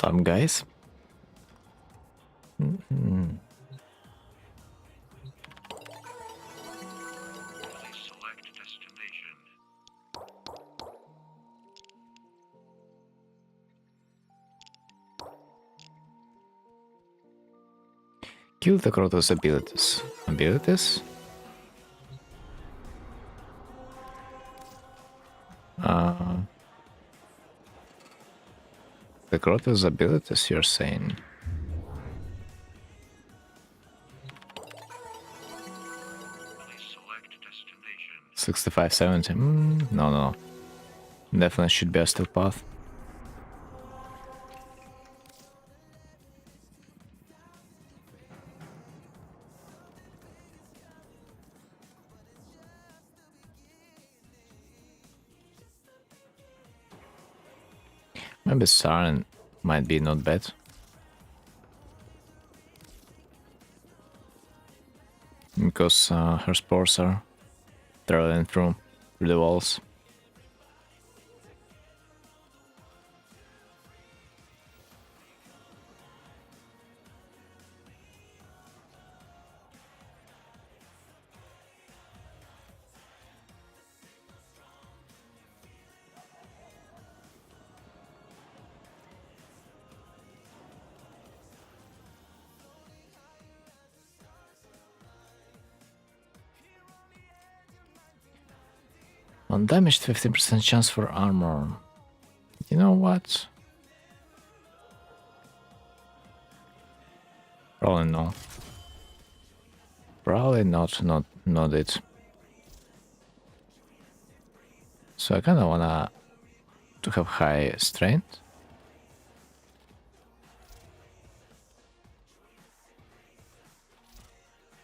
What's up, guys? Select destination. Kill the Krotos abilities. Abilities? The Krotos abilities, you're saying? Select destination. 6570. No. Definitely should be a still path. Maybe Saren might be not bad. Because her spores are traveling through the walls. Undamaged 15% chance for armor. You know what? Probably no. Probably not it. So I kinda wanna to have high strength.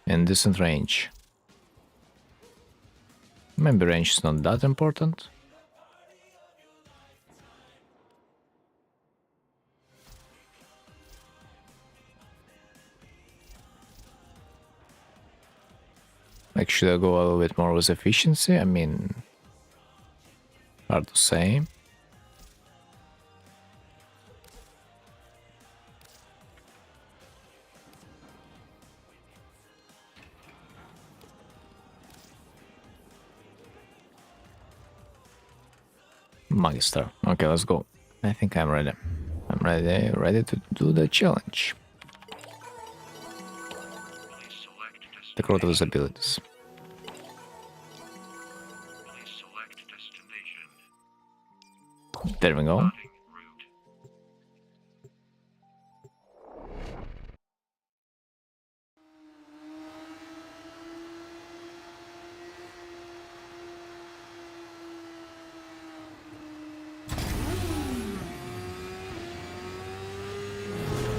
And decent range. Maybe range is not that important. Like, should I go a little bit more with efficiency? I mean, hard to say. Magister. Okay, let's go. I think I'm ready. I'm ready to do the challenge. Select The Krotos abilities. select destination. There we go. Route.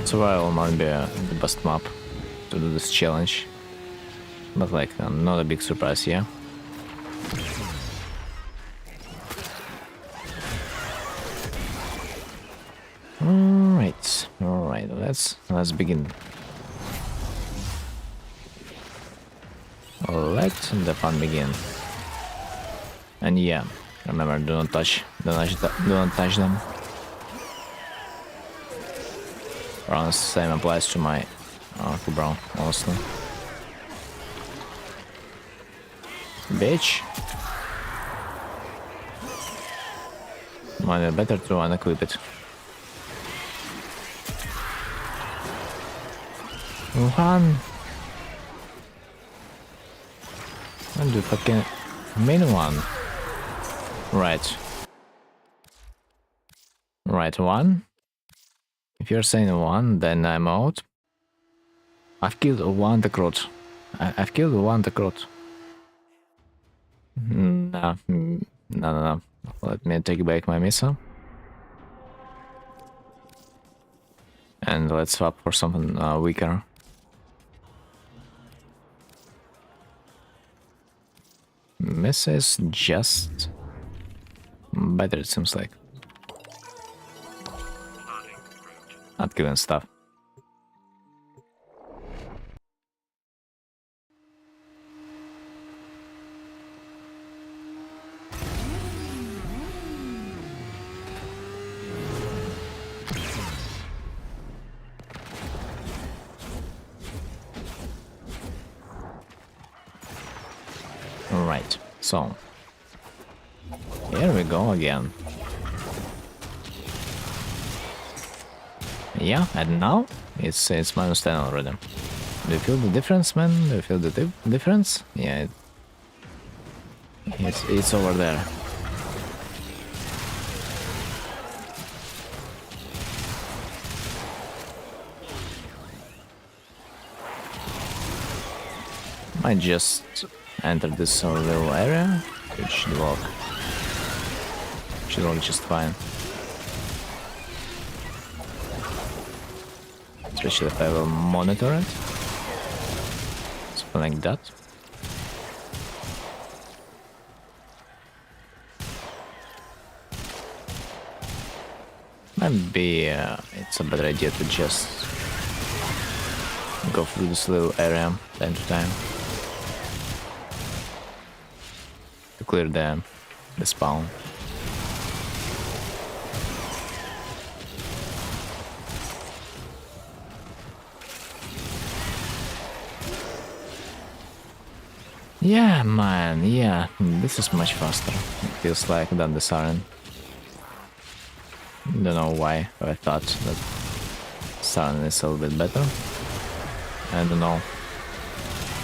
Survival might be the best map to do this challenge. But like, not a big surprise here. Alright, let's begin. Let the fun begin. And yeah, remember, do not touch them. Around the same applies to my Uncle Brown, honestly. Bitch. Might be better to unequip it. Run! And the fucking main one. Right. Right, one. If you're saying one, then I'm out. I've killed one Tekrot. I've killed one Tekrot. No. Let me take back my missile. And let's swap for something weaker. This is just better, it seems like. Not killing stuff. Alright, so here we go again. Yeah, and now it's -10 already. Do you feel the difference, man? Do you feel the difference? Yeah, it's over there. I just entered this little area, which should work just fine. Especially if I will monitor it. Something like that. Maybe it's a better idea to just go through this little area time to time to clear the spawn. Yeah, man, yeah, this is much faster, it feels like, than the Siren. Don't know why, but I thought that Siren is a little bit better. I don't know.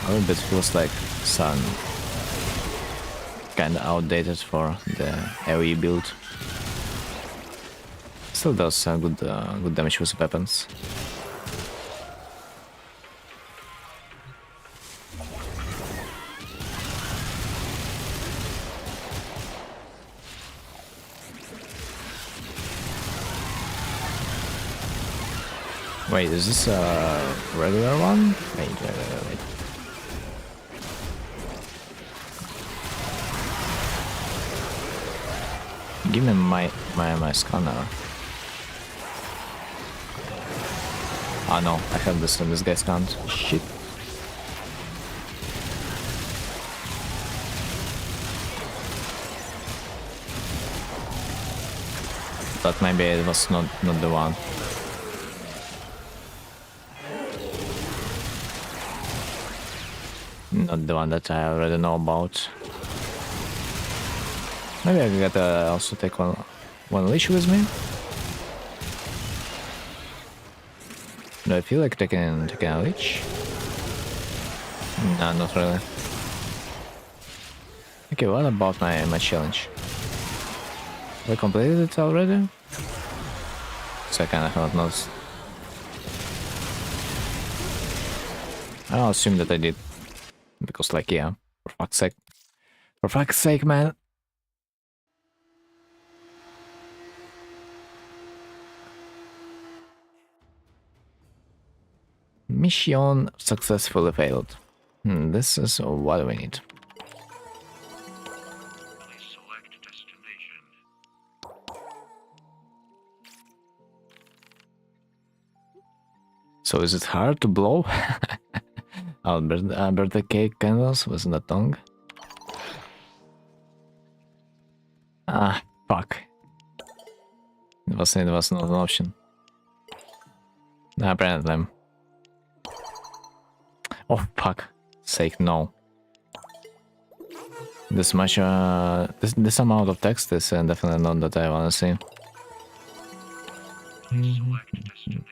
A little bit feels like Siren kinda outdated for the AoE build. Still does good damage with weapons. Wait, is this a regular one? Wait. Give me my scanner. Ah no, I have this and this guy scanned. Shit. But maybe it was not the one. Not the one that I already know about. Maybe I gotta also take one leash with me. Do I feel like taking a leash? No, not really. Okay, what about my challenge? Have I completed it already? So I kinda have not noticed. I'll assume that I did. Because, like, yeah, for fuck's sake. For fuck's sake, man. Mission successfully failed. This is what we need. Please select destination. So is it hard to blow? I'll burn the cake candles with the tongue. Ah, fuck. It was not an option. Apparently. Oh, fuck. Sake, no. This much, this amount of text is definitely not that I wanna see. Please select destination.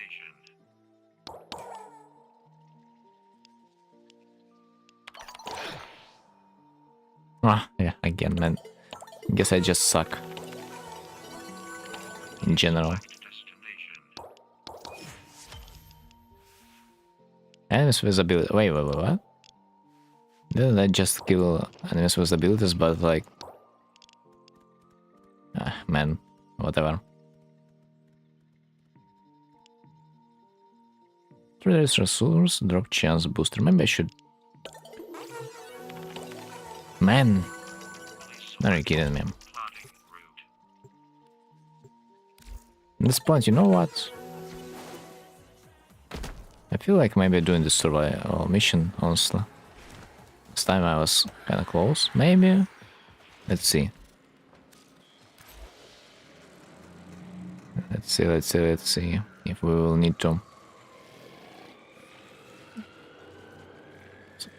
Ah, yeah, again, man. Guess I just suck. In general. Destination. Enemies with ability. Wait, what? Didn't I just kill enemies with abilities, but like... Ah, man. Whatever. Trader's resource, drop chance booster. Maybe I should... Man! Are you kidding me? At this point, you know what? I feel like maybe doing the survival mission, honestly. This time I was kinda close, maybe? Let's see. Let's see if we will need to.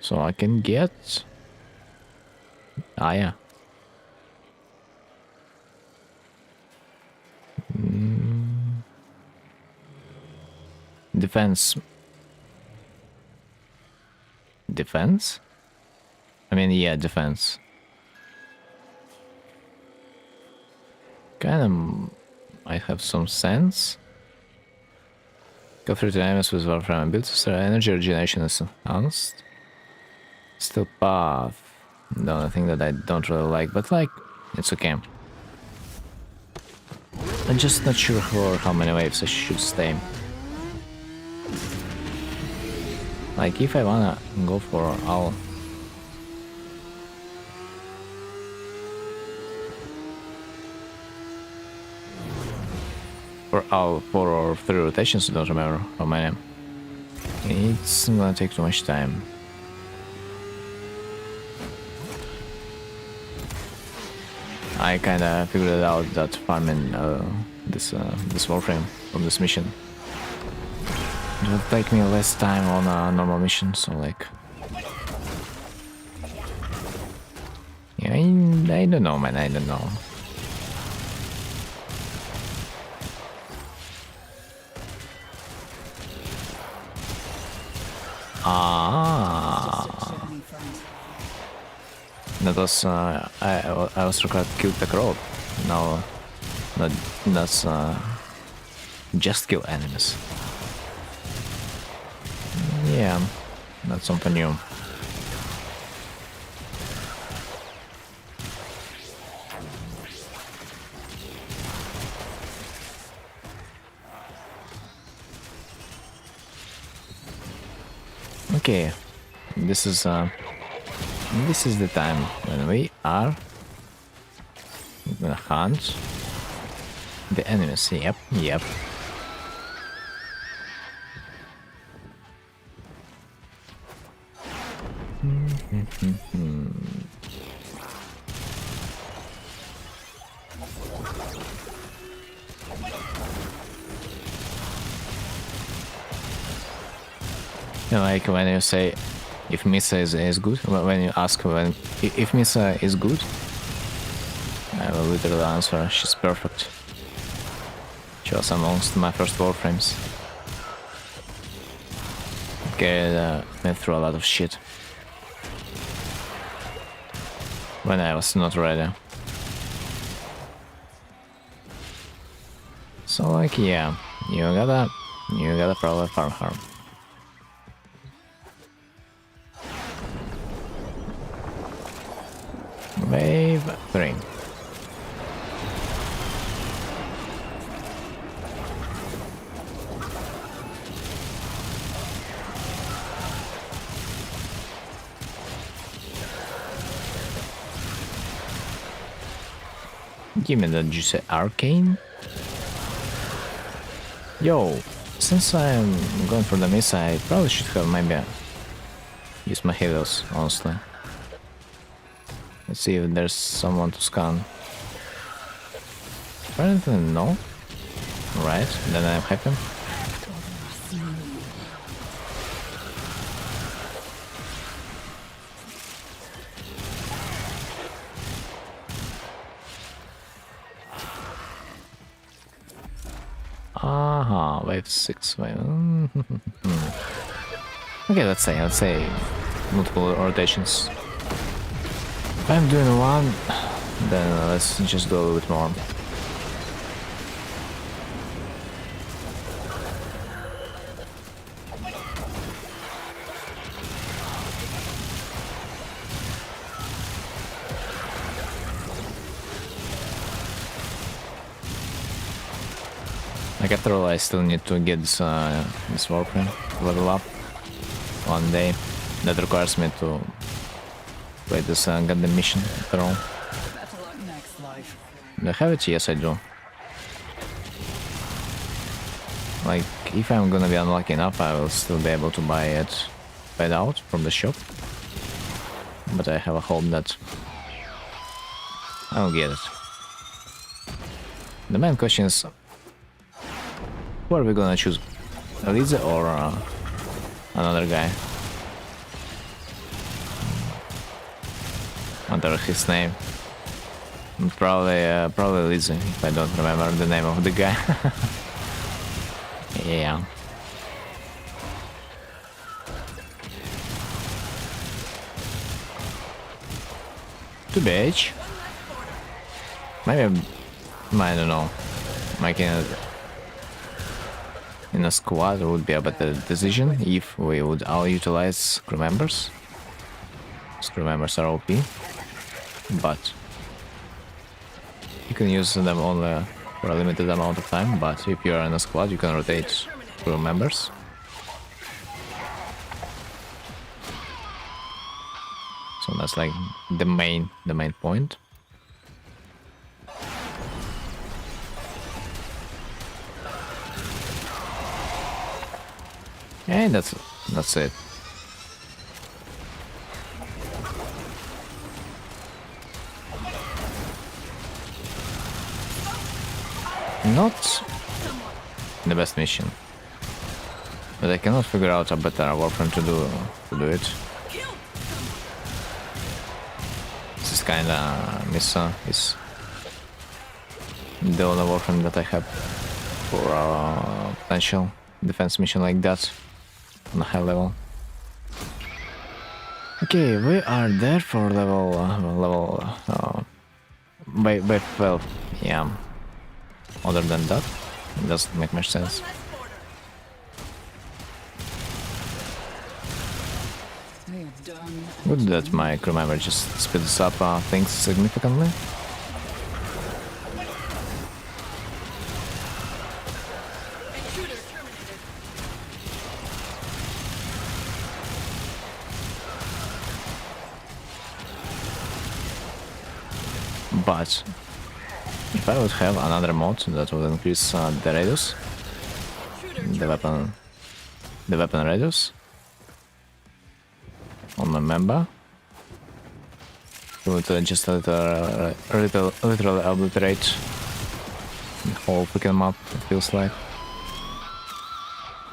So I can get Ah, yeah. Defense. Defense? I mean, yeah, defense. Kind of might have some sense. Go through the enemies with warframe abilities. Energy regeneration is enhanced. Still path. The only thing that I don't really like, but like, it's okay. I'm just not sure for how many waves I should stay. Like, if I wanna go for all... For all 4 or 3 rotations, I don't remember how many. It's gonna take too much time. I kinda figured it out that farming this warframe from this mission, it will take me less time on a normal mission, so like... Yeah, I don't know, man, I don't know. That was I was required to kill the crowd. No, that's just kill enemies. Yeah, that's something new. Okay, this is the time when we are gonna hunt the enemies. Yep, yep. Like when you say if Misa is good, when you ask if Misa is good, I will literally answer she's perfect. She was amongst my first warframes. Okay, went through a lot of shit when I was not ready. So like, yeah, you gotta probably farm her. Wave 3. Give me that, you say arcane? Yo, since I'm going for the miss, I probably should have maybe used my heals, honestly. Let's see if there's someone to scan. Apparently no. Right, then I'm happy. Aha, wave 6, wave... Okay, let's say multiple rotations. If I'm doing one, then let's just go a little bit more. Like after all, I still need to get this warframe level up one day. That requires me to play this goddamn mission after all. Do I have it? Yes, I do. Like, if I'm gonna be unlucky enough, I will still be able to buy it out from the shop. But I have a hope that I'll get it. The main question is, who are we gonna choose? Elise or another guy? under his name. Probably Lizzie, if I don't remember the name of the guy. Yeah. Too bad. Maybe I don't know. Making it in a squad would be a better decision if we would all utilize crew members. Crew members are OP, but you can use them only for a limited amount of time. But if you are in a squad, you can rotate crew members. So that's like the main point. And that's it. Not the best mission, but I cannot figure out a better warframe to do it. This is kinda Missa is the only warframe that I have for a potential defense mission like that on a high level. Okay, we are there for level by 12. Yeah. Other than that, it doesn't make much sense. Good that my crew member just speeds up things significantly. But if I would have another mod that would increase the radius, the weapon radius on my member, it would just literally obliterate the whole freaking map, it feels like.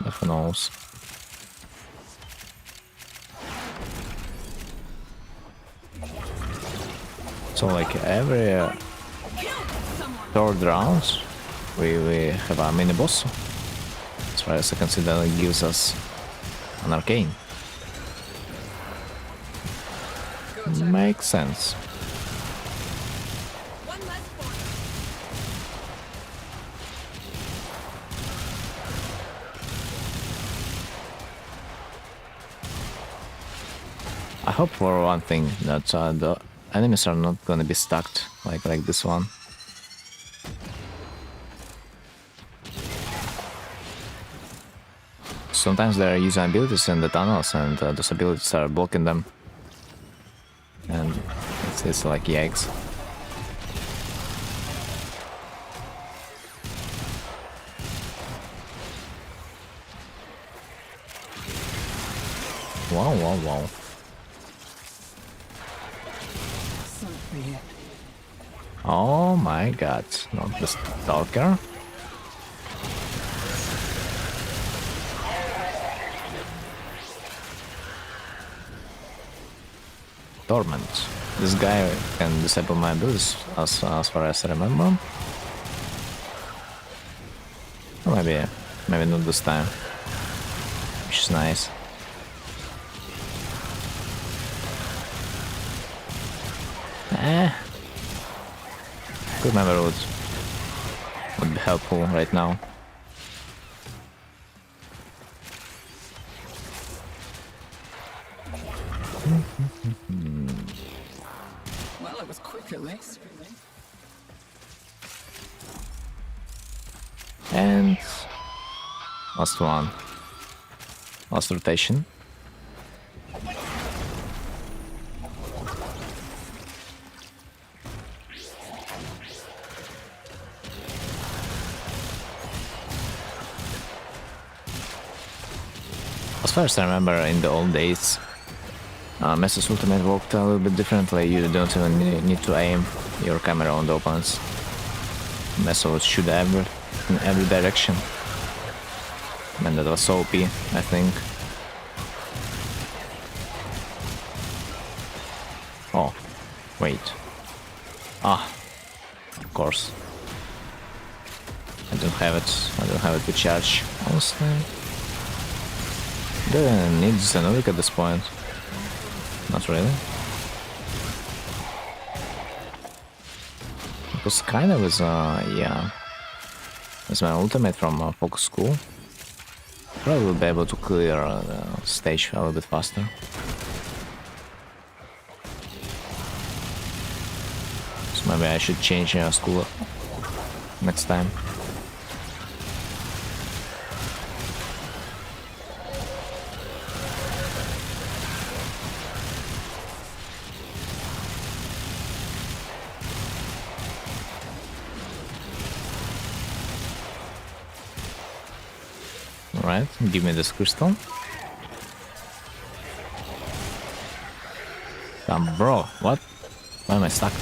But who knows? So like every third round we have a mini boss. As far as I can see, that gives us an arcane. Makes sense. I hope for one thing that the enemies are not gonna be stacked like this one. Sometimes they're using abilities in the tunnels and those abilities are blocking them. And it's like yikes. Wow. Oh my god, not the stalker. Torment. This guy can disable my abilities as far as I remember. Or maybe not this time. Which is nice. Good member would be helpful right now. Well, it was quick at least. And last one. Last rotation. As far as I remember, in the old days, Messer's ultimate worked a little bit differently. You don't even need to aim your camera on the opponents. Messer would shoot in every direction. And that was so OP, I think. Oh, Wait. Ah, of course. I don't have it. I don't have it to charge. Honestly. Do I need Xenovic at this point? Not really. Because kind of is, yeah. As my ultimate from Focus School. Probably will be able to clear the stage a little bit faster. So maybe I should change school next time. Alright, give me this crystal. Bro, what? Why am I stuck?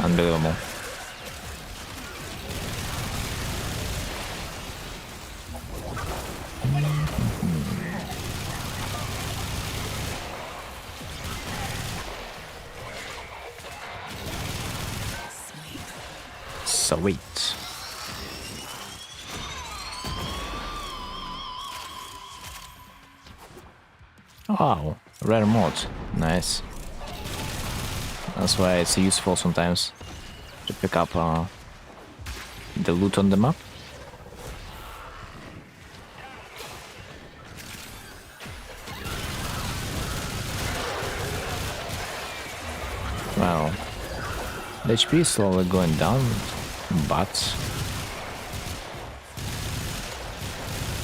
Unbelievable. Sweet. Wow, rare mod. Nice. That's why it's useful sometimes to pick up the loot on the map. Well, the HP is slowly going down, but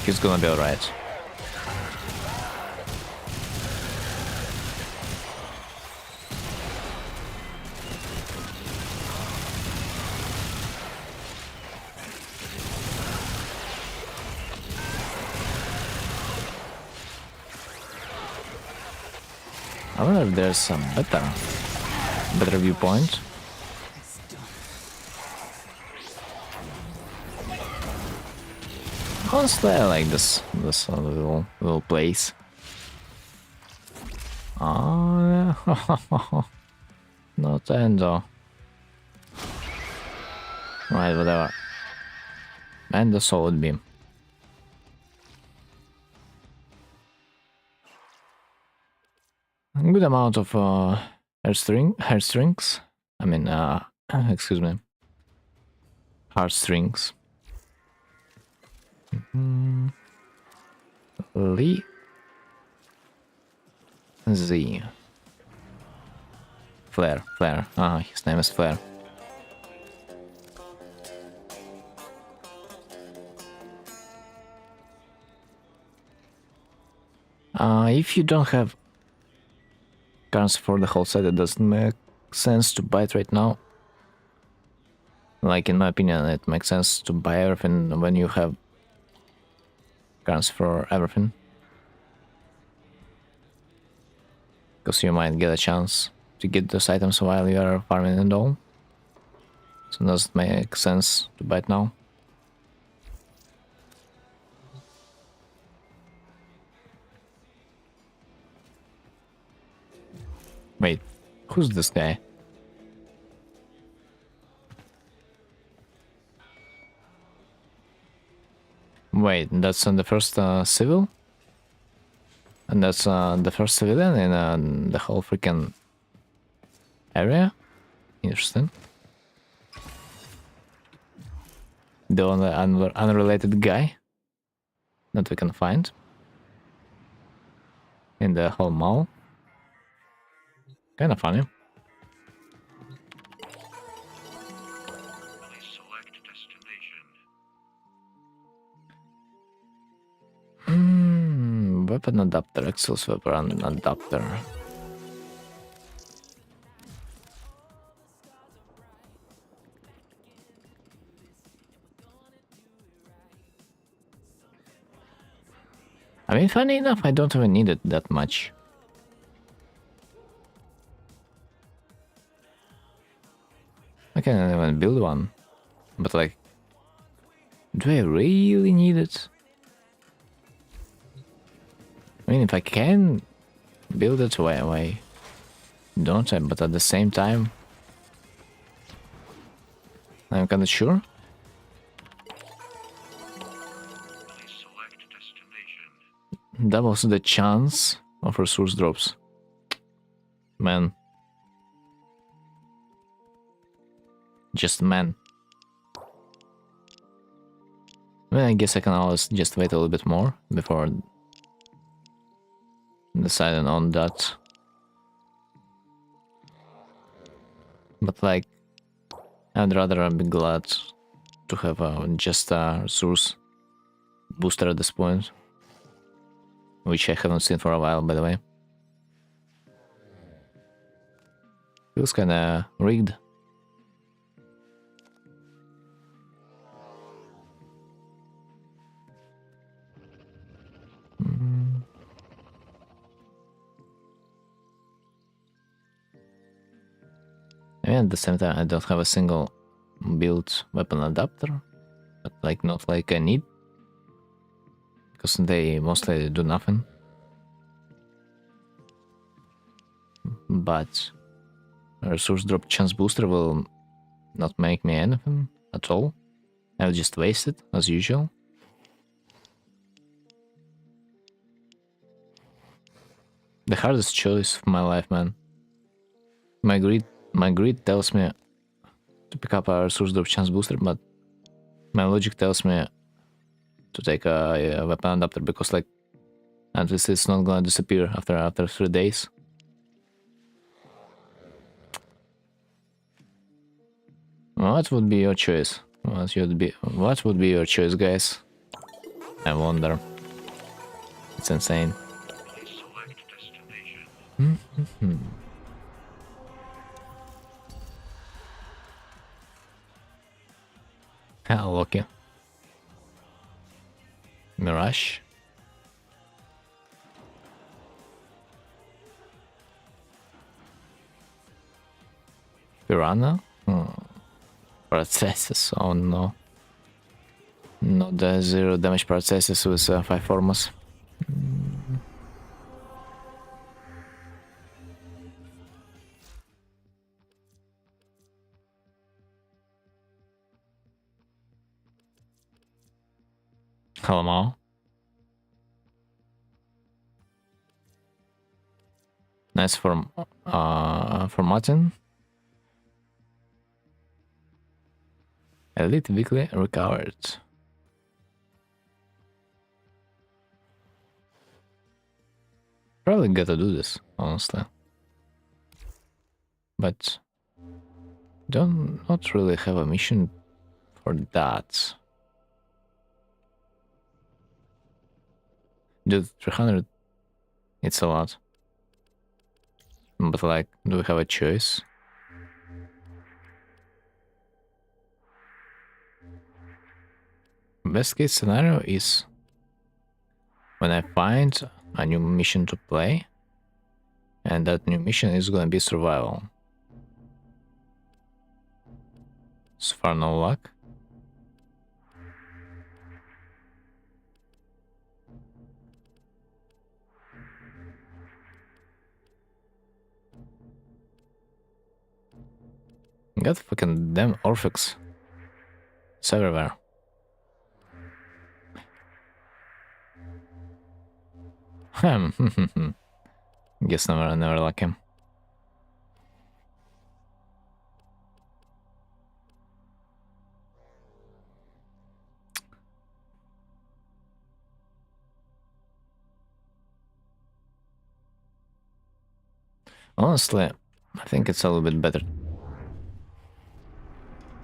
he's gonna be alright. I wonder if there's some better viewpoint. Honestly, I like this little place. Oh, yeah. Not Endo. Right, whatever. And the solid beam. A good amount of hairstrings. I mean, excuse me. Heartstrings. Lee Z. Flare. Ah, his name is Flare. If you don't have cards for the whole set, it doesn't make sense to buy it right now. Like, in my opinion, it makes sense to buy everything when you have cards for everything. Because you might get a chance to get those items while you are farming and all. So it doesn't make sense to buy it now. Wait, who's this guy? Wait, that's the first civil? And that's the first civilian in the whole freaking area? Interesting. The only unrelated guy that we can find in the whole mall. Kinda funny. Please select destination. Weapon adapter, Excel's weapon adapter. I mean, funny enough, I don't even need it that much. I can even build one. But like, do I really need it? I mean, if I can build it way, don't I? But at the same time, I'm kinda sure. Doubles the chance of resource drops. Man. Just man. Well, I guess I can always just wait a little bit more before deciding on that. But like, I'd rather be glad to have just a resource booster at this point, which I haven't seen for a while, by the way. Feels kinda rigged. And at the same time, I don't have a single built weapon adapter, but like not like I need, because they mostly do nothing. But a resource drop chance booster will not make me anything at all. I'll just waste it as usual. The hardest choice of my life, man. My greed tells me to pick up a resource drop chance booster, but my logic tells me to take a weapon adapter, because like at least it's not gonna disappear after 3 days. What would be your choice? What would be your choice, guys? I wonder. It's insane. How lucky. Mirage. Piranha? Processes, oh no. Not the 0 damage processes with 5 formas. Hello. Nice for Martin. Elite weekly recovered. Probably gotta do this, honestly. But don't not really have a mission for that. Dude, 300, it's a lot. But like, do we have a choice? Best case scenario is when I find a new mission to play, and that new mission is gonna be survival. So far, no luck. God fucking damn Orphix. It's everywhere. Guess never like him. Honestly, I think it's a little bit better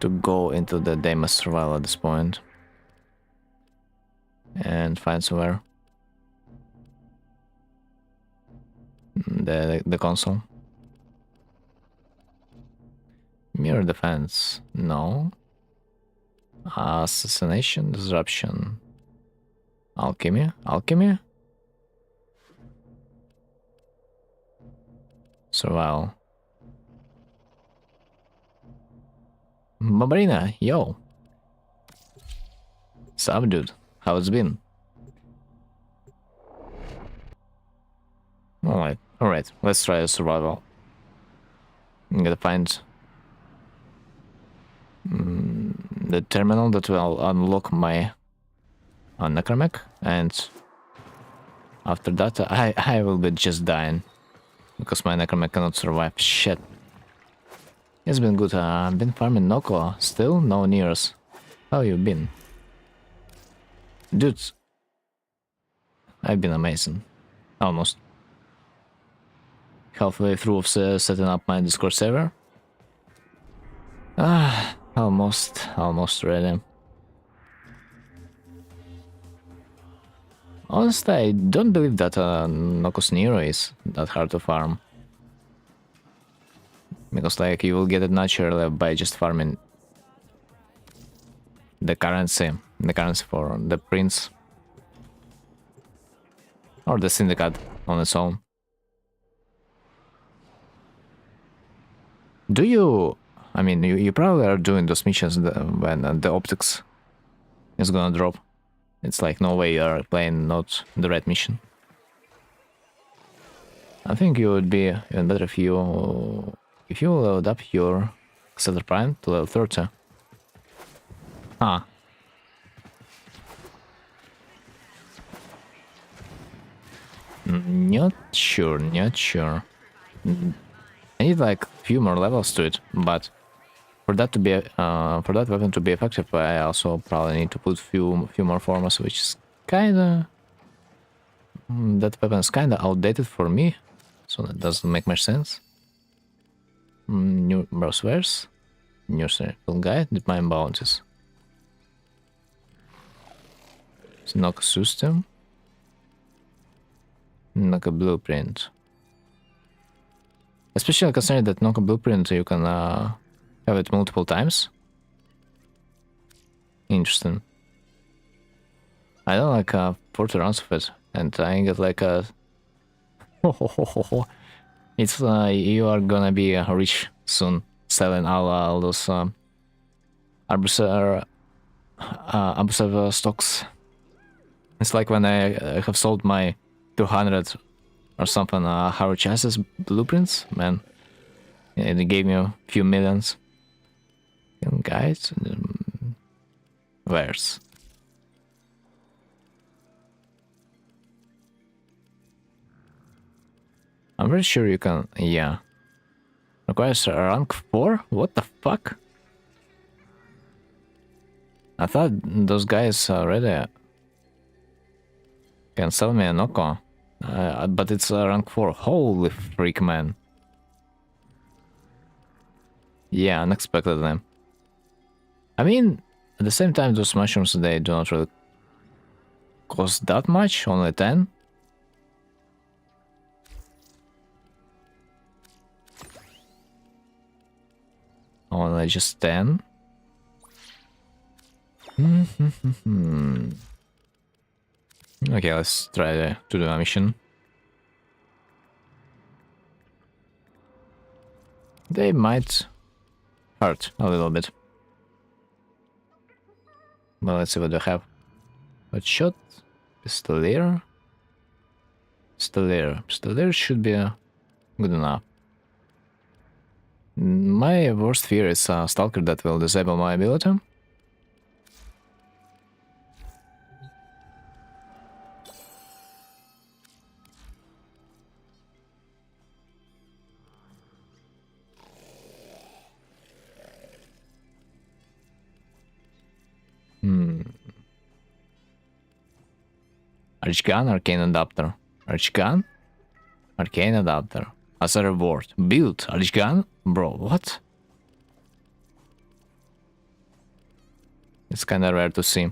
to go into the Damas survival at this point and find somewhere the console. Mirror defense, no. Assassination, disruption, alchemy. Survival. Babarina, yo. Sup, dude? How it's been? Alright, Alright, let's try a survival. I'm gonna find the terminal that will unlock my necromech, and after that I will be just dying because my necromech cannot survive. Shit. It's been good. I've been farming Noko. Still no nears. How you been? Dude, I've been amazing. Almost. Halfway through of setting up my Discord server. Almost ready. Honestly, I don't believe that Noko's Nero is that hard to farm. Because like you will get it naturally by just farming the currency for the prince. Or the syndicate on its own. Do you... I mean, you probably are doing those missions when the optics is gonna drop. It's like no way you are playing not the right mission. I think you would be even better if you load up your Setter Prime to level 30. Huh. Not sure. I need like a few more levels to it, but for that to be for that weapon to be effective, I also probably need to put few more formers, which is kinda that weapon is kinda outdated for me, so that doesn't make much sense. New browswares, new survival guide, divine bounties, knock system, knock a blueprint. Especially considering that knock a blueprint you can have it multiple times. Interesting. I don't like 40 rounds of it, and I get like a. It's you are gonna be rich soon, selling all those Arbusser stocks. It's like when I have sold my 200 or something Haro Chassis blueprints, man. It gave me a few millions. Young guys, where's? I'm pretty sure you can, yeah. Requires a rank 4? What the fuck? I thought those guys already can sell me a Noko. But it's rank 4. Holy freak, man. Yeah, unexpectedly. I mean, at the same time, those mushrooms, they do not really cost that much, only 10. Only just 10. Okay, let's try to do a mission. They might hurt a little bit. Well, let's see what they have. What shot? Pistolier? Pistolier should be good enough. My worst fear is a Stalker that will disable my ability. Archgun, Arcane Adapter. Archgun? Arcane Adapter. As a reward. Build Archgun? Bro, what? It's kinda rare to see.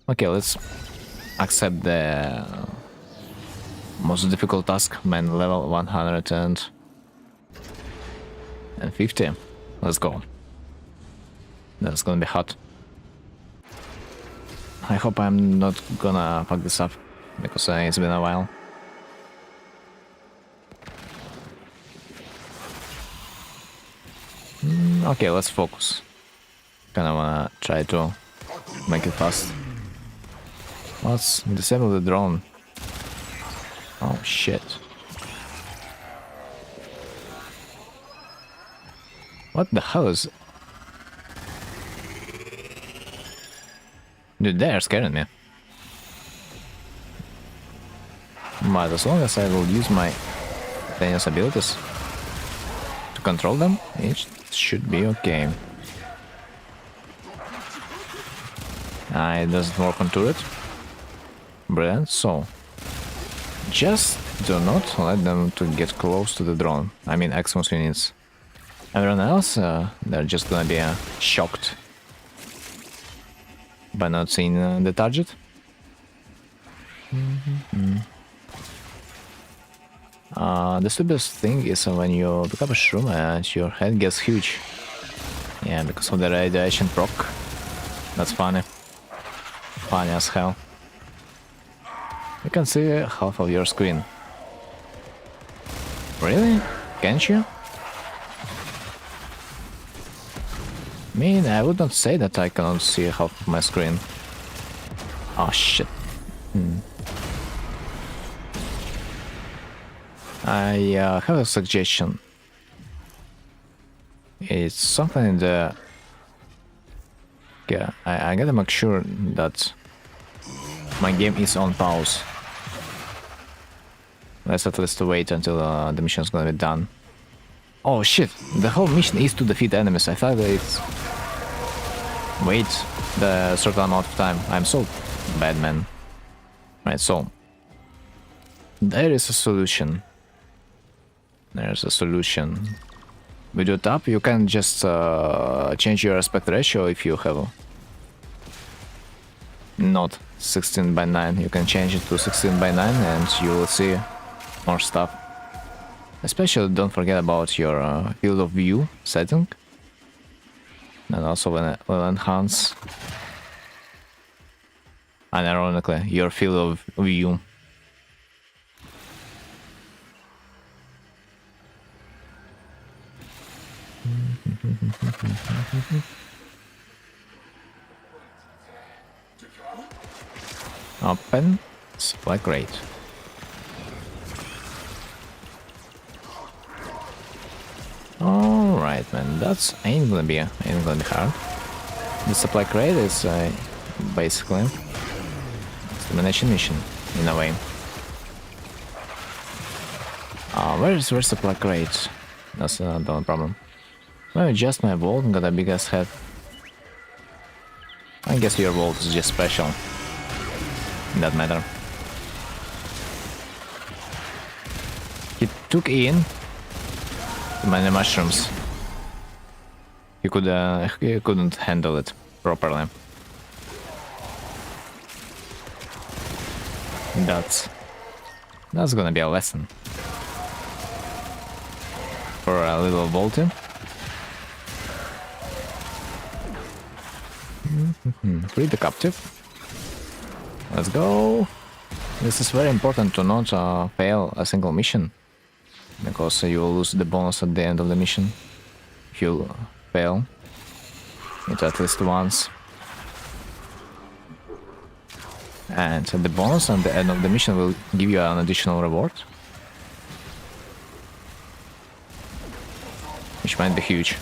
Okay, let's accept the most difficult task, man, level 150. Let's go. That's gonna be hot. I hope I'm not gonna fuck this up, because it's been a while. Okay, let's focus. Kinda wanna try to make it fast. Let's disable the drone. Oh shit. What the hell is... Dude, they are scaring me. But as long as I will use my Daniel's abilities to control them, it should be okay. It doesn't work on turret. Brilliant. So, just do not let them to get close to the drone. I mean, Xmas units. Everyone else, they're just gonna be shocked by not seeing the target. The stupidest thing is when you pick up a shroom and your head gets huge. Yeah, because of the radiation proc. That's funny. Funny as hell. You can see half of your screen. Really? Can't you? I mean, I would not say that I cannot see half of my screen. Oh shit. I have a suggestion. It's something in the... Yeah, I gotta make sure that my game is on pause. Let's at least wait until the mission is gonna be done. Oh shit, the whole mission is to defeat enemies. I thought that it's... Wait the certain amount of time. I'm so bad, man. Right, so... There is a solution. There's a solution. With your tab, you can just change your aspect ratio if you have not 16:9. You can change it to 16:9 and you will see more stuff. Especially don't forget about your field of view setting. And also will enhance, unironically, your field of view. Open supply crate. Alright, man, that's ain't gonna be hard. The supply crate is basically elimination mission in a way. Where's supply crate? That's the problem. Maybe just my vault got a big ass head. I guess your vault is just special. In that matter. He took in many mushrooms. He couldn't handle it properly. That's gonna be a lesson for a little vaulting. Free the captive. Let's go. This is very important to not fail a single mission, because you will lose the bonus at the end of the mission if you fail it at least once. And the bonus at the end of the mission will give you an additional reward, which might be huge.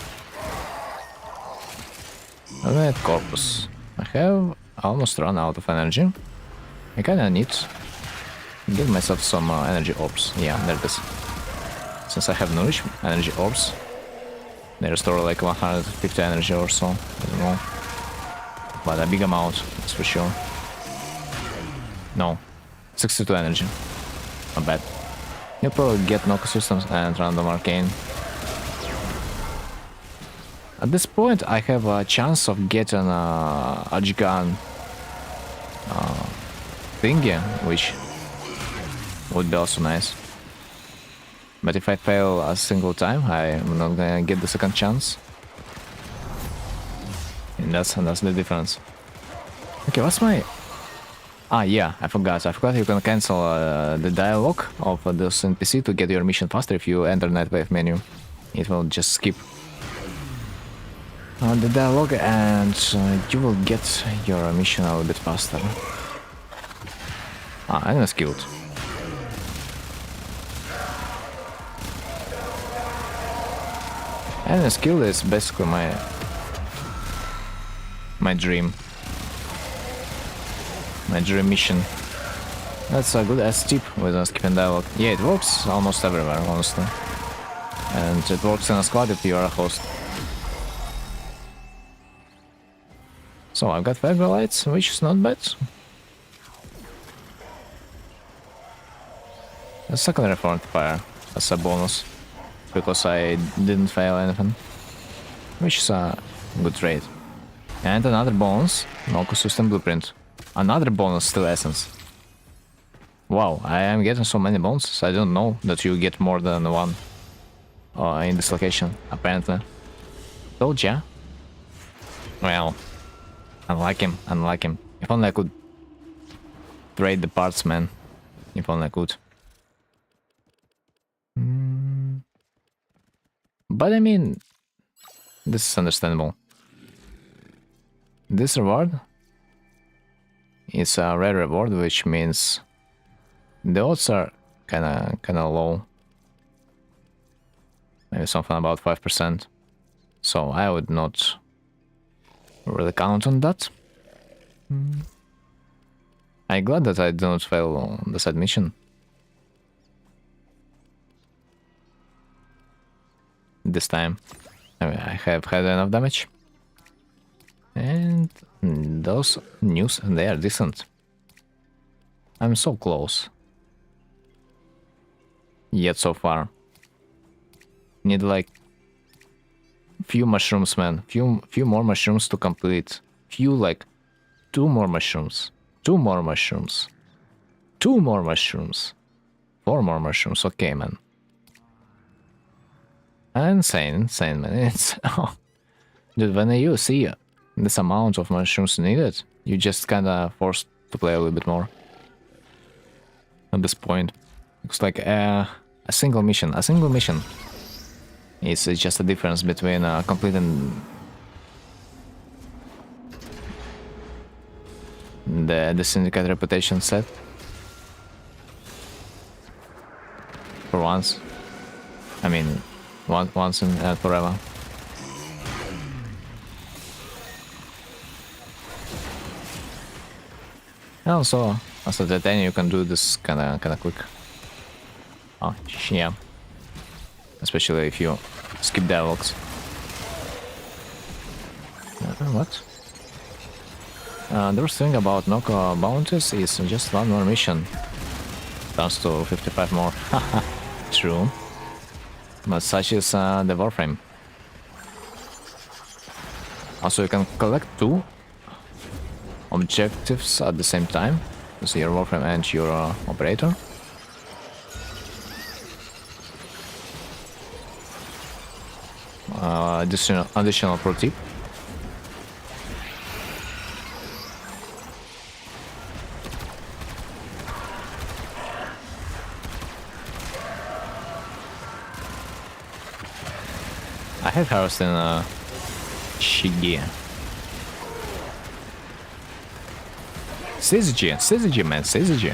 Alright, corpus. I have almost run out of energy. I kinda need to give myself some energy orbs. Yeah, there it is. Since I have nourish energy orbs, they restore like 150 energy or so. I don't know. But a big amount, that's for sure. No, 62 energy. Not bad. You'll probably get Noco Systems and Random Arcane. At this point, I have a chance of getting a Archgun thingy, which would be also nice. But if I fail a single time, I'm not gonna get the second chance. And that's the difference. Okay, what's my... Ah, yeah, I forgot you can cancel the dialogue of this NPC to get your mission faster if you enter Nightwave menu. It will just skip the dialogue and you will get your mission a little bit faster. I'm gonna skill it. And the skill is basically my dream. My dream mission. That's a good ass tip with a skipping dialogue. Yeah, it works almost everywhere, honestly. And it works in a squad if you are a host. So I've got 5 lights, which is not bad. A secondary fire as a bonus, because I didn't fail anything, which is a good rate. And another bonus, no consistent blueprint. Another bonus, still essence. Wow, I am getting so many bonuses. I don't know that you get more than one in this location, apparently. Told ya. Well, unlike him. If only I could trade the parts, man. If only I could. But I mean, this is understandable. This reward is a rare reward, which means the odds are kinda low. Maybe something about 5%. So I would not really count on that. I'm glad that I don't fail on the side mission. This time I have had enough damage. And those news, they are decent. I'm so close. Yet so far. Need like few mushrooms, man. Few more mushrooms to complete. Like 2 more mushrooms. 2 more mushrooms. 2 more mushrooms. 4 more mushrooms. Okay, man. Insane, man. It's dude, when you see this amount of mushrooms needed, you just kinda forced to play a little bit more. At this point, looks like a single mission. A single mission is just a difference between completing the syndicate reputation set for once. I mean, once and forever. And also, as a titanium, you can do this kinda quick. Oh, yeah. Especially if you skip dialogues. What? The worst thing about Noko bounties is just 1 more mission. Turns to 55 more. True. But such is the warframe. Also, you can collect 2 objectives at the same time. So your warframe and your operator. Additional pro tip. I had harvested in Shige. Syzygy, man, Syzygy.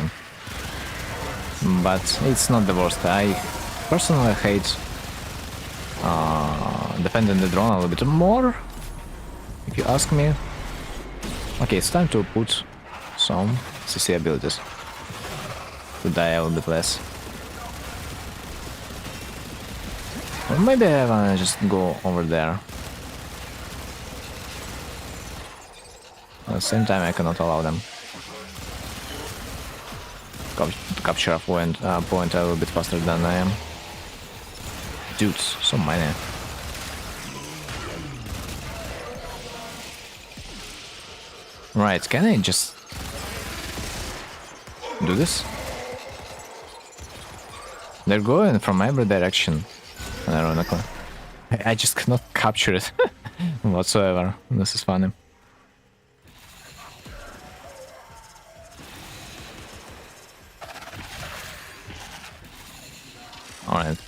But it's not the worst. I personally hate defending the drone a little bit more, if you ask me. Okay, it's time to put some CC abilities to die a little bit less. Or maybe I wanna just go over there. At the same time, I cannot allow them to capture a point a little bit faster than I am. Dudes, so many. Right, can I just do this? They're going from every direction, ironically. I just cannot capture it whatsoever. This is funny. Alright.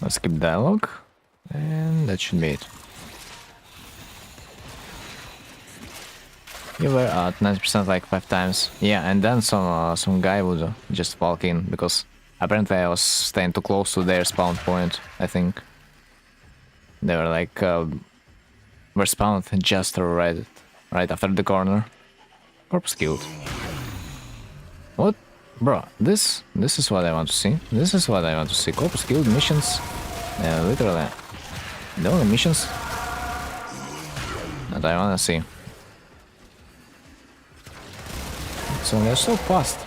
Let's skip dialogue. And that should be it. You were at 90% like 5 times. Yeah, and then some guy would just walk in because apparently I was staying too close to their spawn point, I think. They were like were spawned just right after the corner. Corpse killed. What? Bro, this is what I want to see. This is what I want to see. Corpse killed missions. Literally. The only missions that I wanna see. So they're so fast.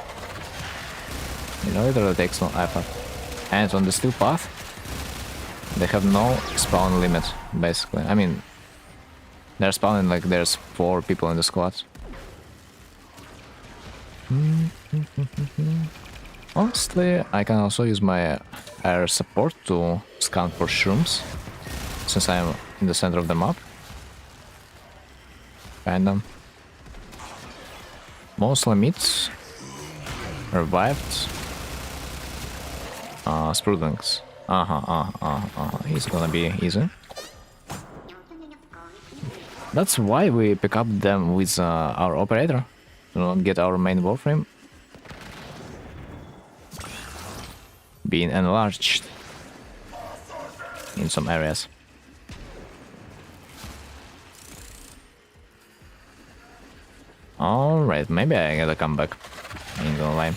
It literally takes no effort. And on the steel path, they have no spawn limit, basically. I mean, they're spawning like there's 4 people in the squad. Honestly, I can also use my air support to scan for shrooms, since I'm in the center of the map. Kinda. Mostly meats. Revived. Sprudlings. It's gonna be easy. That's why we pick up them with our operator. To not get our main warframe being enlarged in some areas. Alright, maybe I gotta come back. I ain't gonna lie.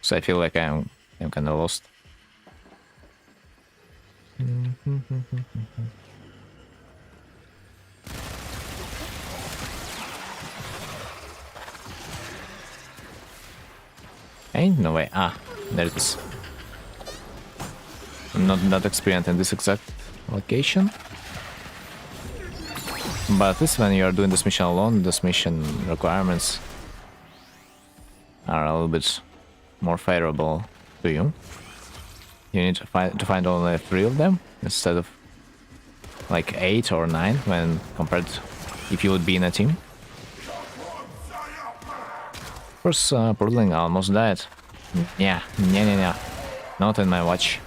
So I feel like I'm kinda lost. Ain't no way. There it is. I'm not that experienced in this exact location. But at least when you are doing this mission alone, this mission requirements are a little bit more favorable to you. You need to find only 3 of them instead of like 8 or 9 when compared to if you would be in a team. Of course, Portling almost died. Yeah. Not in my watch.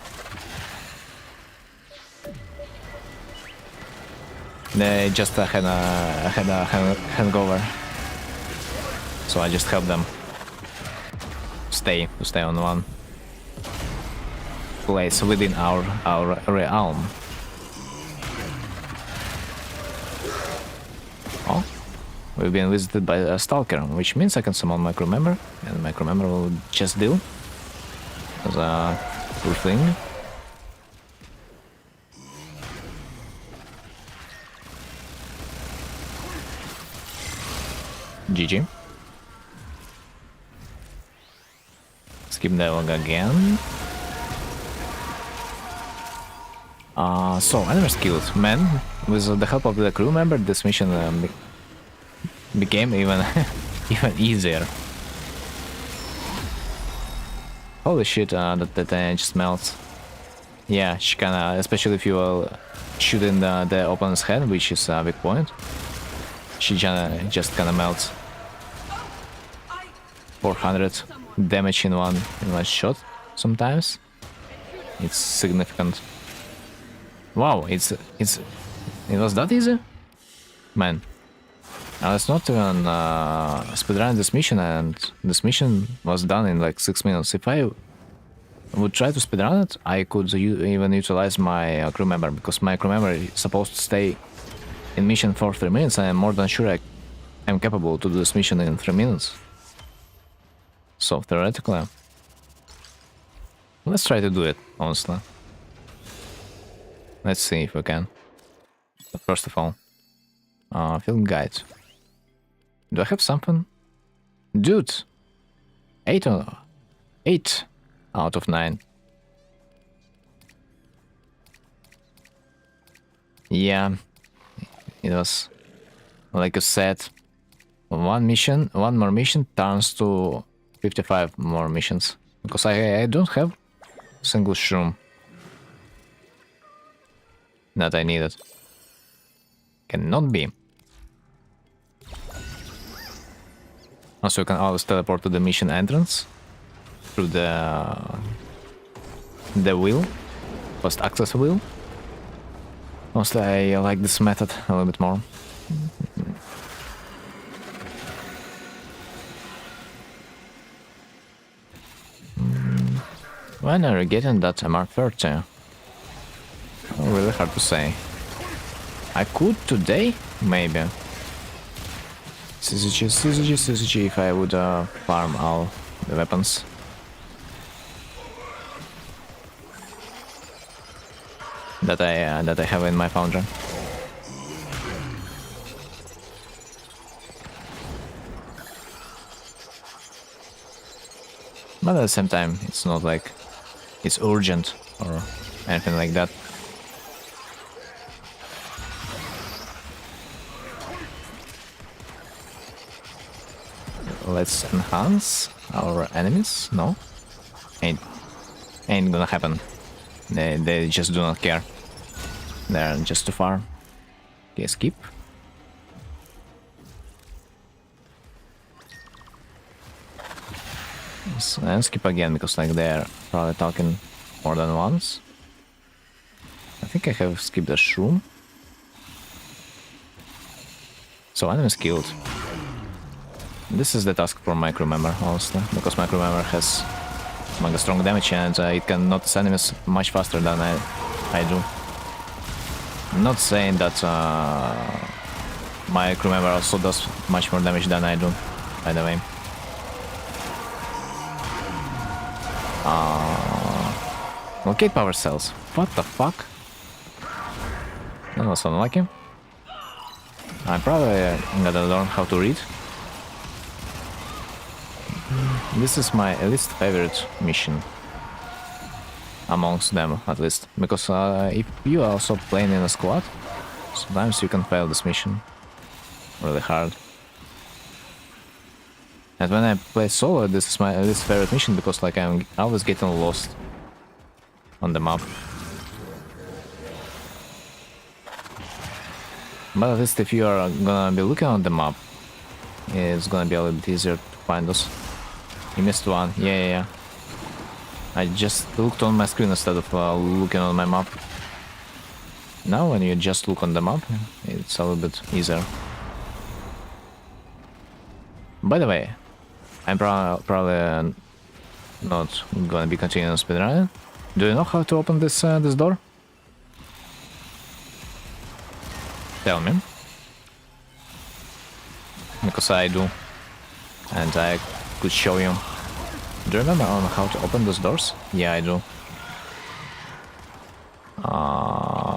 They just had a hangover, so I just helped them stay on one place within our realm. Oh, we've been visited by a stalker, which means I can summon my crew member, and my crew member will just deal as a cool thing. GG. Skip dialogue again. So enemies killed. Man, with the help of the crew member, this mission became even even easier. Holy shit, that just melts. Yeah, she kinda, especially if you are shooting the opponent's head, which is a big point. She just kinda melts. 400 damage in one shot sometimes. It's significant. Wow, it was that easy? Man. I was not even speedrunning this mission, and this mission was done in like 6 minutes. If I would try to speedrun it, I could even utilize my crew member, because my crew member is supposed to stay in mission for 3 minutes, and I'm more than sure I'm capable to do this mission in 3 minutes. So theoretically, let's try to do it, honestly. Let's see if we can. But first of all, film guide. Do I have something? Dude! 8 out of 9. Yeah, it was like I said, one more mission turns to 55 more missions, because I don't have a single shroom that I needed. Cannot be. Also, you can always teleport to the mission entrance through the wheel, post access wheel. Mostly I like this method a little bit more. When are you getting that MR30? Oh, really hard to say. I could today, maybe. CCG if I would farm all the weapons. That I have in my foundry. But at the same time, it's not like it's urgent or anything like that. Let's enhance our enemies. No, ain't gonna happen. They just do not care. They're just too far. Okay, skip. And skip again because like they're probably talking more than once. I think I have skipped the shroom. So enemies killed. This is the task for my crew member, honestly, because my crew member has mega strong damage and it can notice enemies much faster than I do. I'm not saying that my crew member also does much more damage than I do, by the way. Locate power cells. What the fuck? That was unlucky. I probably gotta learn how to read. This is my least favorite mission. Amongst them, at least. Because if you are also playing in a squad, sometimes you can fail this mission. Really hard. And when I play solo, this is my least favorite mission because like I'm always getting lost on the map. But at least if you are gonna be looking on the map, it's gonna be a little bit easier to find us. You missed one. Yeah. I just looked on my screen instead of looking on my map. Now when you just look on the map, it's a little bit easier. By the way, I'm probably not gonna be continuing speedrunning. Do you know how to open this this door? Tell me. Because I do. And I could show you. Do you remember on how to open those doors? Yeah, I do.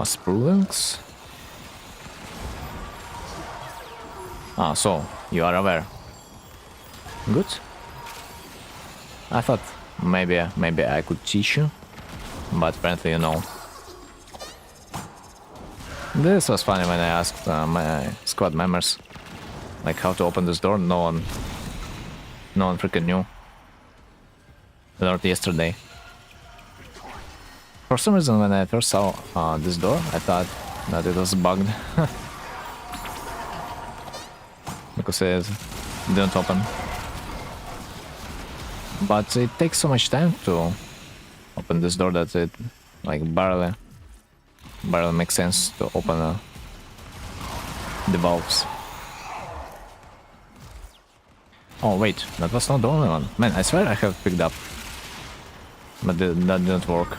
Spoolings? So, you are aware. Good. I thought maybe I could teach you, but apparently you know. This was funny when I asked my squad members like how to open this door. No one freaking knew. I learned yesterday. For some reason, when I first saw this door, I thought that it was bugged because it didn't open. But it takes so much time to open this door that it like barely makes sense to open the valves. Oh wait, that was not the only one. Man, I swear I have picked up, but that didn't work.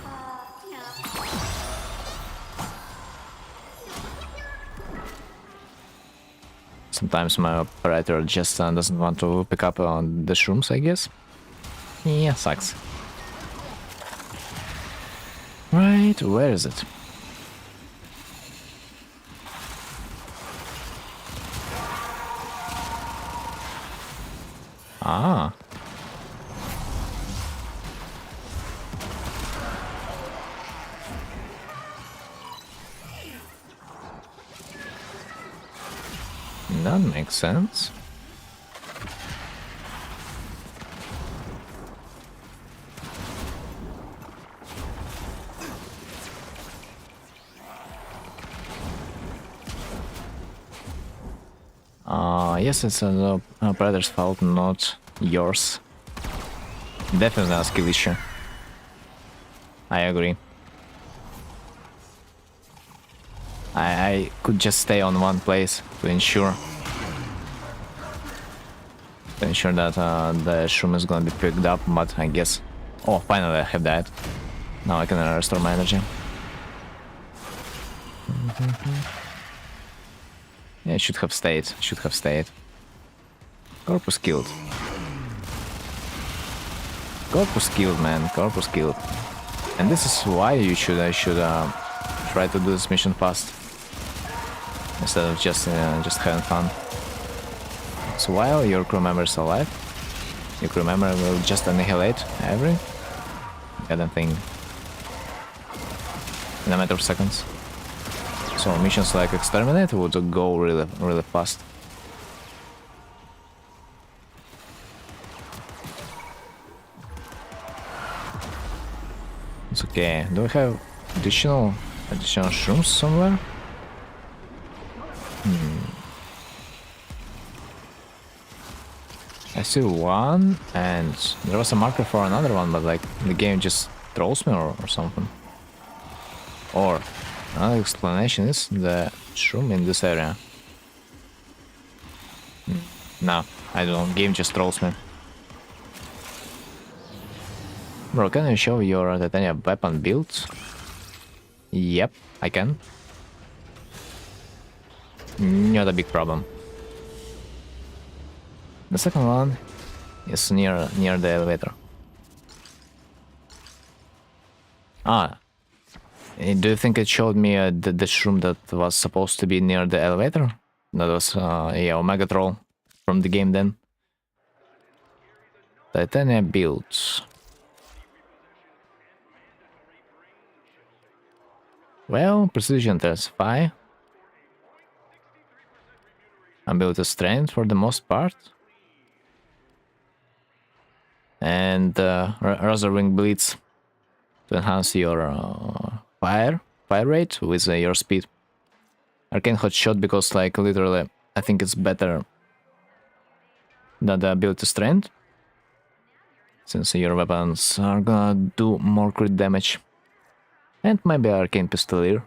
Sometimes my operator just doesn't want to pick up on the shrooms, I guess. Yeah, sucks. Right, where is it? Ah. That makes sense. Yes, it's an operator's fault, not yours. Definitely a skill issue. I agree. I could just stay on one place to ensure that the shroom is gonna be picked up, but I guess Oh, finally I have that. Now I can restore my energy. Yeah, it should have stayed. Should have stayed. Corpus killed. Corpus killed, man. Corpus killed. And this is why you should try to do this mission fast instead of just having fun. So while your crew member is alive, your crew member will just annihilate every goddamn thing in a matter of seconds. So missions like exterminate would go really fast. It's okay. Do we have additional shrooms somewhere? I see one, and there was a marker for another one, but like the game just trolls me or something. Or another explanation is the shroom in this area. No, I don't know. Game just trolls me. Bro, can you show your titanium weapon build? Yep, I can. Not a big problem. The second one is near the elevator. Ah, do you think it showed me the shroom that was supposed to be near the elevator? That was yeah, Omega Troll from the game then. Titanium builds. Well, precision intensify. Ability strength for the most part. And Razor Wing Blitz to enhance your fire rate with your speed. Arcane Hot Shot because like literally I think it's better than the ability strength, since your weapons are gonna do more crit damage. And maybe Arcane Pistolier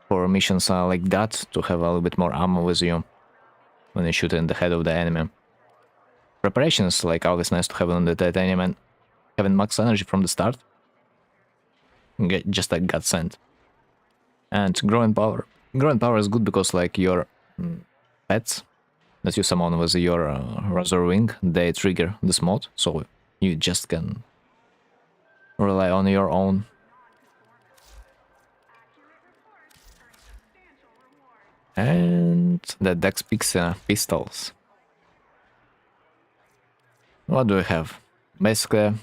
for missions like that, to have a little bit more ammo with you when you shoot in the head of the enemy. Preparation is like always nice to have on the titanium, and having max energy from the start, get just like godsend. And growing power is good because like your pets that you summon with your Razor Wing, they trigger this mod, so you just can rely on your own. And the Dex pistols. What do we have? Basically,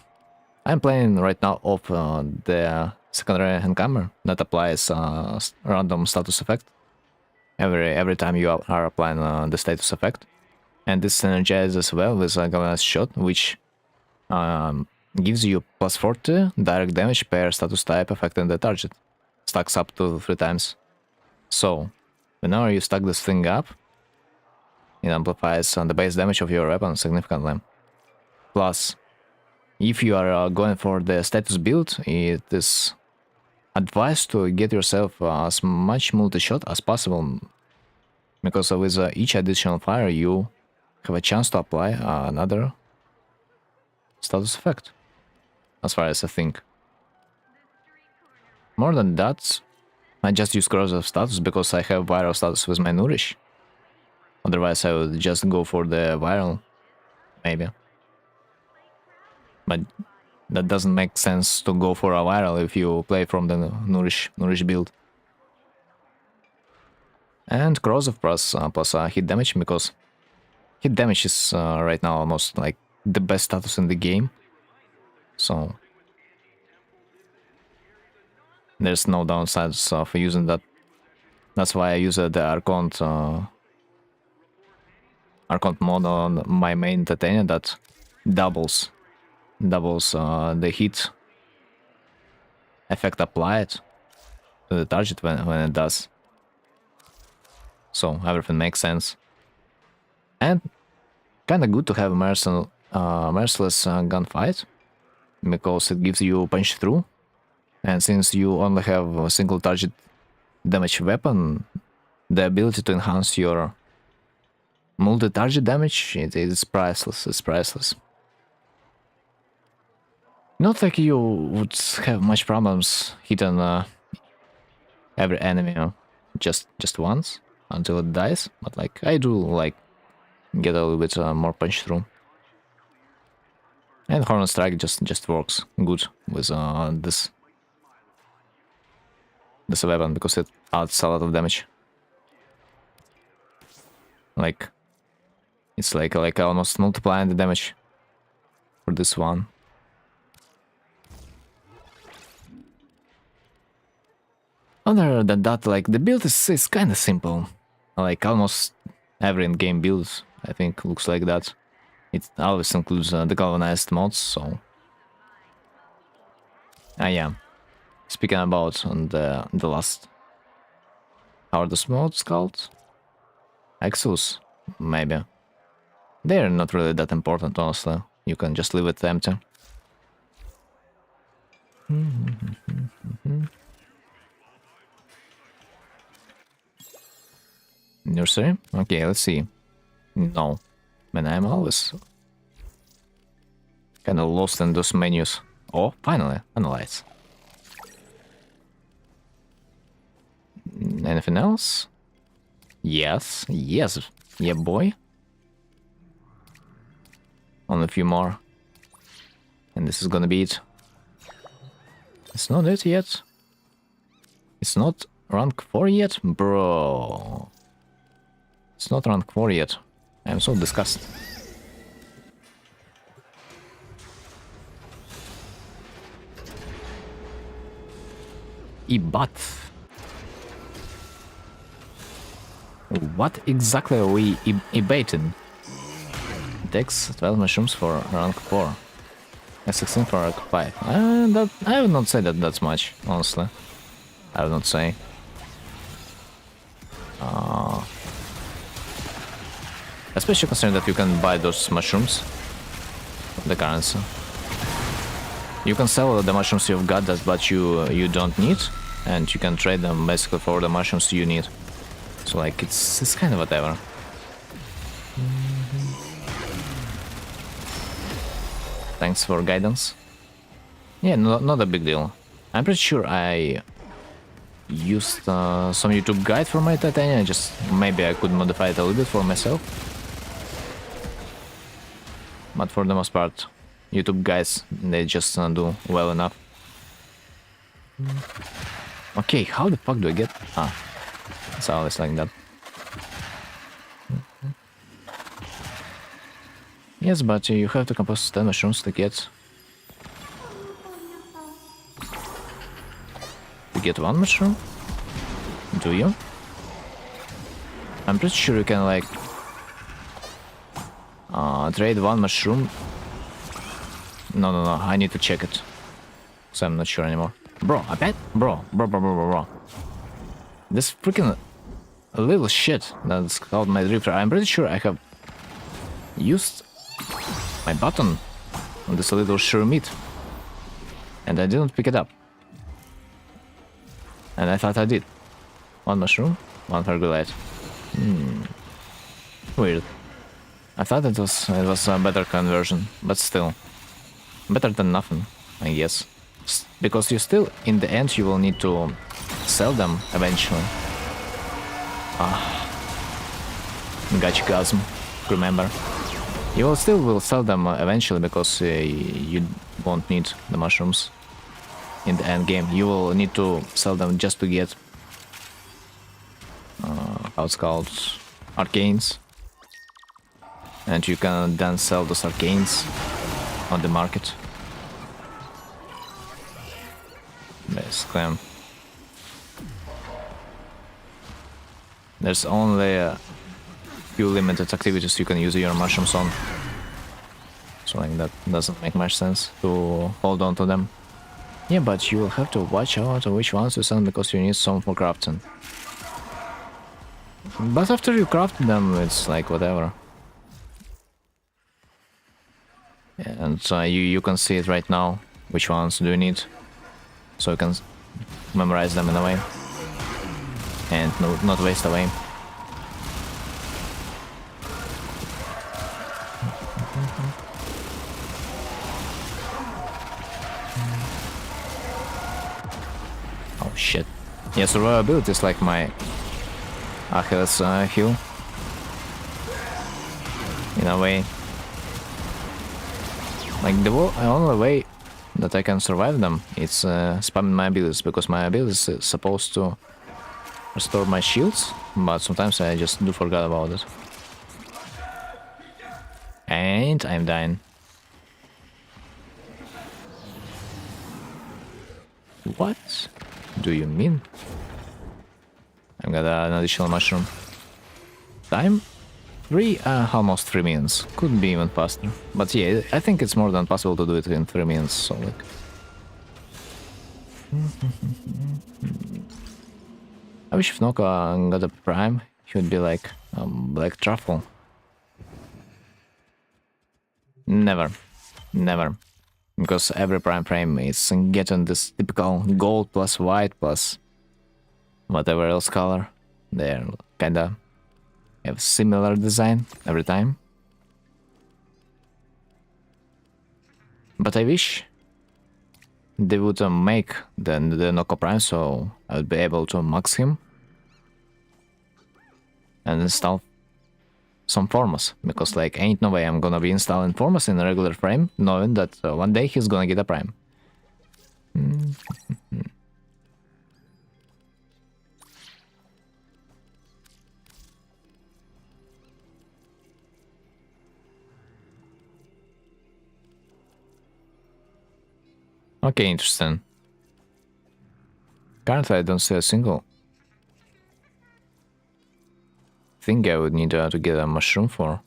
I'm playing right now off the secondary handcammer that applies random status effect every time you are applying the status effect, and this synergizes as well with a galvanized shot, which gives you plus 40 direct damage per status type affecting the target. Stacks up to 3 times. So whenever you stack this thing up, it amplifies the base damage of your weapon significantly. Plus, if you are going for the status build, it is advised to get yourself as much multi-shot as possible, because with each additional fire you have a chance to apply another status effect, as far as I think. More than that, I just use corrosive status because I have viral status with my Nourish. Otherwise I would just go for the viral, maybe. But that doesn't make sense to go for a viral if you play from the Nourish build. And corrosive plus hit damage, because hit damage is right now almost like the best status in the game. So there's no downsides of using that. That's why I use the Archont mod on my main Titania that doubles the hit effect applied to the target when it does. So everything makes sense. And kinda good to have merciless gunfight, because it gives you punch through. And since you only have a single target damage weapon, the ability to enhance your multi-target damage, it is priceless. It's priceless. Not like you would have much problems hitting every enemy just once until it dies, but like I do like get a little bit more punch through. And Horn Strike just works good with this weapon because it adds a lot of damage. Like it's like almost multiplying the damage for this one. Other than that, like the build is kind of simple. Like almost every in-game build, I think, looks like that. It always includes the galvanized mods, so... yeah. Speaking about the last... How are the mods called? Exos, maybe. They're not really that important, honestly. You can just leave it empty. Nursery? Okay, let's see. No. Man, I'm always kind of lost in those menus. Oh, finally, analyze. Anything else? Yes, yes, yeah, boy. Only a few more. And this is gonna be it. It's not it yet. It's not rank 4 yet? Bro. It's not rank 4 yet. I'm so disgusted. But what exactly are we baiting? It takes 12 mushrooms for rank 4 and 16 for rank 5. I would not say that that's much, honestly. I would not say. Especially considering that you can buy those mushrooms, the currency. You can sell the mushrooms you've got that, but you don't need, and you can trade them basically for the mushrooms you need. So like it's kind of whatever. Thanks for guidance. Yeah, not a big deal. I'm pretty sure I used some YouTube guide for my titanium. Just maybe I could modify it a little bit for myself. But for the most part, YouTube guys, they just do well enough. Okay, how the fuck do I get... it's always like that. Yes, but you have to compose 10 mushrooms to get... To get one mushroom? Do you? I'm pretty sure you can like... trade one mushroom. No, I need to check it. So I'm not sure anymore. Bro, I bet? Bro. This freaking little shit that's called my referral. I'm pretty sure I have used my button on this little sure meat. And I didn't pick it up. And I thought I did. One mushroom, one pergolite. Weird. I thought it was a better conversion, but still. Better than nothing, I guess. Because you still, in the end, you will need to sell them eventually. Gotcha, Gasm. Remember. You will still sell them eventually because you won't need the mushrooms in the end game. You will need to sell them just to get how it's called, arcanes. And you can then sell those arcanes on the market. Basically, there's only a few limited activities you can use your mushrooms on. So like that doesn't make much sense to hold on to them. Yeah, but you will have to watch out which ones to sell because you need some for crafting. But after you craft them, it's like whatever. Yeah, and you can see it right now, which ones do you need. So you can memorize them in a way. And not waste away. Yeah, survivability is like my Achilles heel. In a way. Like the only way that I can survive them is spamming my abilities, because my abilities is supposed to restore my shields, but sometimes I just do forget about it. And I'm dying. What do you mean? I've got an additional mushroom. Time? Almost 3 minutes. Could be even faster. But yeah, I think it's more than possible to do it in 3 minutes, so like... I wish if Noka got a prime, he would be like Black Truffle. Never. Never. Because every prime frame is getting this typical gold plus white plus whatever else color. They're kinda have similar design every time. But I wish they would make the Noko Prime so I would be able to max him and install some formas, because like ain't no way I'm gonna be installing formas in a regular frame knowing that one day he's gonna get a prime. Okay, interesting. Currently I don't see a single thing I would need to get a mushroom for.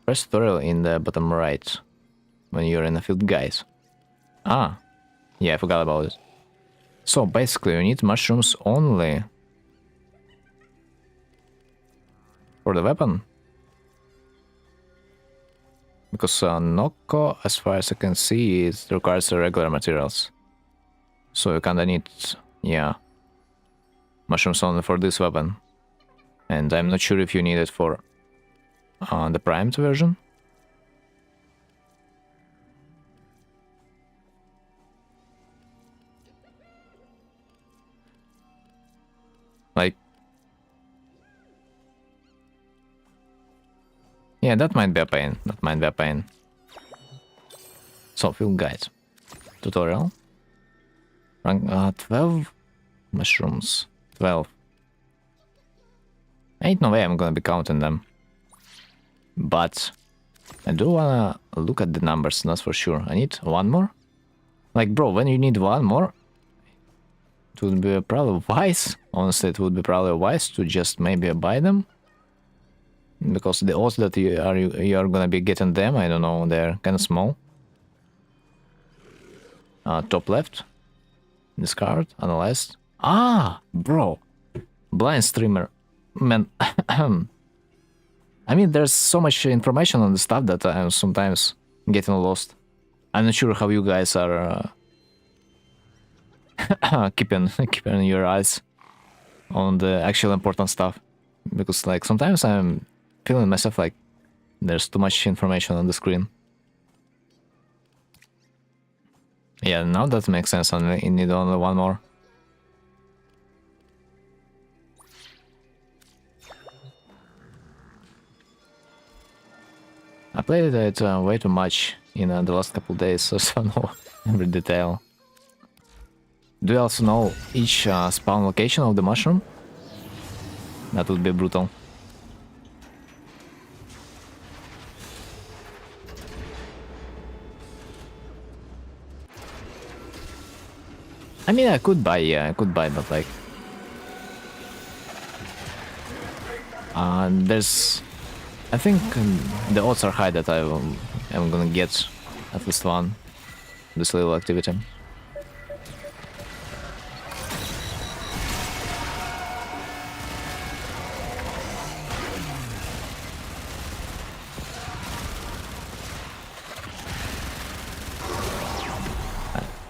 Press tutorial in the bottom right when you're in the field, guys. Ah, yeah, I forgot about it. So basically you need mushrooms only for the weapon. Because Noko, as far as I can see, it requires regular materials. So you kinda need, yeah, mushrooms only for this weapon. And I'm not sure if you need it for the primed version. Like... yeah, that might be a pain. That might be a pain. So, field guide. Tutorial. Rank 12 mushrooms. 12. Ain't no way I'm gonna be counting them. But I do wanna look at the numbers, that's for sure. I need one more? Like, bro, when you need one more, it would be probably wise. Honestly, it would be probably wise to just maybe buy them. Because the odds that you are gonna be getting them, I don't know, they're kinda small. Top left. Discard, analyzed. Ah, bro. Blind streamer. Man, I mean, there's so much information on the stuff that I'm sometimes getting lost. I'm not sure how you guys are keeping your eyes on the actual important stuff, because like sometimes I'm feeling myself like there's too much information on the screen. Yeah, now that makes sense. I need only one more. I played it way too much in the last couple days, so I know every detail. Do you also know each spawn location of the mushroom? That would be brutal. I mean, I could buy, yeah, I could buy, but like... there's... I think the odds are high that I'm gonna get at least one. This little activity.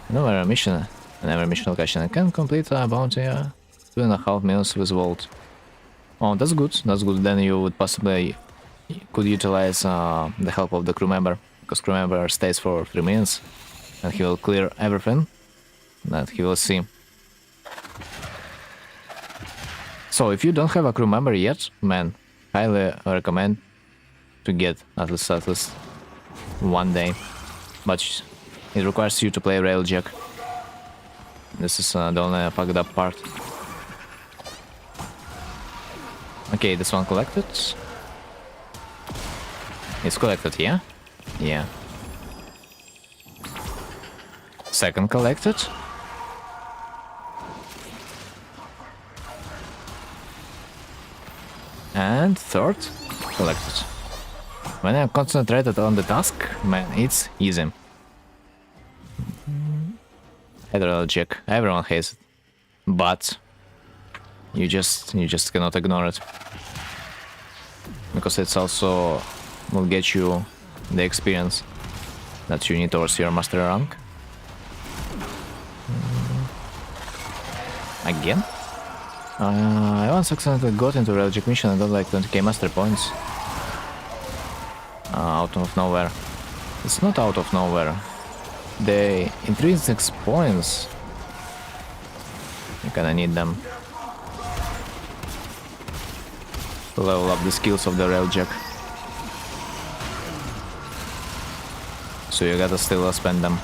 Another mission location. I can complete a bounty 2.5 minutes with Vault. Oh, that's good. That's good. Then you would possibly could utilize the help of the crew member, because crew member stays for 3 minutes and he will clear everything that he will see. So if you don't have a crew member yet, man, highly recommend to get at least one day. But it requires you to play railjack. This is the only fucked up part. Okay, this one collected. It's collected, yeah? Yeah. Second collected. And third collected. When I'm concentrated on the task, man, it's easy. Federal check. Everyone hates it. But you just cannot ignore it. Because it's also will get you the experience that you need towards your master rank. Again? I once accidentally got into a Religic mission and got like 20k master points. Out of nowhere. It's not out of nowhere. The intrinsic points, you kinda need them to level up the skills of the Railjack. So you gotta still spend them.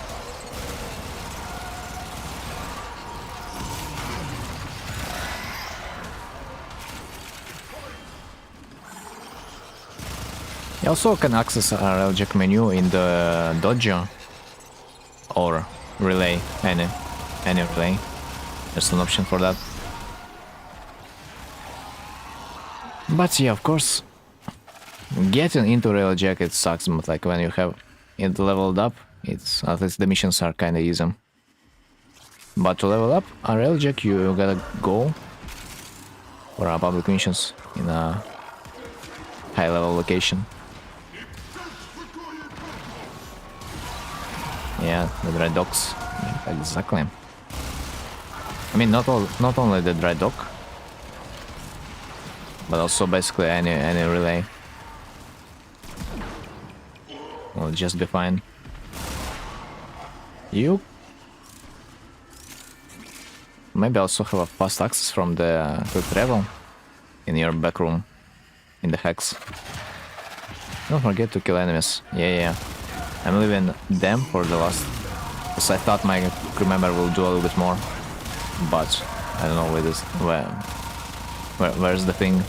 You also can access a Railjack menu in the dojo or relay, any relay. There's an option for that. But yeah, of course, getting into Railjack it sucks, but like when you have it leveled up, it's at least the missions are kinda easy. But to level up a Railjack, you gotta go for a public missions in a high level location. Yeah, the dry docks. Exactly. I mean, not only the dry dock, but also basically any relay will just be fine. You maybe also have a fast access from the quick travel in your back room in the hex. Don't forget to kill enemies. Yeah. I'm leaving them for the last, because I thought my crew member will do a little bit more, but I don't know where this, where's the thing.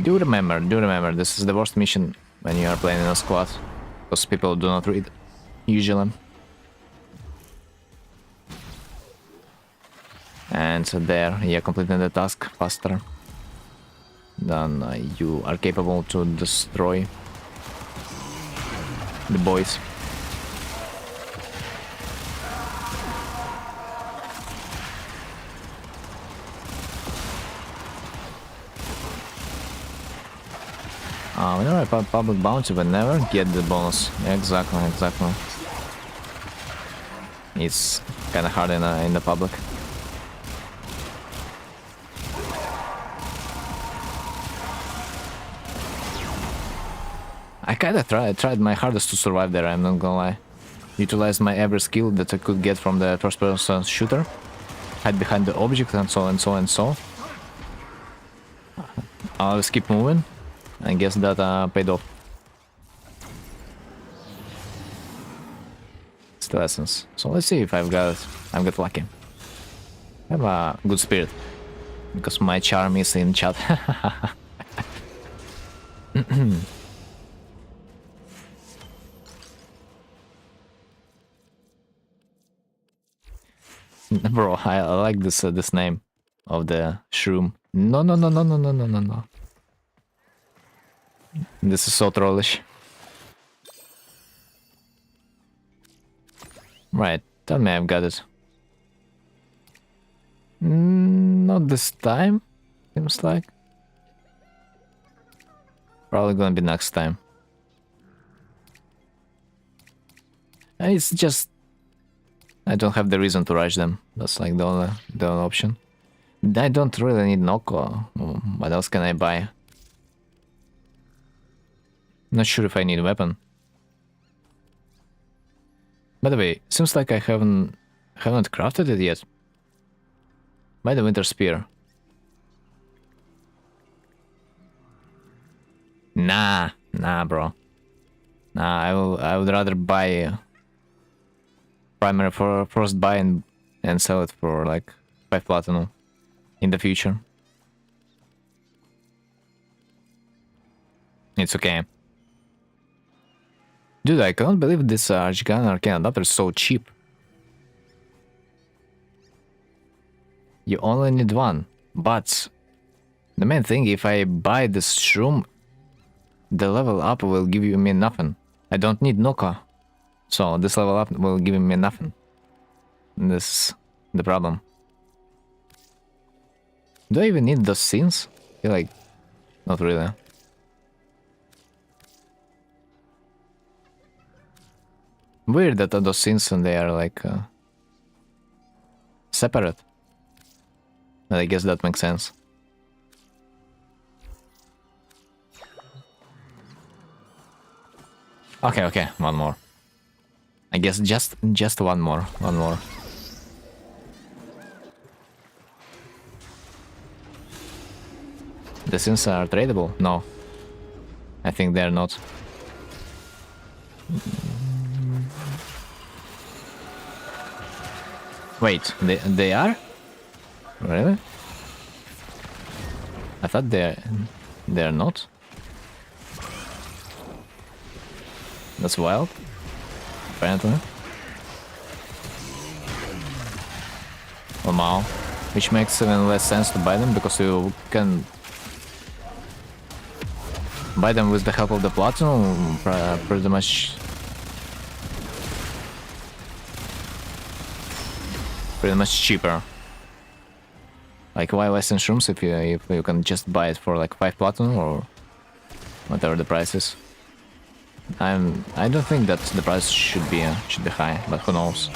Do remember, this is the worst mission when you are playing in a squad, because people do not read, usually. And so there, yeah, completing the task faster than you are capable to destroy the boys. Whenever I put public bounty, we never get the bonus. Exactly. It's kinda hard in the public. I kinda tried my hardest to survive there, I'm not gonna lie. Utilized my every skill that I could get from the first person shooter. Hide behind the object and so. I'll just keep moving. I guess that paid off. Still essence. So let's see if I've got lucky. I have a good spirit. Because my charm is in chat. Bro, I like this name of the shroom. No. This is so trollish. Right, tell me I've got it. Not this time, seems like. Probably gonna be next time. It's just I don't have the reason to rush them. That's like the only option. I don't really need Noko. What else can I buy? Not sure if I need a weapon. By the way, seems like I haven't crafted it yet. Buy the Winter Spear. Nah, bro. Nah, I would rather buy primary for first buy and sell it for like 5 platinum in the future. It's okay. Dude, I cannot believe this Archgun Arcane adapter is so cheap. You only need one, but the main thing, if I buy this shroom, the level up will give me nothing. I don't need Noka, so this level up will give me nothing. This is the problem. Do I even need those scenes? I feel like, not really. Weird that those scenes and they are like separate. But I guess that makes sense. Okay, one more. I guess just one more. The scenes are tradable? No. I think they're not. Wait, they are? Really? I thought they're not. That's wild. Apparently. Wow. Which makes even less sense to buy them because you can buy them with the help of the platinum pretty much cheaper. Like why Western shrooms if you can just buy it for like 5 platinum or whatever the price is. I don't think that the price should be high, but who knows?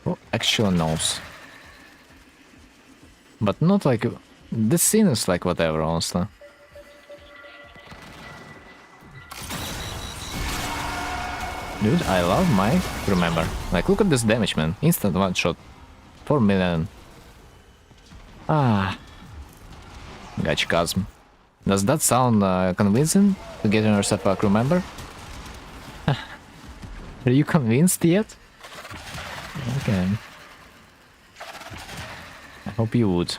Who actually knows? But not like this scene is like whatever, honestly. Dude, I love my crew member. Like, look at this damage, man. Instant one shot. 4 million. Ah. Gotcha, Cosm. Does that sound convincing to get yourself a crew member? Are you convinced yet? Okay. I hope you would.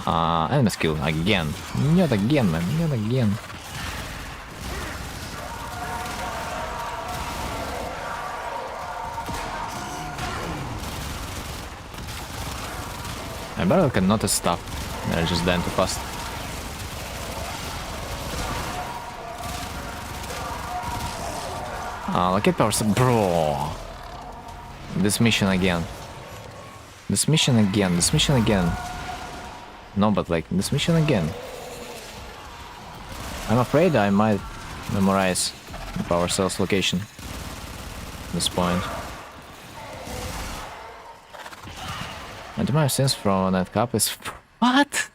Enemy skill again. Not again, man. Not again. I barely can notice stuff. They're just dying too fast. Locate powers, bro. This mission again. This mission again. No, but like this mission again. I'm afraid I might memorize the power cell's location at this point. And my sense from that cup is what?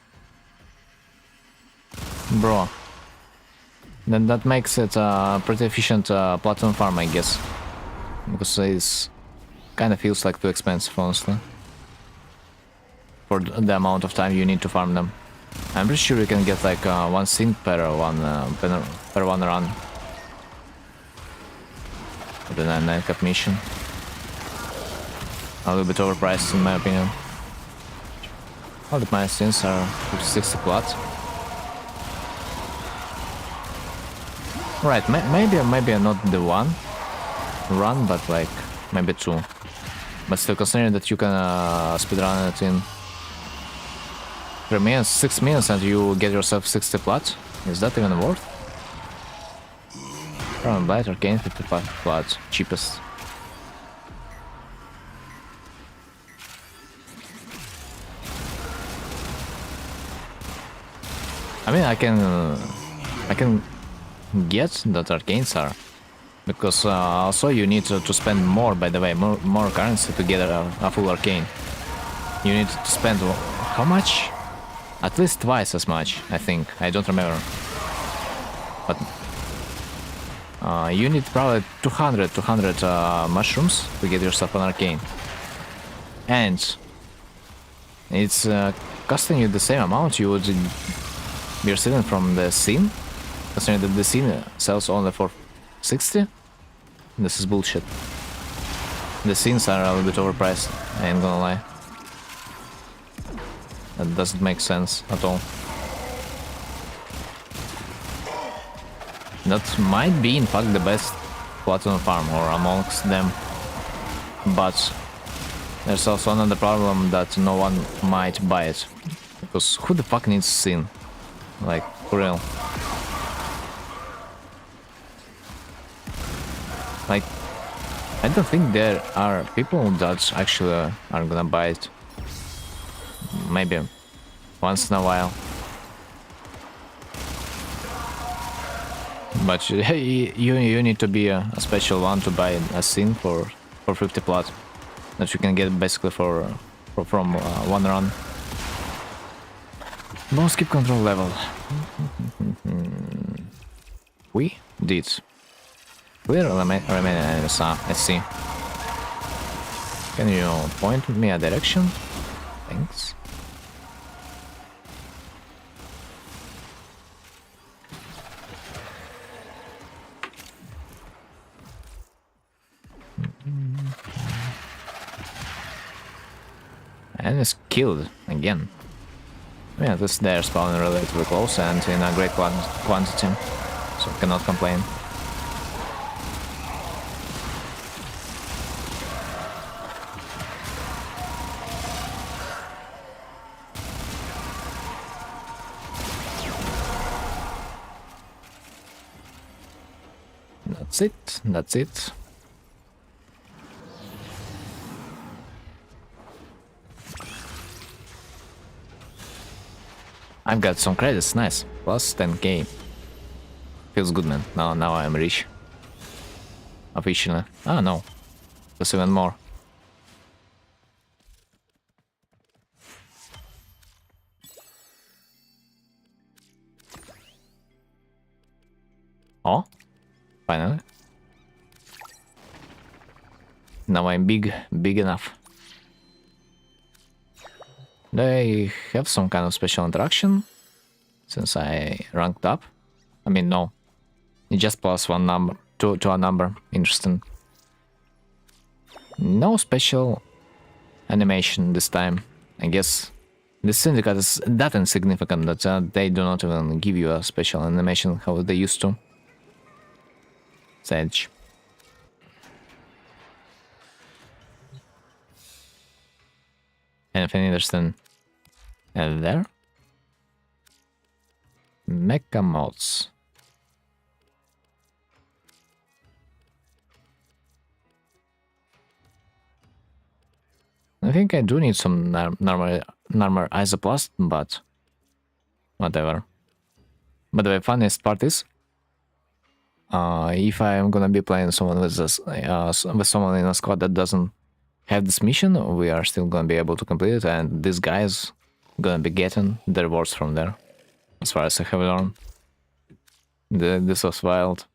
Bro. Then that makes it a pretty efficient platinum farm, I guess. Because it's kind of feels like too expensive, honestly. For the amount of time you need to farm them. I'm pretty sure you can get like one sync per one run. For the 9 cup mission. A little bit overpriced in my opinion. All the my syncs are 60 plat. Right, maybe I'm not the one run, but like maybe 2. But still, considering that you can speedrun it in 3 minutes, 6 minutes, and you get yourself 60 plat, is that even worth? From Blight Arcane 55 plat, cheapest. I mean, I can get that arcanes are, because also you need to spend more, by the way, more currency to get a full arcane. You need to spend how much? At least twice as much, I think. I don't remember. But You need probably 200 mushrooms to get yourself an arcane. And it's costing you the same amount you would be receiving from the scene. Considering that the scene sells only for 60. This is bullshit. The scenes are a little bit overpriced, I ain't gonna lie. That doesn't make sense at all. That might be in fact the best platinum farm or amongst them. But there's also another problem that no one might buy it. Because who the fuck needs scene? Like, for real. Like, I don't think there are people that actually are gonna buy it. Maybe once in a while. But you need to be a special one to buy a scene for 50 plat. That you can get basically from one run. No skip control level. We did. Clear remaining enemies. I see. Can you point me a direction? Thanks. And is killed again. Yeah, this they're spawning relatively close and in a great quantity, so cannot complain. That's it. That's it. I've got some credits, nice. Plus 10k. Feels good, man. Now I'm rich. Officially. Ah, no. There's even more. Oh? Finally. Now I'm big enough. They have some kind of special interaction since I ranked up. I mean, no, it just plus one number to a number. Interesting. No special animation this time. I guess the syndicate is that insignificant that they do not even give you a special animation how they used to. Sage. Anything interesting there? Mecha mods. I think I do need some normal isoplast, but whatever. But the funniest part is, if I am gonna be playing someone with this, with someone in a squad that doesn't have this mission, we are still gonna be able to complete it, and this guy is gonna be getting the rewards from there, as far as I have learned. This was wild.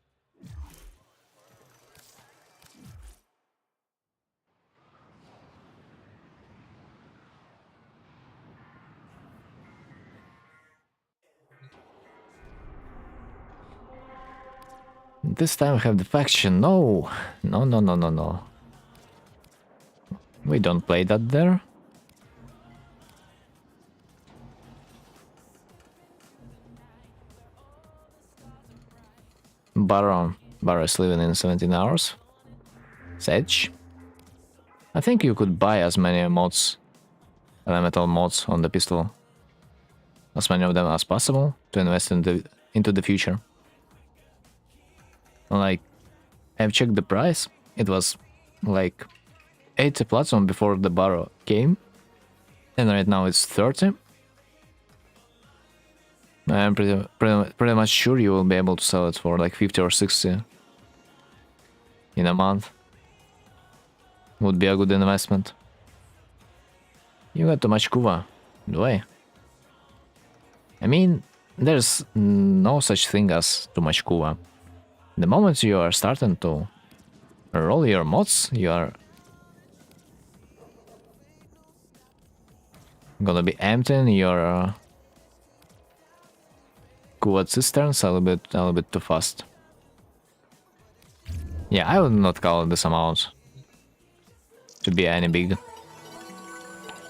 This time we have the faction. No. We don't play that there. Barrow is living in 17 hours. Sedge. I think you could buy as many mods, elemental mods on the pistol, as many of them as possible to invest into the future. Like, I've checked the price. It was like 80 platinum before the Barrow came, and right now it's 30. I'm pretty much sure you will be able to sell it for like 50 or 60 in a month. Would be a good investment. You got too much kuva, do I? I mean, there's no such thing as too much kuva. The moment you are starting to roll your mods, you are gonna be emptying your quad cisterns a little bit too fast. Yeah, I would not call this amount to be any big,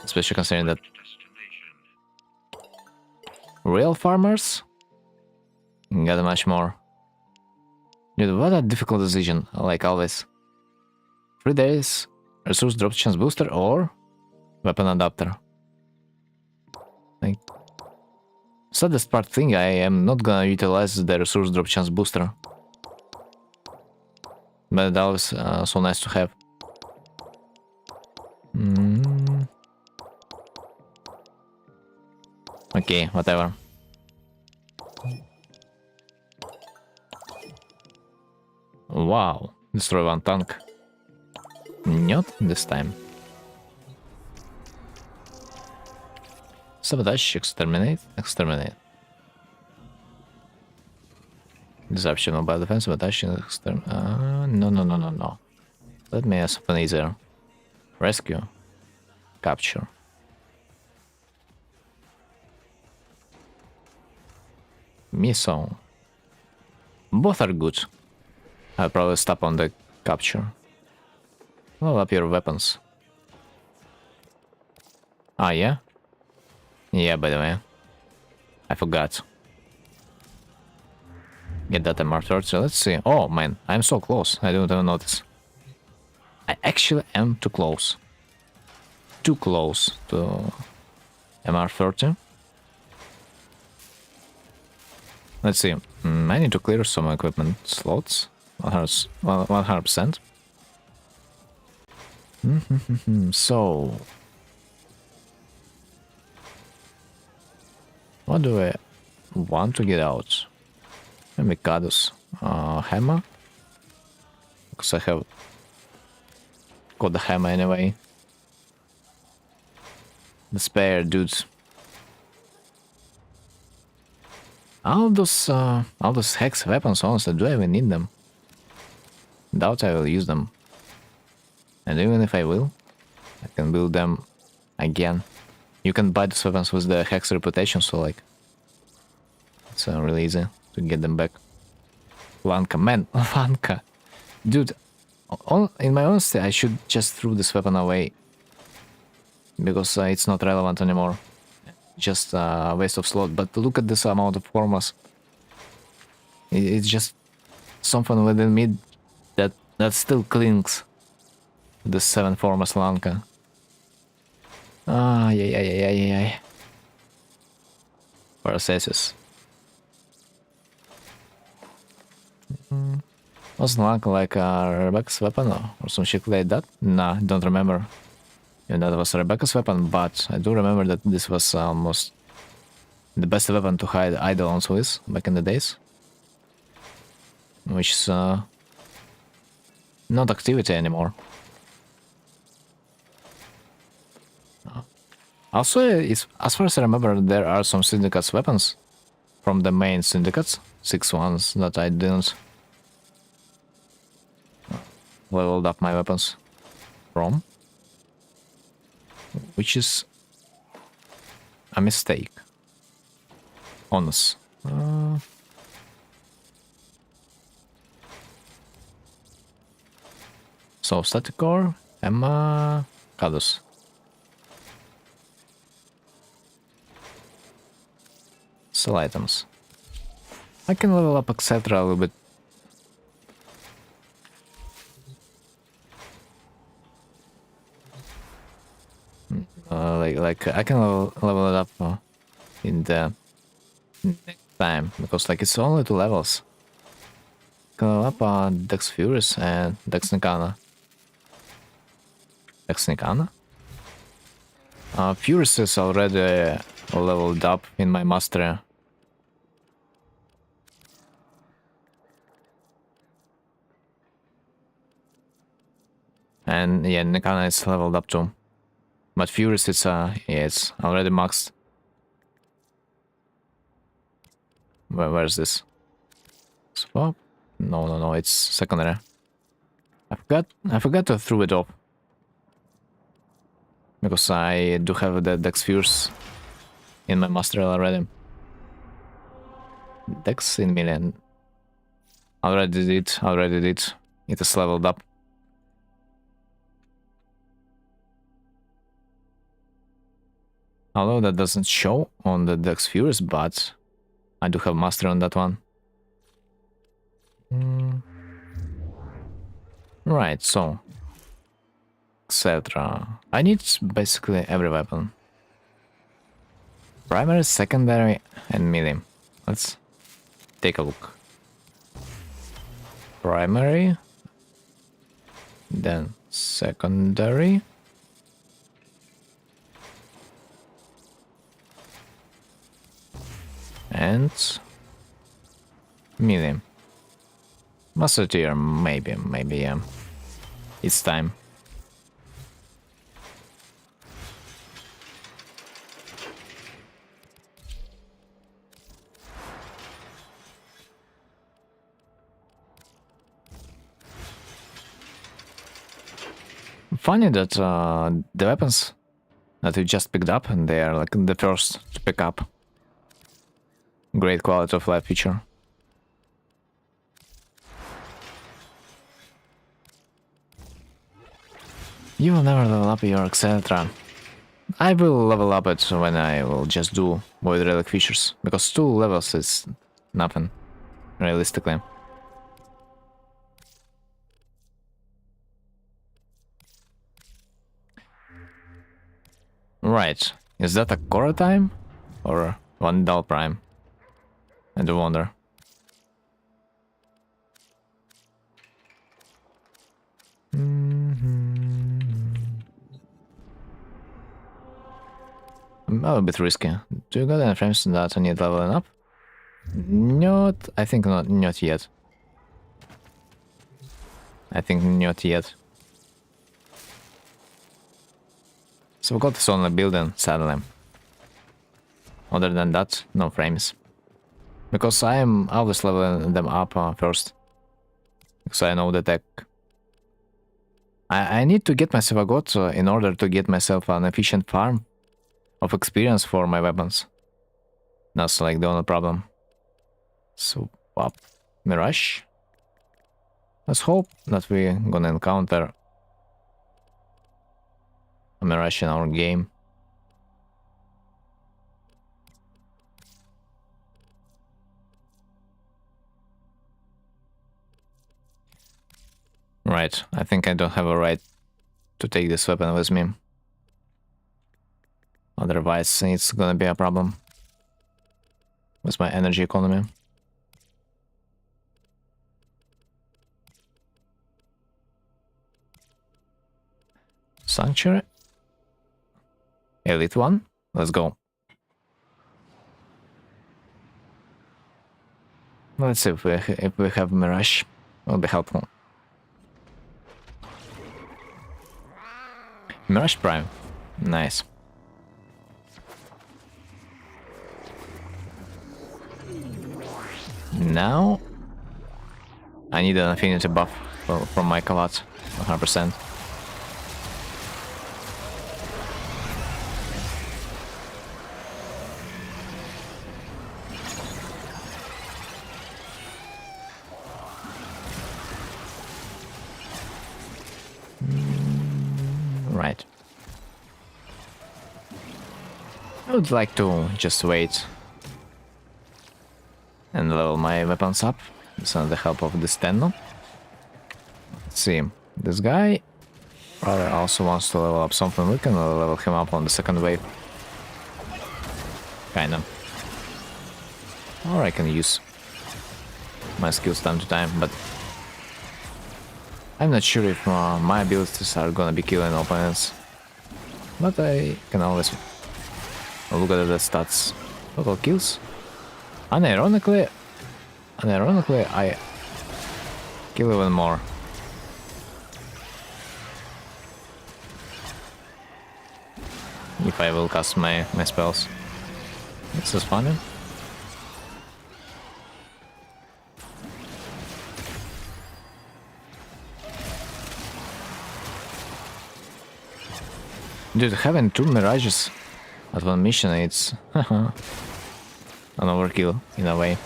especially considering that real farmers get much more. Dude, what a difficult decision, like always. 3 days, resource drop chance booster or weapon adapter. Like, saddest part thing, I am not gonna utilize the resource drop chance booster. But that was so nice to have. Okay, whatever. Wow, destroy one tank. Not this time. Sabotage, exterminate, exterminate. Disruption mobile defense, sabotage, no. Let me have something easier. Rescue. Capture. Missile. Both are good. I'll probably stop on the capture. Level up your weapons. Ah, yeah? Yeah, by the way. I forgot. Get that MR30, let's see. Oh, man, I'm so close. I didn't even notice. I actually am too close. Too close to MR30. Let's see. I need to clear some equipment slots. 100%. So, what do I want to get out? Mikados. Hammer? Because I have got the hammer anyway. The spare dudes. All those hex weapons, honestly, do I even need them? Doubt I will use them. And even if I will, I can build them again. You can buy these weapons with the hex reputation, so like, it's really easy to get them back. Lanka, man, Lanka. Dude, in my honesty, I should just throw this weapon away. Because it's not relevant anymore. Just a waste of slot. But look at this amount of formas. It's just something within me that still clings to the 7 formas Lanka. Ah, yeah. Paracelsus. Wasn't Lanka like Rebecca's weapon or some shit like that? Nah, don't remember. Yeah, that was Rebecca's weapon, but I do remember that this was almost the best weapon to hide eidolons with back in the days. Which is not activity anymore. Also, as far as I remember, there are some syndicates weapons from the main syndicates, 6 ones that I didn't leveled up my weapons from. Which is a mistake. Honest. So, static core, Emma, Kados. Sell items. I can level up etc. a little bit. Like I can level it up in the next time because like it's only 2 levels. Can level up Dex Furious and Dex Nikana. Dex Nikana? Furious is already leveled up in my mastery. And yeah, Nikana is leveled up too. But Furious it's it's already maxed. Where's this? Swap? No, it's secondary. I forgot to throw it off. Because I do have the Dex Fierce in my master already. Dex in million. Already did. It is leveled up. Although that doesn't show on the Dex Fierce, but I do have master on that one. Right, so etc. I need basically every weapon. Primary, secondary, and melee. Let's take a look. Primary, then secondary, and melee. Master tier, maybe, yeah. It's time. Funny that the weapons that we just picked up, and they are like the first to pick up. Great quality of life feature. You will never level up your etc. I will level up it when I will just do void relic features, because 2 levels is nothing, realistically. Right, is that a Korra time or Vandal Prime? I do wonder. A little bit risky. Do you got any frames that need leveling up? Not, I think not yet. I think not yet. So we got this only building, sadly. Other than that, no frames. Because I am always leveling them up first. Because I know the tech. I need to get myself a god in order to get myself an efficient farm of experience for my weapons. That's like the only problem. So, up. Mirage. Let's hope that we're gonna encounter a Mirage in our game. Right, I think I don't have a right to take this weapon with me. Otherwise, it's gonna be a problem with my energy economy. Sanctuary. Elite 1. Let's go. Let's see if we have Mirage. Will be helpful. Mirage Prime. Nice. Now I need an affinity buff from my Kalat, 100%. Right. I would like to just wait and level my weapons up with the help of this Tenno. Let's see, this guy probably also wants to level up something. We can level him up on the second wave. Kinda. Or I can use my skills time to time, but I'm not sure if my abilities are gonna be killing opponents. But I can always look at the stats. Total kills. Unironically, I kill even more. If I will cast my spells. This is funny. Dude, having 2 Mirages at one mission, it's an overkill in a way.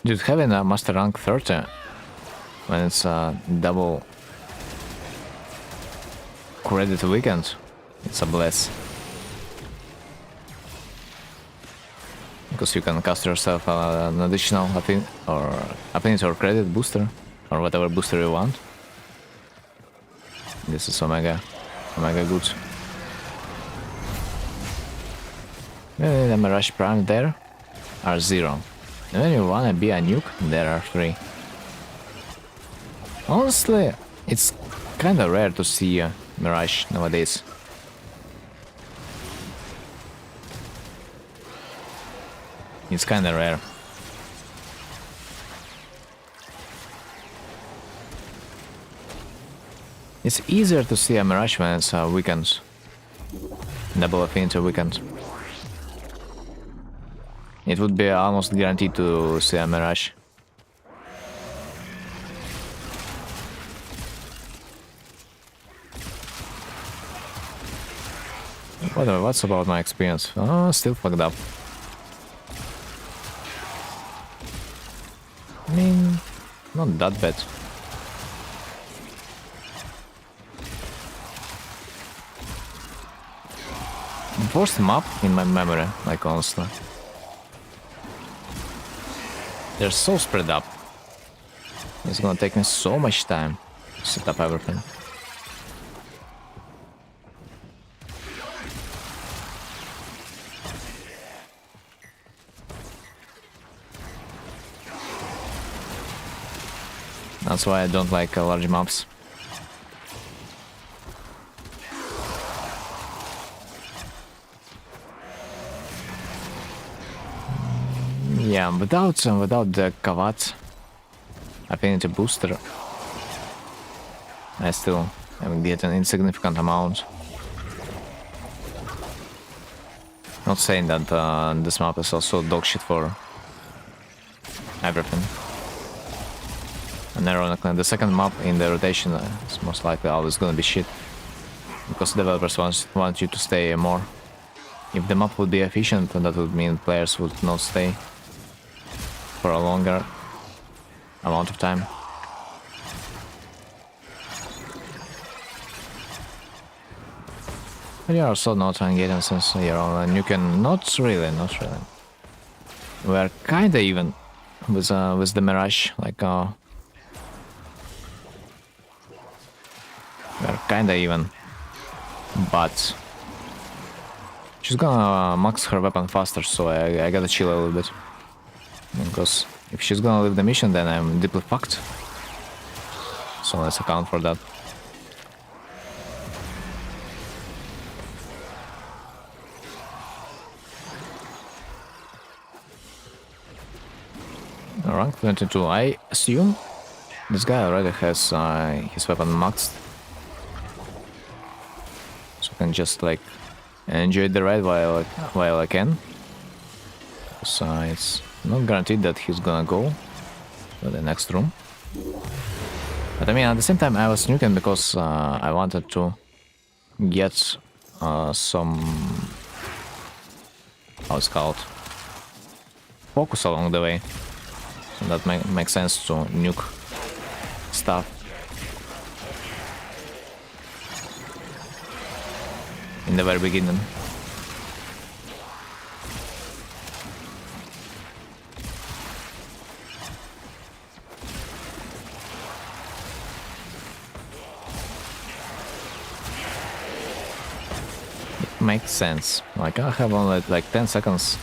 Dude, having a Master Rank 30 when it's a double credit weekend, it's a bless. Because you can cast yourself an additional affinity or credit booster, or whatever booster you want. This is Omega good. Maybe the Mirage Prime there are 0. And when you wanna be a nuke, there are 3. Honestly, it's kinda rare to see a Mirage nowadays. It's kinda rare. It's easier to see a Mirage when it's weekends. Double affinity weekend. It would be almost guaranteed to see a Mirage. Whatever, what's about my experience? Oh, still fucked up. I mean, not that bad. Worst map in my memory, like honestly. They're so spread up. It's gonna take me so much time to set up everything. That's why I don't like large maps. Yeah, without the Kavat affinity booster, I still get an insignificant amount. Not saying that this map is also dog shit for everything. And ironically, the second map in the rotation is most likely always gonna be shit. Because developers want you to stay more. If the map would be efficient, that would mean players would not stay for a longer amount of time. But you are also not engaging since you're on you can not really. We are kinda even with the Mirage, like we are kinda even. But she's gonna max her weapon faster, so I gotta chill a little bit. Because if she's gonna leave the mission, then I'm deeply fucked. So let's account for that. Rank 22. I assume this guy already has his weapon maxed. So I can just like enjoy the ride while I can. So it's not guaranteed that he's gonna go to the next room. But I mean, at the same time, I was nuking because I wanted to get some, how it's called, focus along the way. So that makes sense to nuke stuff in the very beginning. Makes sense. Like I have only like 10 seconds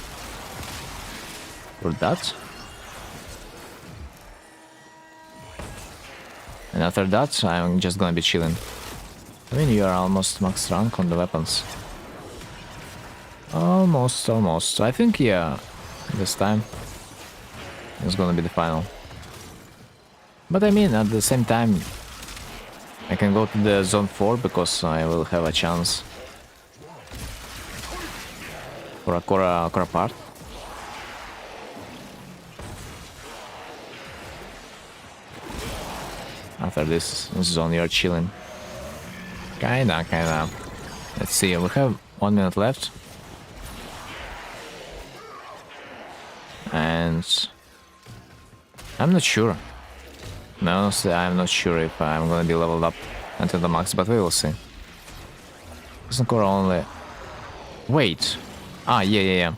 for that. And after that, I'm just gonna be chilling. I mean, you are almost max rank on the weapons. Almost. I think, yeah, this time it's gonna be the final. But I mean, at the same time, I can go to the zone 4 because I will have a chance for a Cora part. After this zone, you're chilling. Kinda. Let's see, we have 1 minute left. And I'm not sure. No, honestly, I'm not sure if I'm gonna be leveled up until the max, but we will see. Isn't core only... Wait. Ah, yeah.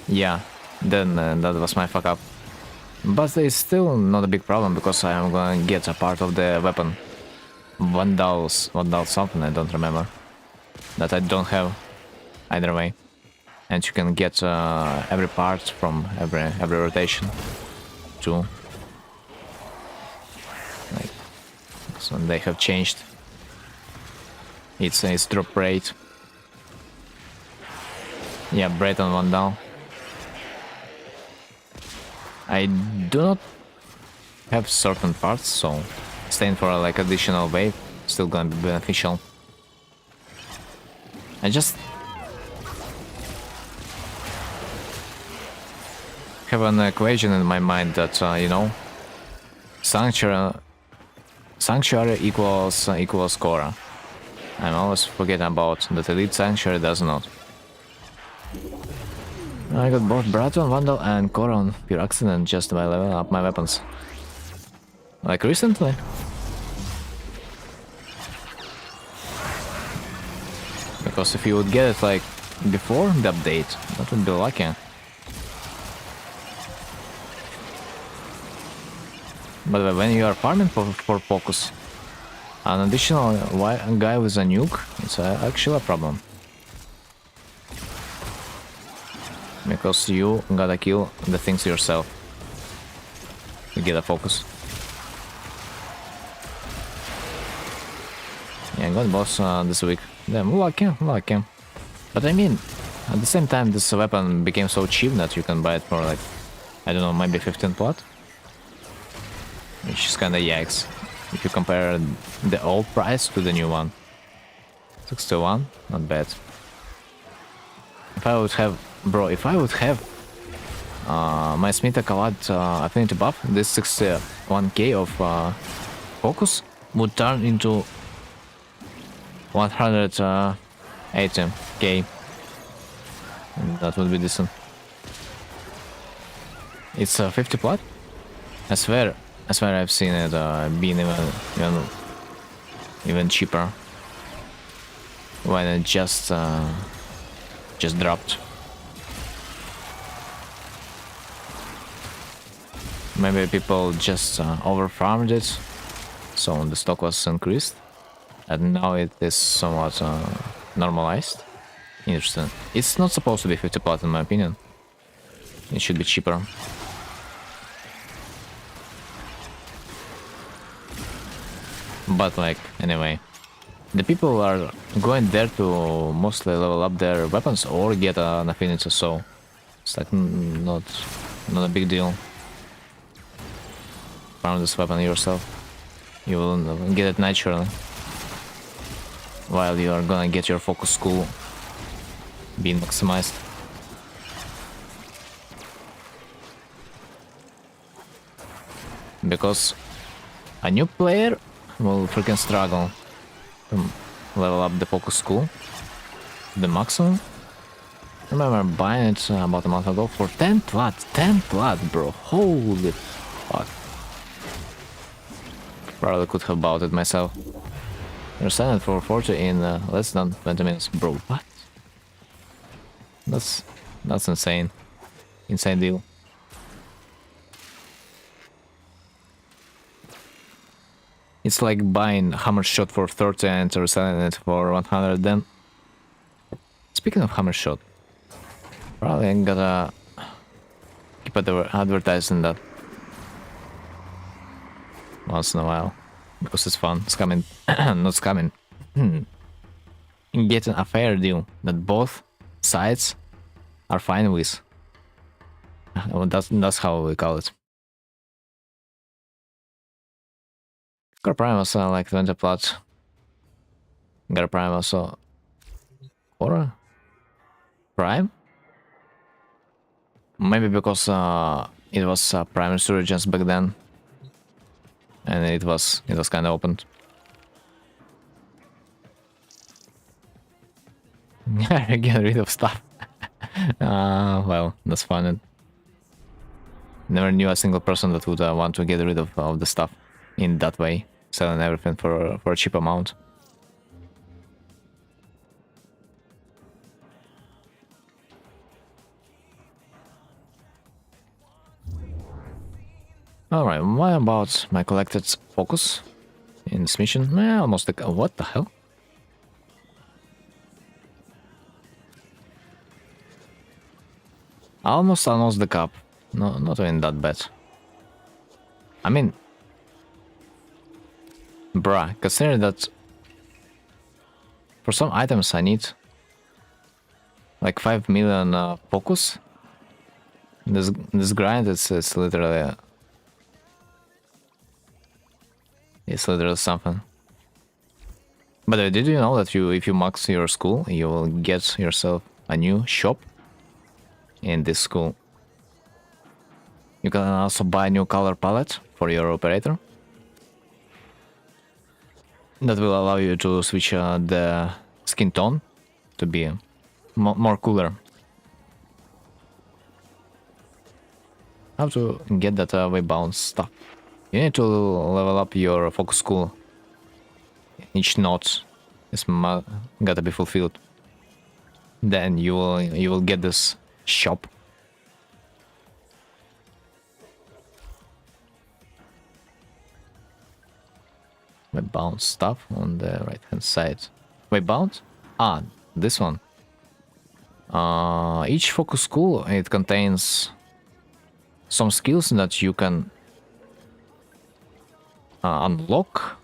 Yeah, then that was my fuck up. But it's still not a big problem because I'm gonna get a part of the weapon. Vandal something, I don't remember. That I don't have either way. And you can get every part from every rotation too. Like, so they have changed its drop rate. Yeah, Braid on Vandal. I do not have certain parts, so staying for like additional wave still gonna be beneficial. I just have an equation in my mind that you know, sanctuary equals Cora. I'm always forgetting about that elite sanctuary does not. I got both Braton, Vandal and Cora on pure accident just by leveling up my weapons. Like recently. Because if you would get it like before the update, that would be lucky. But when you are farming for focus, an additional guy with a nuke, it's actually a problem. Because you gotta kill the things yourself to get a focus. Yeah, I got boss this week. Damn, lucky. But I mean, at the same time, this weapon became so cheap that you can buy it for like, I don't know, maybe 15 plat? Which is kinda yikes, if you compare the old price to the new one. 61, not bad. If I would have, bro, my Smith Kalad affinity buff, this 61k of focus would turn into 180k. That would be decent. It's 50 plat? I swear I've seen it being even cheaper when it just dropped. Maybe people just overfarmed it, so the stock was increased, and now it is somewhat normalized. Interesting. It's not supposed to be 50 plat in my opinion. It should be cheaper. But like, anyway, the people are going there to mostly level up their weapons or get an affinity, so it's like not a big deal. Farm this weapon yourself, you will get it naturally, while you are gonna get your focus school being maximized. Because a new player will freaking struggle to level up the focus school to the maximum. I remember buying it about a month ago for 10 plat, bro, holy fuck. Probably could have bought it myself. You're selling it for 40 in less than 20 minutes, bro, what? That's insane. Insane deal. It's like buying hammer shot for 30 and reselling it for 100 then. Speaking of hammer shot, probably I'm gonna keep advertising that once in a while, because it's fun. Scamming, not scamming. Getting a fair deal that both sides are fine with. That's how we call it. Core Prime also like 20 plat. Core Prime also. Or Prime? Maybe because it was Prime Resurgence back then. and it was kind of opened. Get rid of stuff. Well, that's fun. Never knew a single person that would want to get rid of the stuff in that way, selling everything for a cheap amount. Alright, what about my collected focus in this mission? Almost like, what the hell? Almost the cup. No, not even that bad. I mean, bruh, consider that for some items I need like 5 million focus. This grind it's literally something. But did you know that if you max your school, you will get yourself a new shop in this school? You can also buy a new color palette for your operator. That will allow you to switch the skin tone to be more cooler. How to get that way-bound stuff? You need to level up your focus school. Each node is gotta be fulfilled. Then you will get this shop. Way-bound stuff on the right hand side. Way-bound? Ah, this one. Each focus school, it contains some skills that you can unlock,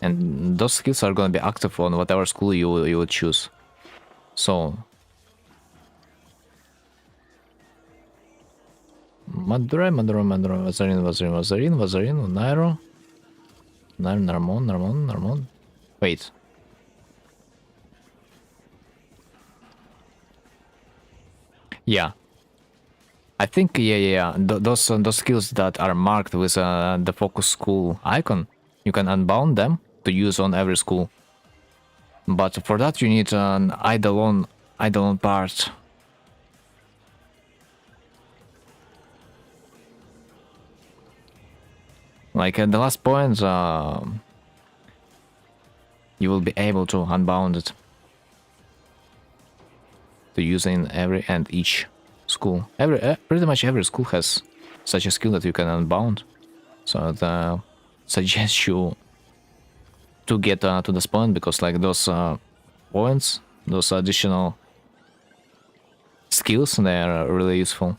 and those skills are going to be active on whatever school you would choose. So Vazarin, Narmon. Wait. Yeah. I think, yeah. Those skills that are marked with the focus school icon, you can unbound them to use on every school. But for that you need an eidolon part. Like at the last point, you will be able to unbound it to use in every and each school. Pretty much every school has such a skill that you can unbound. So I suggest you to get to this point, because like those points, those additional skills, they are really useful.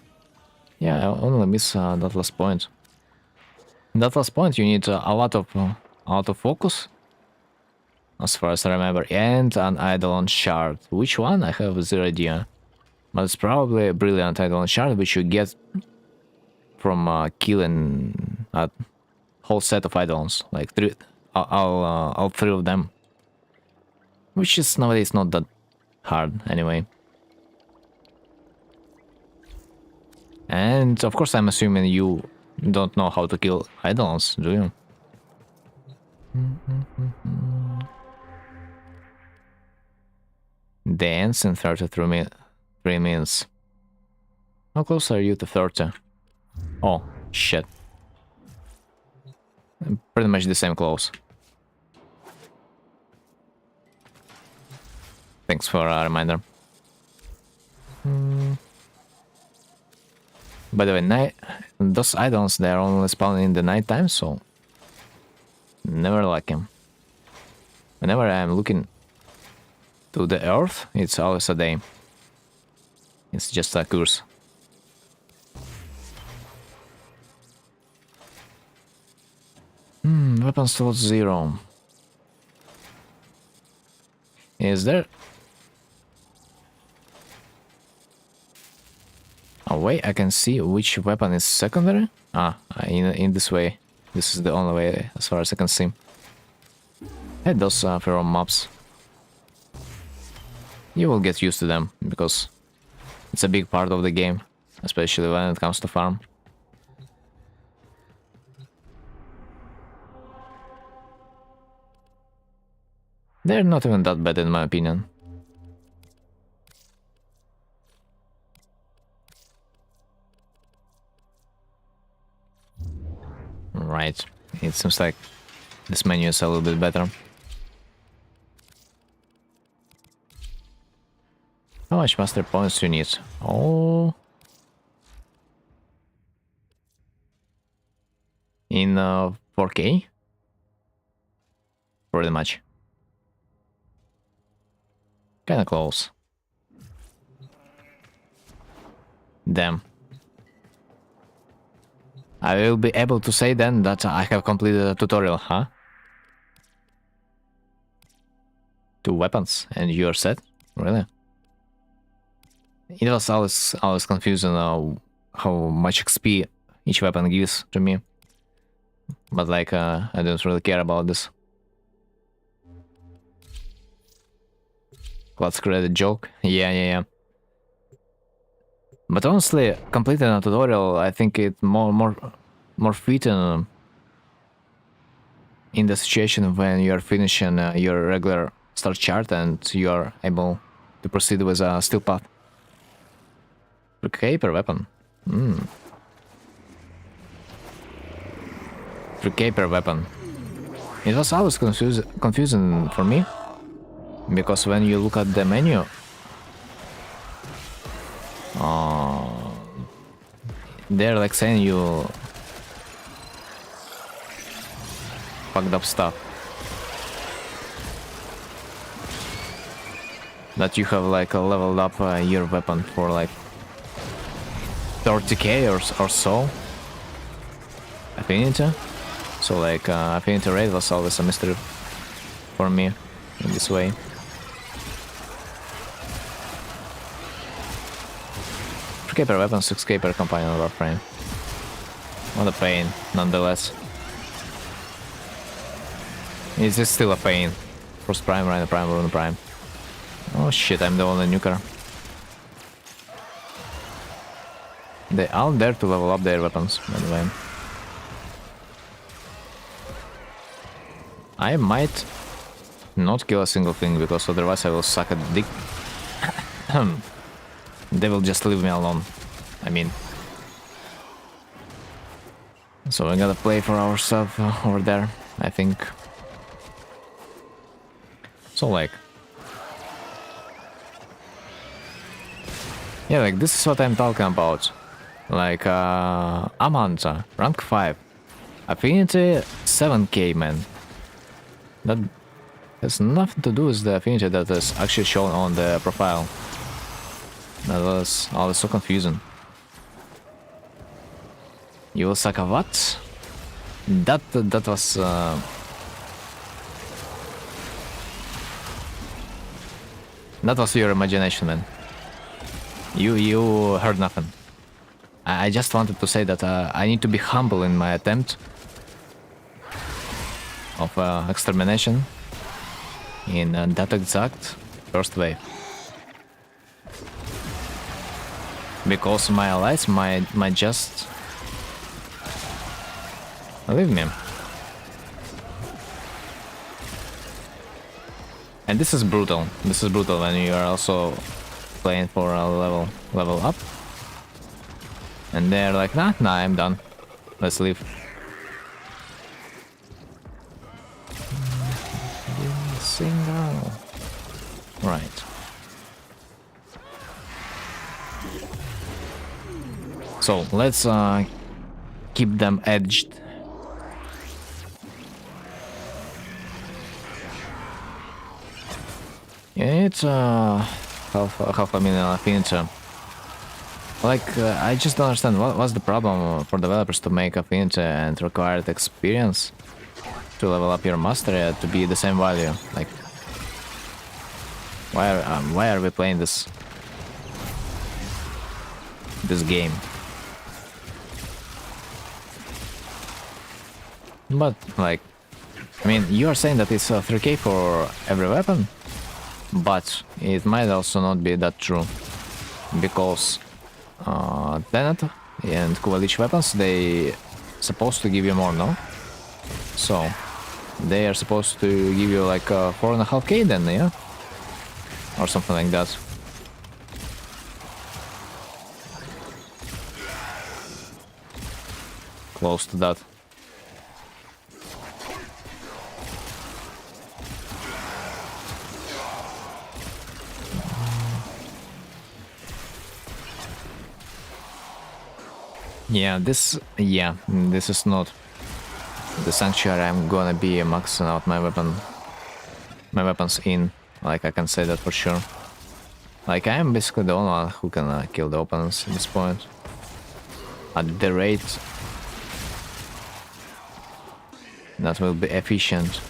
Yeah, I only miss that last point. In that last point, you need a lot of focus, as far as I remember, and an eidolon shard. Which one? I have zero idea. But it's probably a brilliant eidolon shard, which you get from killing a whole set of eidolons, like all three of them, which is nowadays not that hard anyway. And of course, I'm assuming you don't know how to kill eidolons, do you? The ends in 33 minutes. How close are you to 30? Oh, shit. Pretty much the same close. Thanks for a reminder. By the way, those eidolons, they are only spawning in the night time, so never like them. Whenever I am looking to the earth, it's always a day. It's just a curse. Weapon slot 0. Is there a way I can see which weapon is secondary? In this way. This is the only way as far as I can see. Hit those feral mobs. You will get used to them, because it's a big part of the game, especially when it comes to farm. They're not even that bad in my opinion. Right, it seems like this menu is a little bit better. How much master points do you need? Oh, in 4K? Pretty much. Kinda close. Damn. I will be able to say then that I have completed a tutorial, huh? 2 weapons and you're set? Really? It was always confusing how much XP each weapon gives to me. But like, I don't really care about this. Let's create a joke. Yeah. But honestly, completing a tutorial, I think it more fitting in the situation when you're finishing your regular start chart and you're able to proceed with a steel path. Okay, per weapon. 3K per weapon. It was always confusing for me, because when you look at the menu, they're like saying you fucked up stuff. That you have like leveled up your weapon for like 30k or so. Affinity. So like affinity rate was always a mystery for me in this way. $3K per weapon, 6K per companion warframe. What a pain, nonetheless. It's just still a pain. First prime, Rhino prime, Rune prime. Oh shit, I'm the only nuker. They all dare to level up their weapons, by the way. I might not kill a single thing, because otherwise I will suck a dick. They will just leave me alone. I mean. So we gotta play for ourselves over there, I think. So like... yeah, like this is what I'm talking about. Like, Amanta, rank 5. Affinity 7k, man. That has nothing to do with the affinity that is actually shown on the profile. That was always so confusing. You will suck a what? That was... that was your imagination, man. You heard nothing. I just wanted to say that I need to be humble in my attempt of extermination in that exact first wave. Because my allies might just leave me. And this is brutal. This is brutal when you are also playing for a level up. And they're like, nah, I'm done. Let's leave. Single. Right. So let's keep them edged. Yeah, it's half a million affinity. Like, I just don't understand what's the problem for developers to make affinity and required experience to level up your mastery to be the same value. Like, why are we playing this game? But like, I mean, you are saying that it's 3k for every weapon, but it might also not be that true, because Tenet and Kuvalich weapons, they supposed to give you more, no? So They are supposed to give you like 4.5k then, yeah? Or something like that. Close to that. Yeah, this is not the sanctuary I'm gonna be maxing out my weapons in. Like, I can say that for sure. Like, I am basically the only one who can kill the opponents at this point. At the rate that will be efficient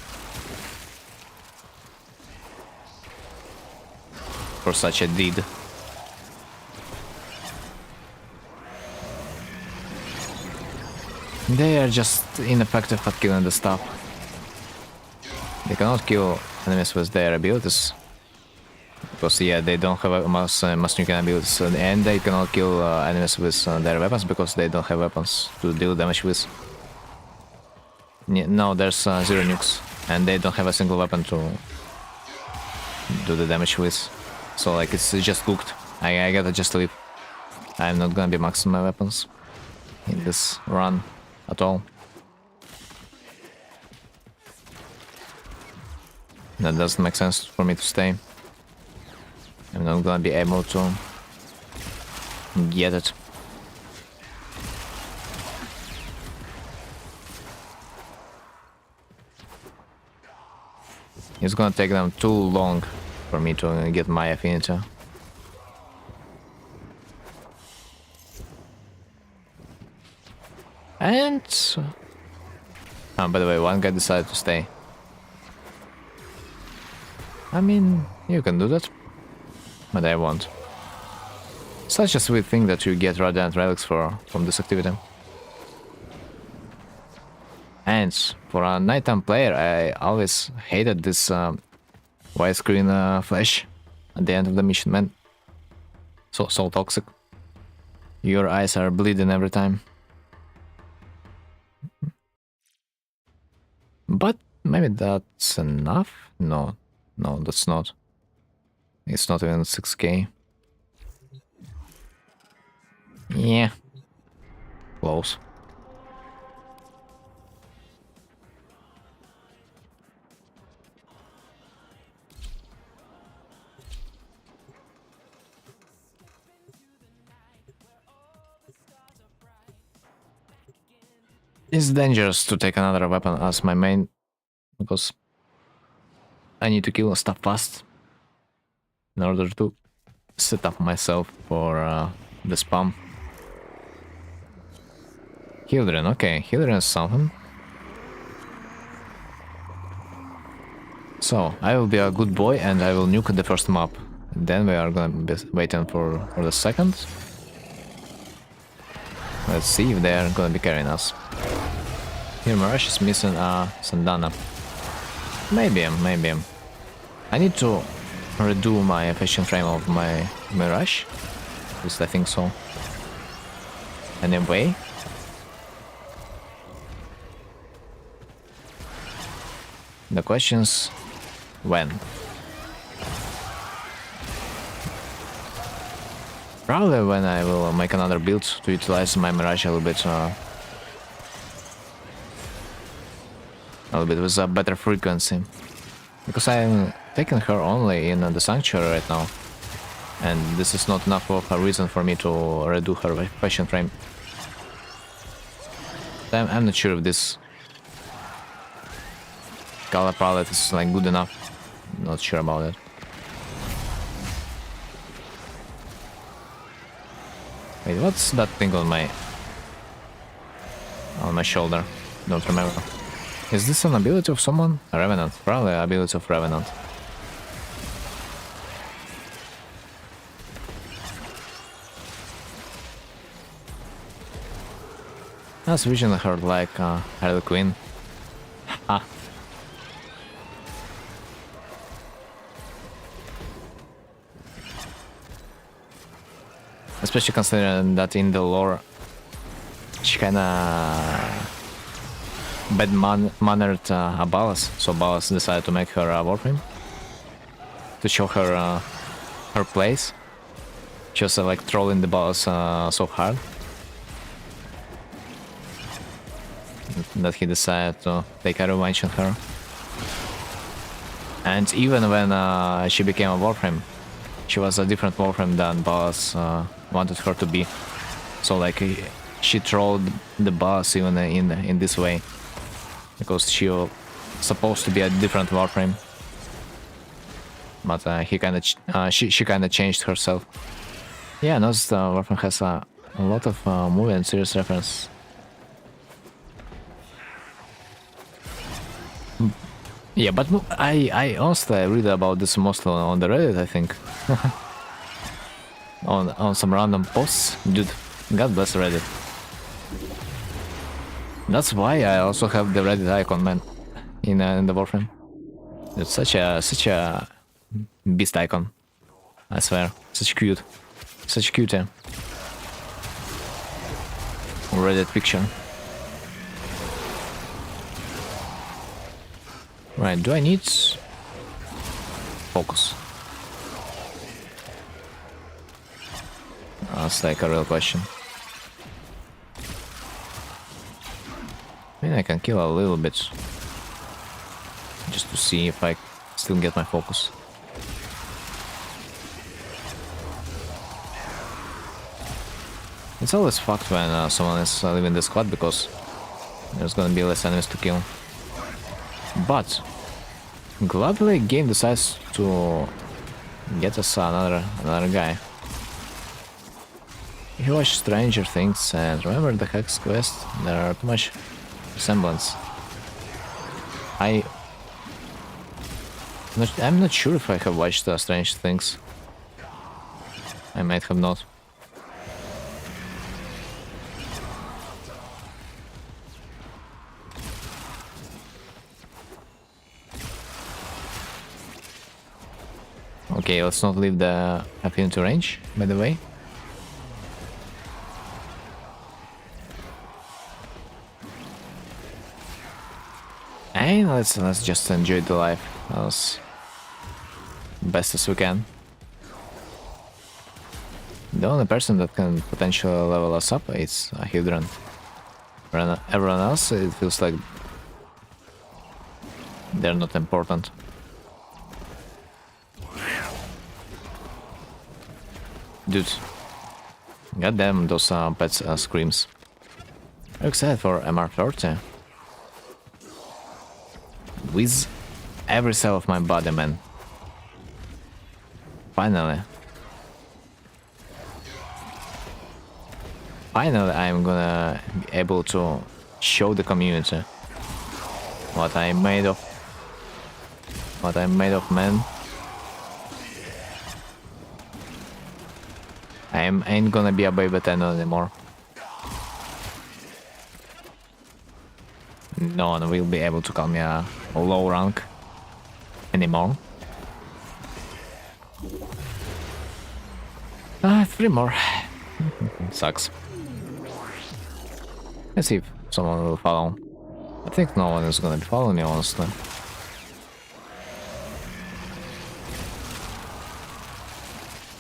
for such a deed. They are just ineffective at killing the stuff. They cannot kill enemies with their abilities. Because, yeah, they don't have mass nuking abilities. And they cannot kill enemies with their weapons because they don't have weapons to deal damage with. No, there's 0 nukes. And they don't have a single weapon to do the damage with. So, like, it's just cooked. I gotta just leave. I'm not gonna be maxing my weapons in this run at all. That doesn't make sense for me to stay. I'm not gonna be able to get it. It's gonna take them too long for me to get my affinity. And... oh, by the way, one guy decided to stay. I mean, you can do that. But I won't. Such a sweet thing that you get Radiant Relics from this activity. And for a nighttime player, I always hated this widescreen flash at the end of the mission, man. So toxic. Your eyes are bleeding every time. But maybe that's enough? No, that's not. It's not even 6k. Yeah. Close. It's dangerous to take another weapon as my main, because I need to kill stuff fast in order to set up myself for the spam. Hildren, okay, Hildren is something. So, I will be a good boy and I will nuke the first map. Then we are gonna be waiting for the second. Let's see if they are gonna be carrying us. Here Mirage is missing Sandana. Maybe. I need to redo my efficient frame of my Mirage. At least I think so. Anyway. The question's when? Probably when I will make another build to utilize my Mirage a little bit with a better frequency. Because I'm taking her only in the Sanctuary right now. And this is not enough of a reason for me to redo her fashion frame. I'm not sure if this color palette is like good enough. Not sure about it. Wait, what's that thing on my shoulder? Don't remember. Is this an ability of someone? A Revenant. Probably an ability of Revenant. I was visioning her like Harley Quinn. Ha. Especially considering that in the lore she kinda bad-mannered Balas, so Balas decided to make her warframe to show her her place. She was like trolling the Balas so hard that he decided to take a revenge on her. And even when she became a warframe, she was a different warframe than Balas wanted her to be. So like she trolled the boss even in this way, because she was supposed to be a different warframe, but he kind of she kind of changed herself. Yeah, Nose warframe has a lot of movie and series reference. Yeah, but I honestly read about this mostly on the Reddit, I think. on some random posts, dude. God bless Reddit. That's why I also have the Reddit icon, man, in the warframe. It's such a beast icon. I swear, such cute Reddit picture. Right, do I need focus? That's like a real question. I mean, I can kill a little bit, just to see if I still get my focus. It's always fucked when someone is leaving the squad, because there's gonna be less enemies to kill. But gladly game decides to get us another guy. If you watch Stranger Things and remember the Hex quest, there are too much resemblance. I'm not sure if I have watched Stranger Things. I might have not. Okay, let's not leave the affinity range, by the way. And let's just enjoy the life as best as we can. The only person that can potentially level us up is a Hydran. Everyone else, it feels like they're not important. Dude, goddamn those pets screams. I'm excited for MR30. With every cell of my body, man. Finally. Finally, I'm gonna be able to show the community what I'm made of. What I'm made of, man. I ain't gonna be a baby 10 anymore. No one will be able to call me a low rank anymore. 3 more. Sucks. Let's see if someone will follow. I think no one is gonna be following me, honestly.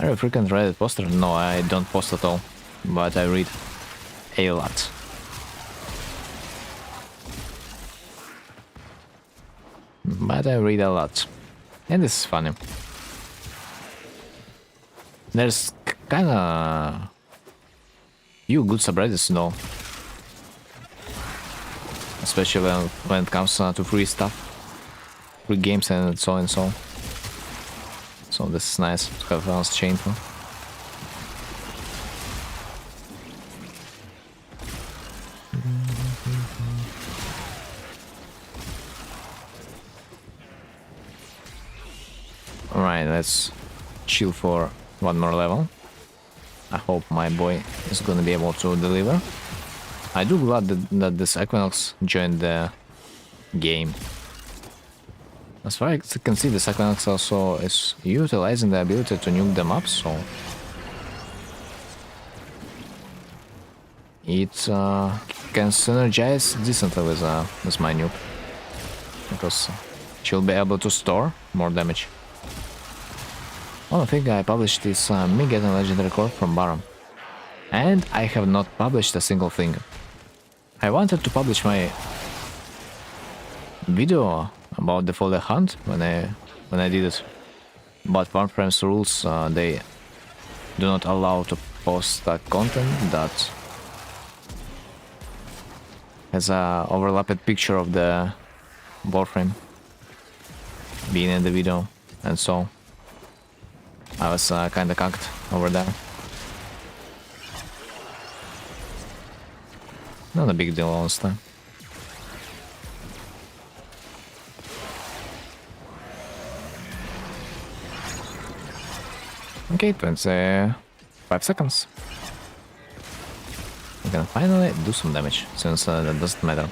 Are you a freaking Reddit poster? No, I don't post at all, but I read a lot. But I read a lot, and this is funny. There's kinda few good subreddits though, especially when it comes to free stuff, free games and so and so. So this is nice to have balance chain for. Alright, let's chill for one more level. I hope my boy is gonna be able to deliver. I do glad that this Equinox joined the game. As far as I can see, this Equinox also is utilizing the ability to nuke them up, so can synergize decently with my nuke. Because she'll be able to store more damage. One thing I published is me getting legendary core from Baron. And I have not published a single thing. I wanted to publish my video about the Folder Hunt when I did it. But Warframe's rules, they do not allow to post content that has a overlapped picture of the Warframe being in the video, and so I was kinda cucked over there. Not a big deal, honestly. Okay, 25 seconds. We can finally do some damage, since that doesn't matter.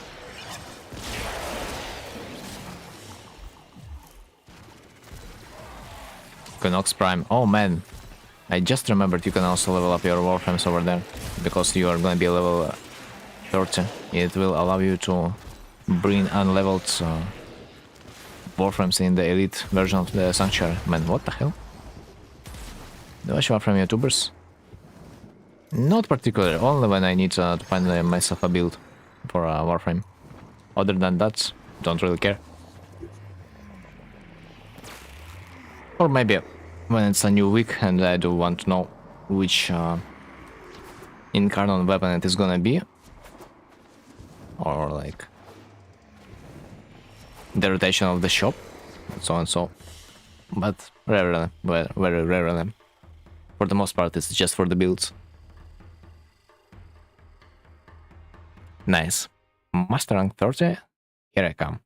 Knox Prime. Oh man, I just remembered you can also level up your warframes over there, because you are gonna be level 30. It will allow you to bring unleveled warframes in the elite version of the Sanctuary. Man, what the hell? Do I watch Warframe YouTubers? Not particularly, only when I need to find myself a build for a Warframe. Other than that, don't really care. Or maybe when it's a new week and I do want to know which incarnate weapon it is gonna be. Or like the rotation of the shop, so and so. But rarely, very rarely. For the most part, it's just for the builds. Nice. Master rank 30, here I come.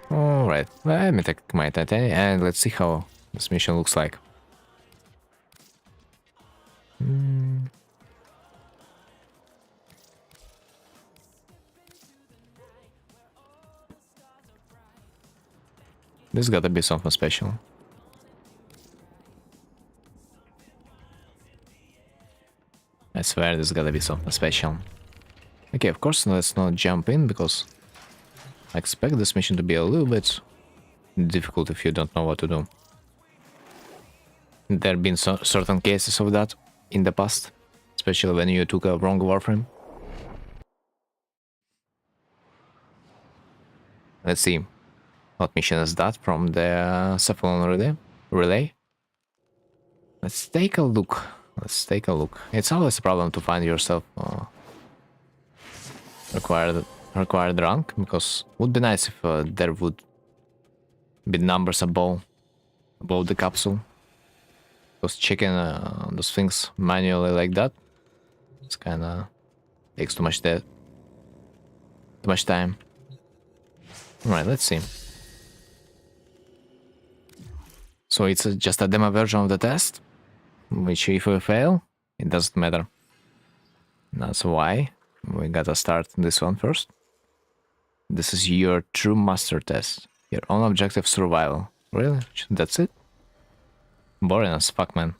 Alright, let me take my titanium and let's see how this mission looks like. This gotta be something special. I swear this gotta be something special. Okay, of course, let's not jump in, because I expect this mission to be a little bit difficult if you don't know what to do. There have been certain cases of that in the past, especially when you took a wrong warframe. Let's see. What mission is that from the Cephalon relay? Let's take a look. Let's take a look. It's always a problem to find yourself required rank, because it would be nice if there would be numbers above the capsule. Because checking those things manually like that, it's kinda takes too much time. Alright, let's see. So it's just a demo version of the test, which if we fail, it doesn't matter. That's why we gotta start this one first. This is your true master test. Your own objective, survival. Really? That's it? Boring as fuck, man.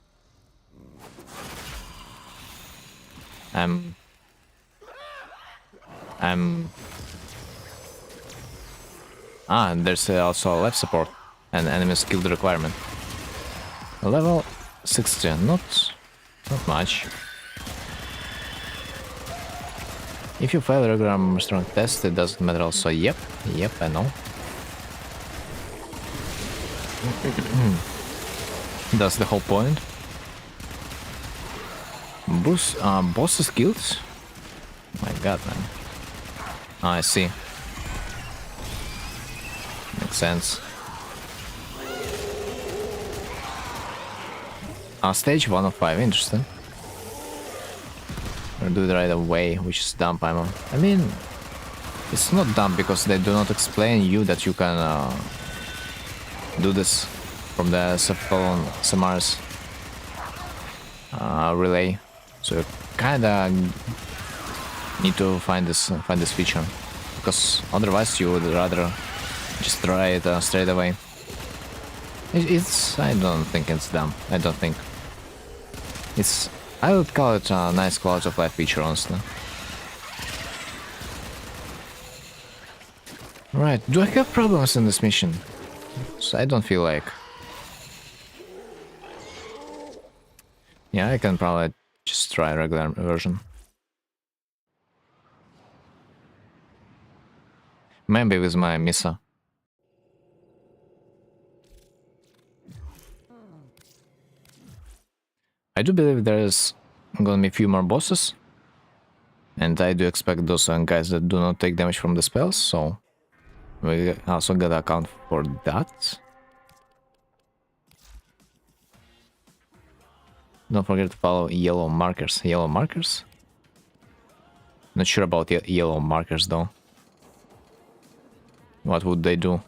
And there's also a life support and enemy skilled requirement. Level 60, not much. If you fail regular strong test, it doesn't matter also. Yep, I know. That's the whole point. Boss skills? My god, man. Oh, I see. Makes sense. Stage 1 of 5, interesting. Or do it right away, which is dumb, I mean, it's not dumb because they do not explain you that you can do this from the Cephalon Samaras relay. So you kinda need to find this feature, because otherwise you would rather just try it straight away. It's. I don't think it's dumb. I don't think. It's. I would call it a nice quality of life feature, honestly. Right. Do I have problems in this mission? So I don't feel like. Yeah, I can probably just try a regular version. Maybe with my Misa. I do believe there's gonna be a few more bosses. And I do expect those guys that do not take damage from the spells, so we also gotta account for that. Don't forget to follow yellow markers. Yellow markers? Not sure about yellow markers though. What would they do?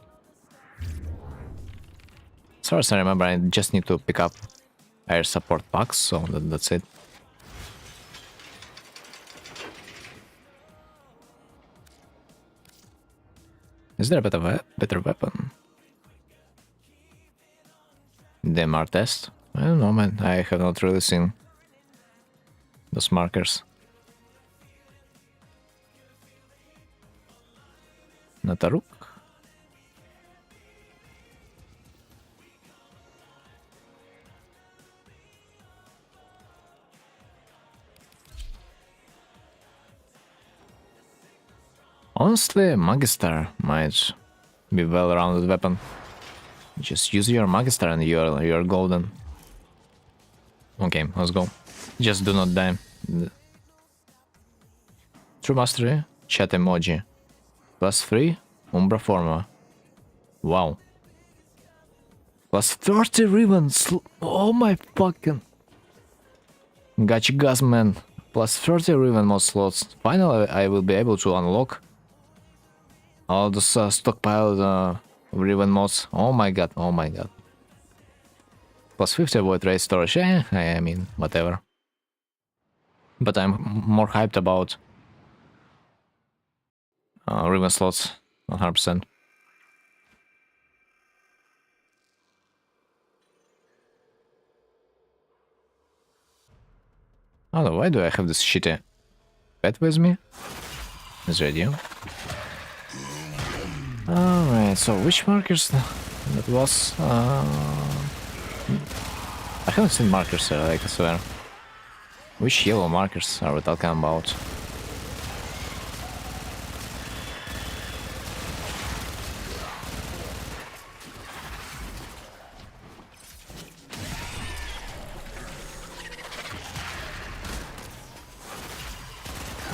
As far as I remember, I just need to pick up air support packs, so that's it. Is there a better weapon? The MR test? I don't know, man. I have not really seen those markers. Not a rook? Honestly, Magister might be a well-rounded weapon. Just use your Magister and you're golden. Okay, let's go. Just do not die. True Mastery, chat emoji. +3, Umbra Forma. Wow. +30 ribbons. Oh my fucking. Gotcha gas, man. +30 ribbon mod slots. Finally, I will be able to unlock all those stockpiled ribbon mods. Oh my god, oh my god. +50 void ray storage. I mean, whatever. But I'm more hyped about ribbon slots, 100%. I don't know, why do I have this shitty pet with me? This radio. Alright, so which markers that was? I haven't seen markers, like I swear. Which yellow markers are we talking about?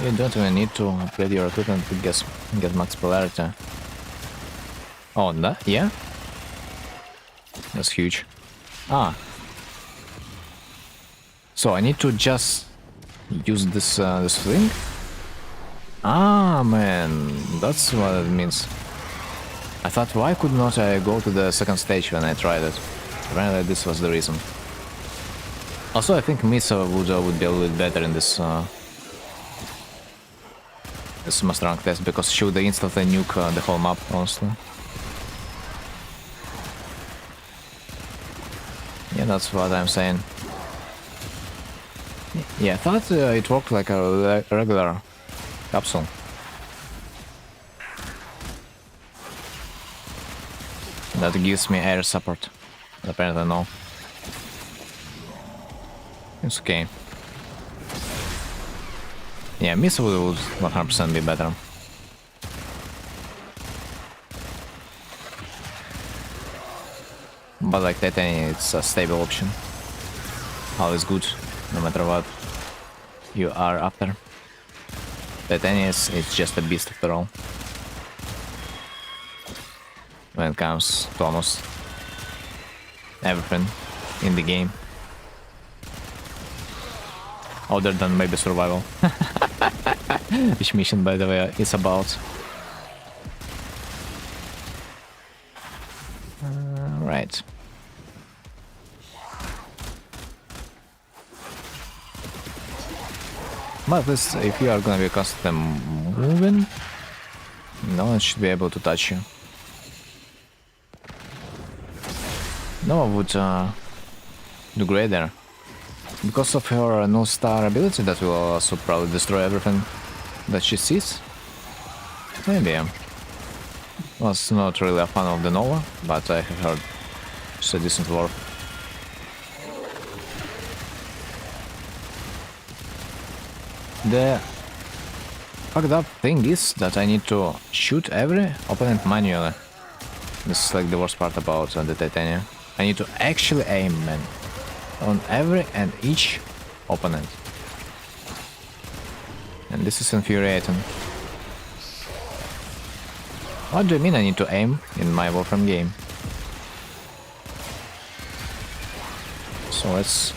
You don't even need to upgrade your equipment to get max polarity. Oh, that? Yeah? That's huge. Ah. So I need to just use this thing? Ah, man. That's what it means. I thought, why could not I go to the second stage when I tried it? Apparently this was the reason. Also, I think Misa would be a little bit better in this this master rank test, because she would instantly nuke the whole map, honestly. Yeah, that's what I'm saying. Yeah, I thought it worked like a regular capsule. That gives me air support. Apparently no. It's okay. Yeah, Misa would 100% be better. But like Titania, it's a stable option. Always good, no matter what you are after. Titania it's just a beast after all. When it comes to almost everything in the game. Other than maybe survival. Which mission, by the way, is about. Right. But this, if you are gonna be constantly moving, no one should be able to touch you. Nova would do great there. Because of her no star ability that will also probably destroy everything that she sees. Maybe. Was not really a fan of the Nova, but I have heard she's a decent warp. The fucked up thing is that I need to shoot every opponent manually. This is like the worst part about the Titania. I need to actually aim, man, on every and each opponent. And this is infuriating. What do you mean I need to aim in my warframe game? So let's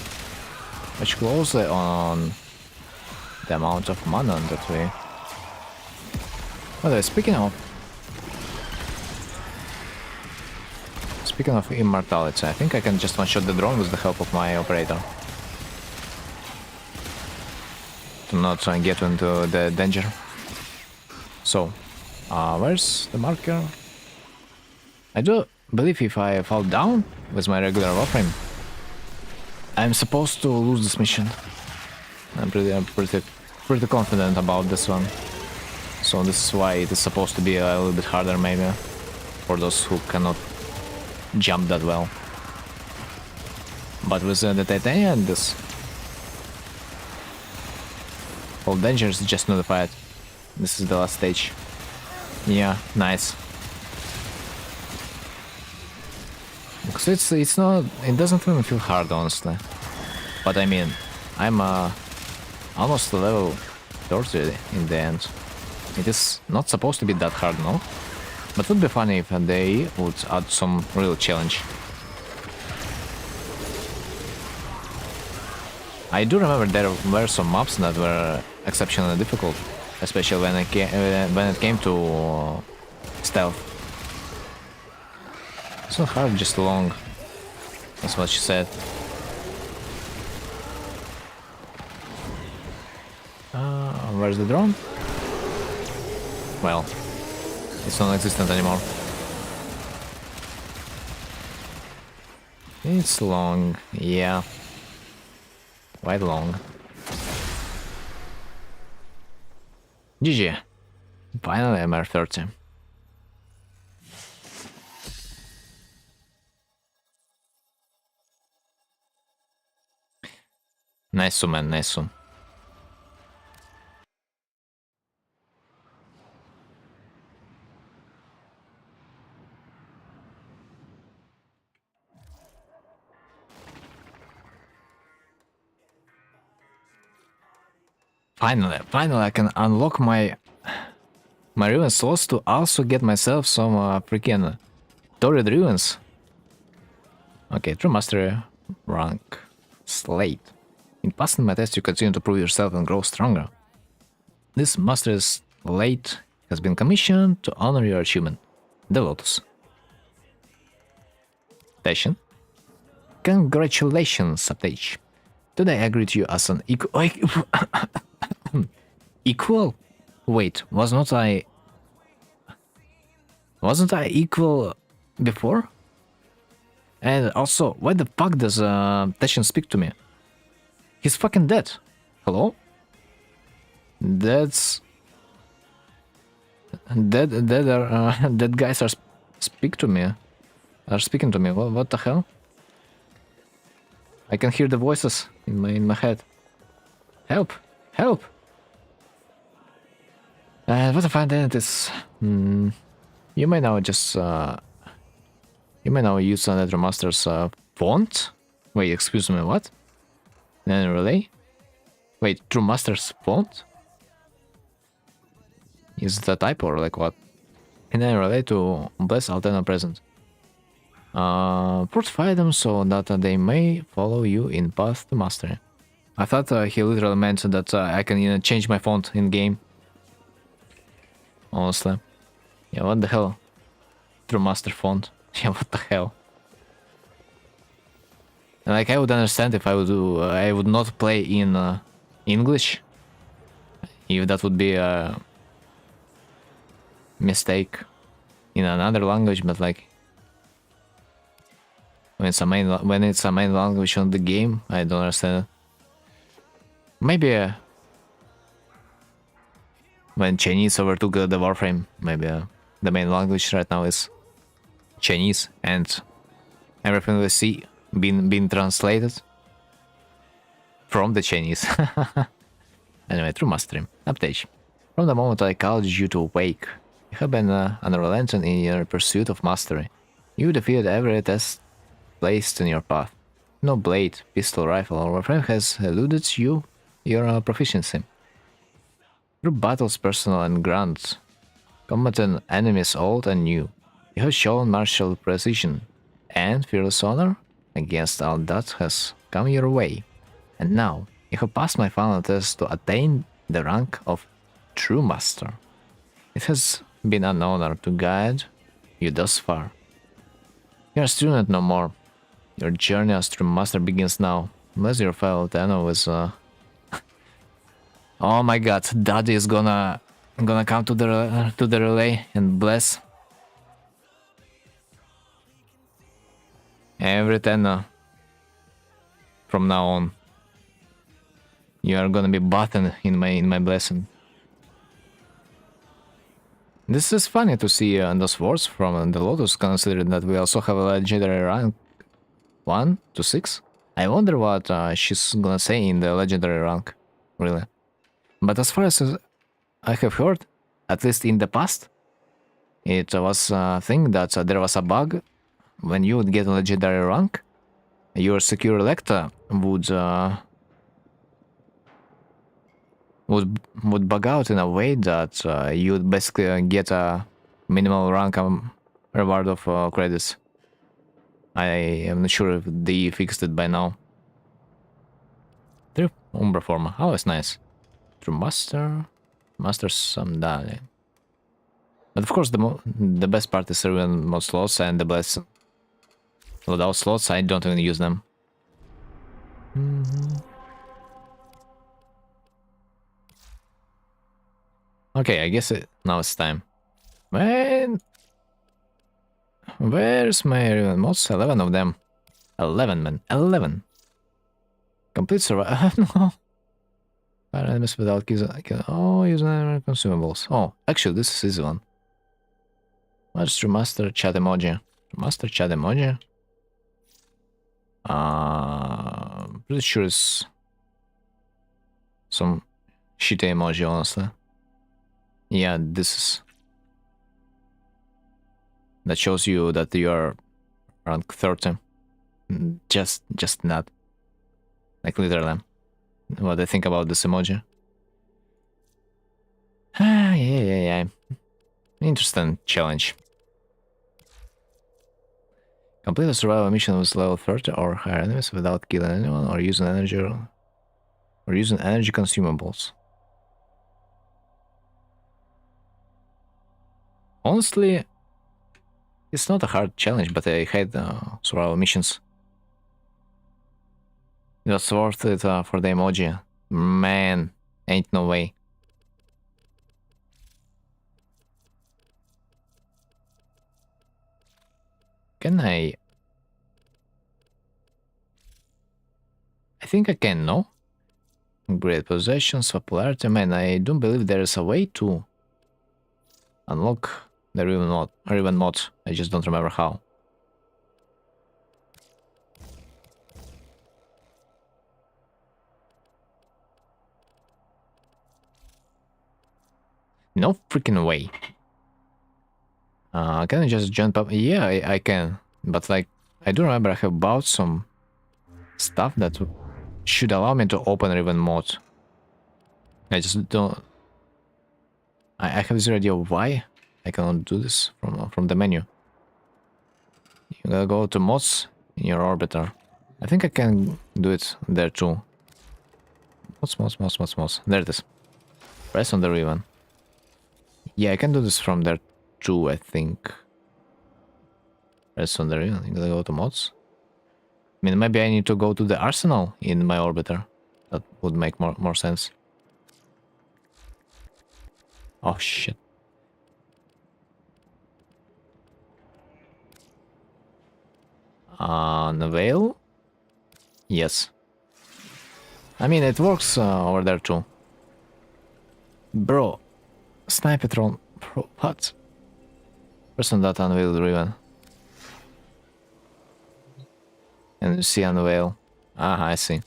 watch closely on the amount of mana that we... By the way, speaking of immortality, I think I can just one-shot the drone with the help of my operator. To not get into the danger. So, where's the marker? I do believe if I fall down with my regular warframe, I'm supposed to lose this mission. I'm pretty confident about this one. So this is why it is supposed to be a little bit harder, maybe, for those who cannot jump that well. But with the Titania and this all danger is just notified. This is the last stage. Yeah, nice. Because it's not, it doesn't even feel hard, honestly. But I mean, I'm almost level 30 in the end. It is not supposed to be that hard, no? But it would be funny if they would add some real challenge. I do remember there were some maps that were exceptionally difficult, especially when it came to stealth. It's not hard, just long. That's what she said. Where's the drone? Well, it's non-existent anymore. It's long, yeah. Quite long. GG. Finally MR30. Nice, man, nice. Finally I can unlock my ruin slots to also get myself some freaking torrid ruins. Okay, true mastery rank slate. In passing my test, you continue to prove yourself and grow stronger. This mastery slate has been commissioned to honor your achievement, the Lotus. Station. Congratulations, Subtage. Today I greet you as an equal. Equal? Wait, wasn't I equal before? And also, why the fuck does Teshin speak to me? He's fucking dead. Hello? Dead guys are speaking to me. What the hell? I can hear the voices in my head. Help! Help! What I find in is, you may now just use another master's font. Wait, excuse me, what? Then relay. Wait, true master's font? Is it a type or like what? And then relay to bless Altena present. Fortify them so that they may follow you in path to mastery. I thought he literally meant that I can change my font in game. Honestly. Yeah, what the hell? True master font. Yeah, what the hell? Like, I would understand if I would not play in English. If that would be a mistake in another language, but like... when it's a main language on the game, I don't understand it. Maybe when Chinese overtook the warframe, maybe the main language right now is Chinese, and everything we see being translated from the Chinese. Anyway, true mastery. Update. From the moment I called you to awake, you have been unrelenting in your pursuit of mastery. You defeated every test placed in your path. No blade, pistol, rifle, or warframe has eluded you your proficiency. Through battles personal and grand, combating enemies old and new, you have shown martial precision and fearless honor against all that has come your way. And now, you have passed my final test to attain the rank of True Master. It has been an honor to guide you thus far. You are a student no more. Your journey as True Master begins now. Unless your fellow Tenno is Oh my god, Daddy is gonna come to the relay and bless every Tenno from now on. You are gonna be button in my blessing. This is funny to see those words from the Lotus, considering that we also have a legendary rank 1 to 6. I wonder what she's gonna say in the legendary rank, really. But as far as I have heard, at least in the past, it was a thing that there was a bug. When you would get a legendary rank, your secure elector would bug out in a way that you would basically get a minimal rank reward of credits. I am not sure if they fixed it by now. True Umbra form, always nice. True Master, Master Samdali. But of course, the best part is even mod slots and the bless. Without slots, I don't even use them. Okay, I guess now it's time. Where's my mods? 11 of them. 11, man. 11. Complete survival. No. Fire enemies without keys. Oh, use consumables. Oh, actually, this is easy one. What's True Master chat emoji? True Master chat emoji? Pretty sure it's some shitty emoji, honestly. Yeah, this is. That shows you that you are rank 30. Just not. Like literally. What I think about this emoji. Yeah. Interesting challenge. Complete a survival mission with level 30 or higher enemies without killing anyone or using energy consumables. Honestly, it's not a hard challenge, but I hate survival missions. It was worth it for the emoji. Man, ain't no way. Can I think I can, no? Great possessions, popularity. Man, I don't believe there is a way to unlock the Riven mod. I just don't remember how. No freaking way. Can I just jump up? Yeah, I can. But like, I do remember I have bought some stuff that should allow me to open Riven mod. I just don't. I have zero idea why I cannot do this from the menu. You gotta go to mods in your orbiter. I think I can do it there too. Mods. There it is. Press on the Riven. Yeah, I can do this from there too, I think. Press on the Riven. You gotta go to mods. I mean, maybe I need to go to the arsenal in my orbiter. That would make more sense. Oh shit. Unveil? Yes. I mean, it works over there too. Bro, Snipetron, bro, what? Person that unveil driven. And you see unveil. Ah, I see.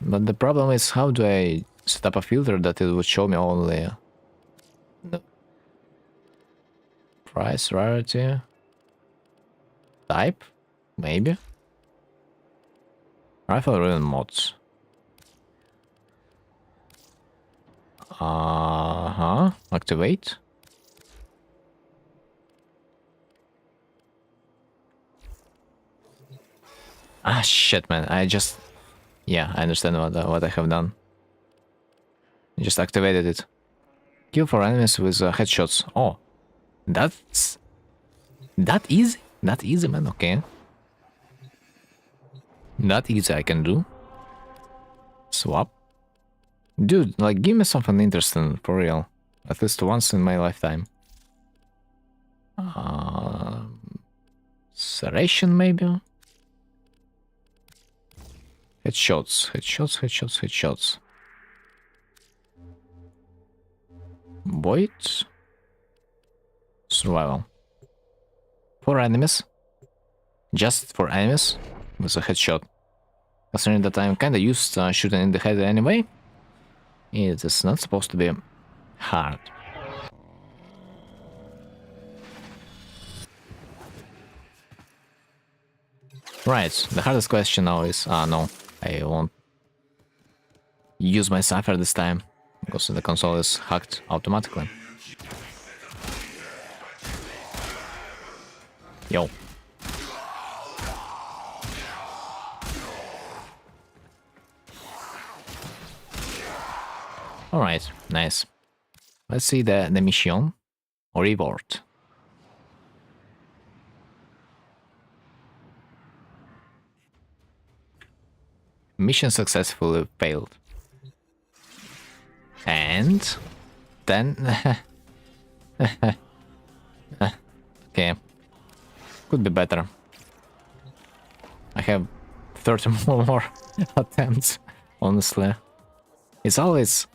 But the problem is, how do I set up a filter that it would show me only the price, rarity, type, maybe? Rifle driven mods. Activate. Ah, shit, man. Yeah, I understand what I have done. I just activated it. Kill for enemies with headshots. Oh, that's... That easy? That easy, man, okay. That easy I can do. Swap. Dude, like, give me something interesting, for real. At least once in my lifetime. Serration, maybe? Headshots. Void. Survival. For enemies. Just for enemies. With a headshot. Considering that I'm kinda used to shooting in the head anyway. It is not supposed to be hard. Right, the hardest question now is... no. I won't use my cipher this time. Because the console is hacked automatically. Yo. Alright, nice. Let's see the mission or reward. Mission successfully failed. And then... okay. Could be better. I have 30 more attempts, honestly. It's always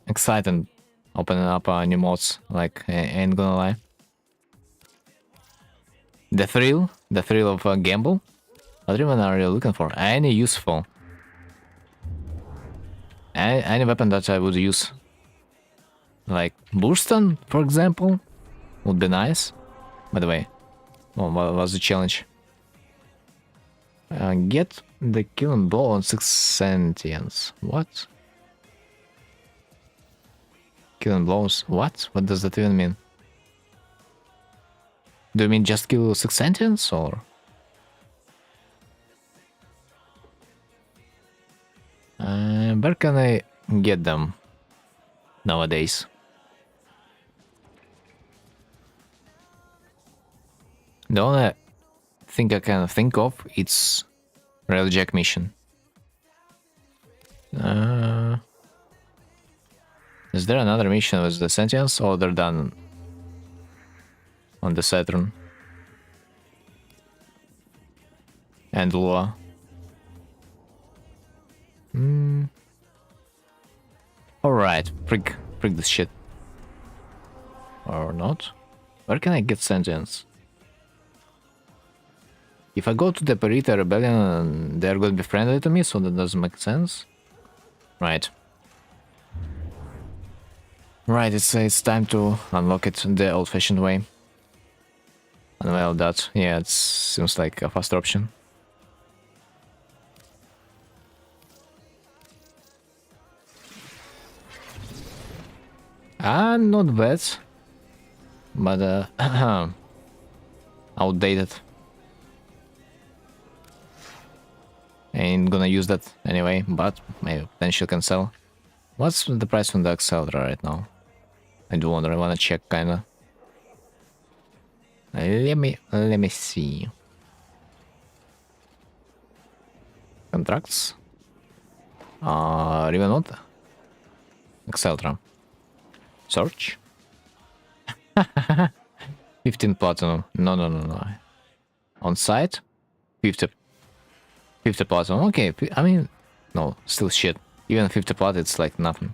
exciting opening up new mods, like, I ain't gonna lie. The thrill of a gamble. What even are you looking for? Any useful. Any weapon that I would use. Like Burston, for example, would be nice. By the way, what was the challenge? Get the killing blow on 6 sentience. What? Killing blows? What? What does that even mean? Do you mean just kill 6 sentience or? Where can I get them nowadays? The only thing I can think of is Railjack mission. Is there another mission with the sentience other than on the Saturn? And Lua. Alright, prick this shit. Or not? Where can I get sentience? If I go to the Perita Rebellion, they're going to be friendly to me, so that doesn't make sense. Right. Right, it's time to unlock it the old-fashioned way. And well, that, yeah, it seems like a faster option. Not bad. But, outdated. Ain't gonna use that anyway, but maybe potentially can sell. What's the price on the Accelerator right now? I do wonder, I wanna check kinda. Let me see. Contracts. Revenant. Accelerator. Search. 15 platinum. No. On site. 50. 50 platinum. Okay, I mean, no, still shit. Even 50 plat, it's like nothing.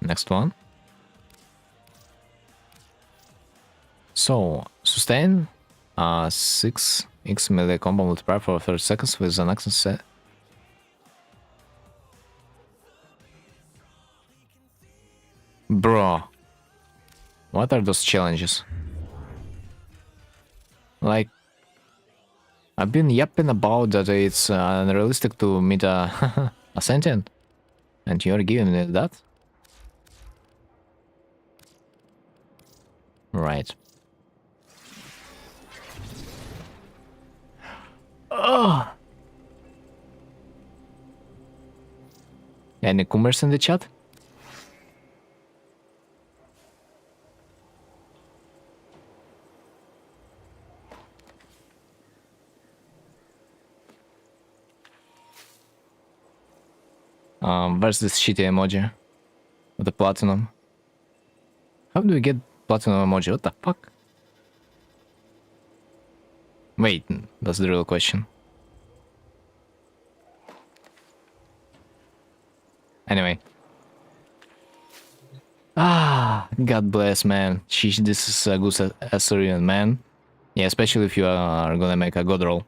Next one. So, sustain 6x melee combo multiplier for 30 seconds with an action set. Bro, what are those challenges? Like, I've been yapping about that it's unrealistic to meet a, a sentient, and you're giving me that? Right. Oh. Any kummers in the chat? Where's this shitty emoji? With the platinum? How do we get platinum emoji? What the fuck? Wait, that's the real question. Anyway. God bless, man. Sheesh, this is a good Assyrian, man. Yeah, especially if you are gonna make a god roll.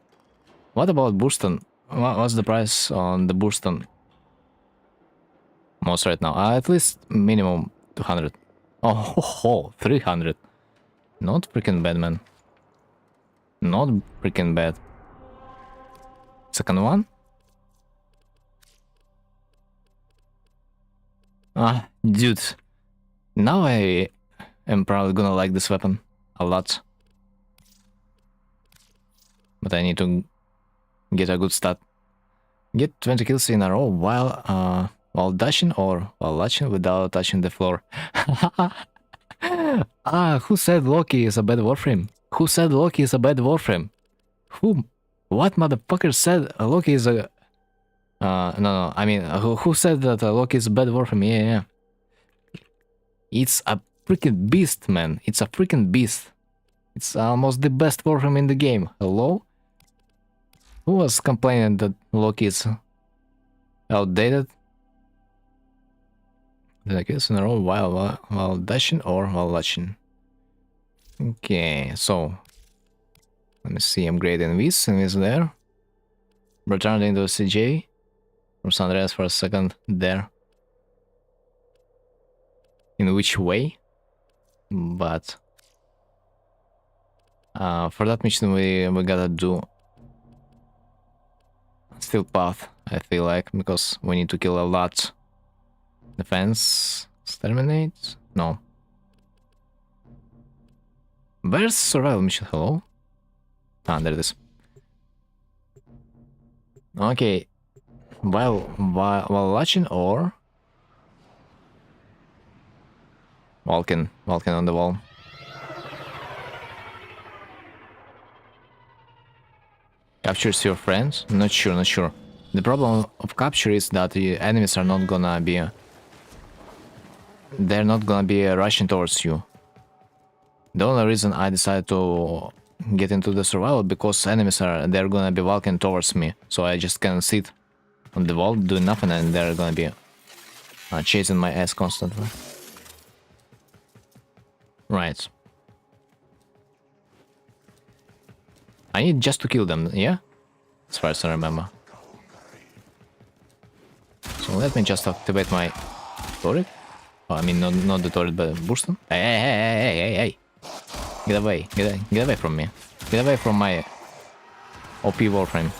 What about Burston? What's the price on the Burston? Most right now? At least minimum 200. Oh, 300. Not freaking bad, man. Not freaking bad. Second one? Dude. Now I am probably gonna like this weapon a lot. But I need to get a good stat. Get 20 kills in a row while dashing or while latching without touching the floor. Who said Loki is a bad warframe? Who said Loki is a bad warframe? Who? What motherfucker said Loki is a... no, I mean, who said that Loki is a bad warframe? Yeah. It's a freaking beast, man. It's a freaking beast. It's almost the best warframe in the game. Hello? Who was complaining that Loki is outdated? Did I guess in a row while dashing or while latching? Okay, so let me see. I'm grading this and this there. Returned into CJ from San Andreas for a second there. In which way? But for that mission we gotta do still path, I feel like, because we need to kill a lot. Defense, exterminate? No. Where's survival mission? Hello? There it is. Okay. While watching or walking on the wall. Captures your friends? Not sure. The problem of capture is that the enemies are not gonna be... they're not gonna be rushing towards you. The only reason I decided to get into the survival because enemies they're gonna be walking towards me. So I just can sit on the wall doing nothing and they're gonna be chasing my ass constantly. Right. I need just to kill them, yeah? As far as I remember. So let me just activate my turret. Oh, I mean, not the turret, but boost them. Hey! Get away, get away from me. Get away from my OP warframe.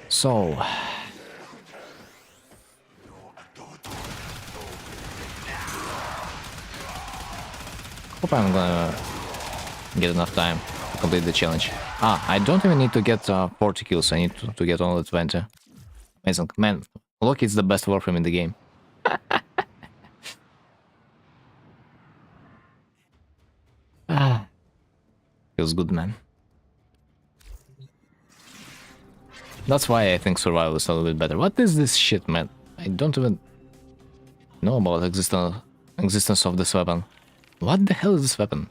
So... hope I'm gonna get enough time to complete the challenge. I don't even need to get 40 kills, I need to get only 20. Amazing. Man, Loki is the best warframe in the game. Feels good, man. That's why I think survival is a little bit better. What is this shit, man? I don't even know about existence of this weapon. What the hell is this weapon?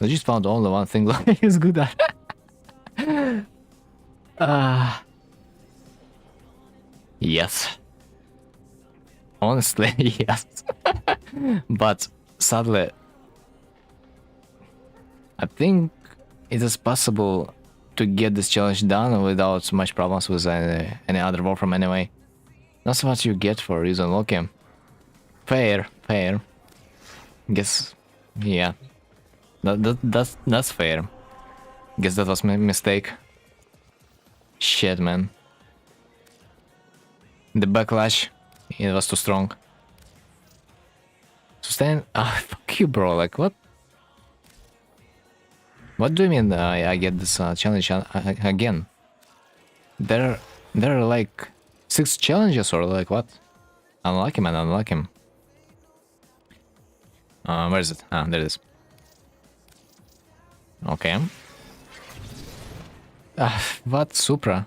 I just found only one thing like is good at. Yes. Honestly, yes. But sadly, I think it is possible to get this challenge done without much problems with any other warframe anyway. That's what you get for using Loki. Fair, fair. Guess, yeah. That's fair. Guess that was my mistake. Shit, man. The backlash, it was too strong. Sustain. Ah, fuck you, bro. Like what? What do you mean I get this challenge again? There are like 6 challenges or like what? Unlucky, man, unlucky. Where is it? Ah, there it is. Okay. What Supra?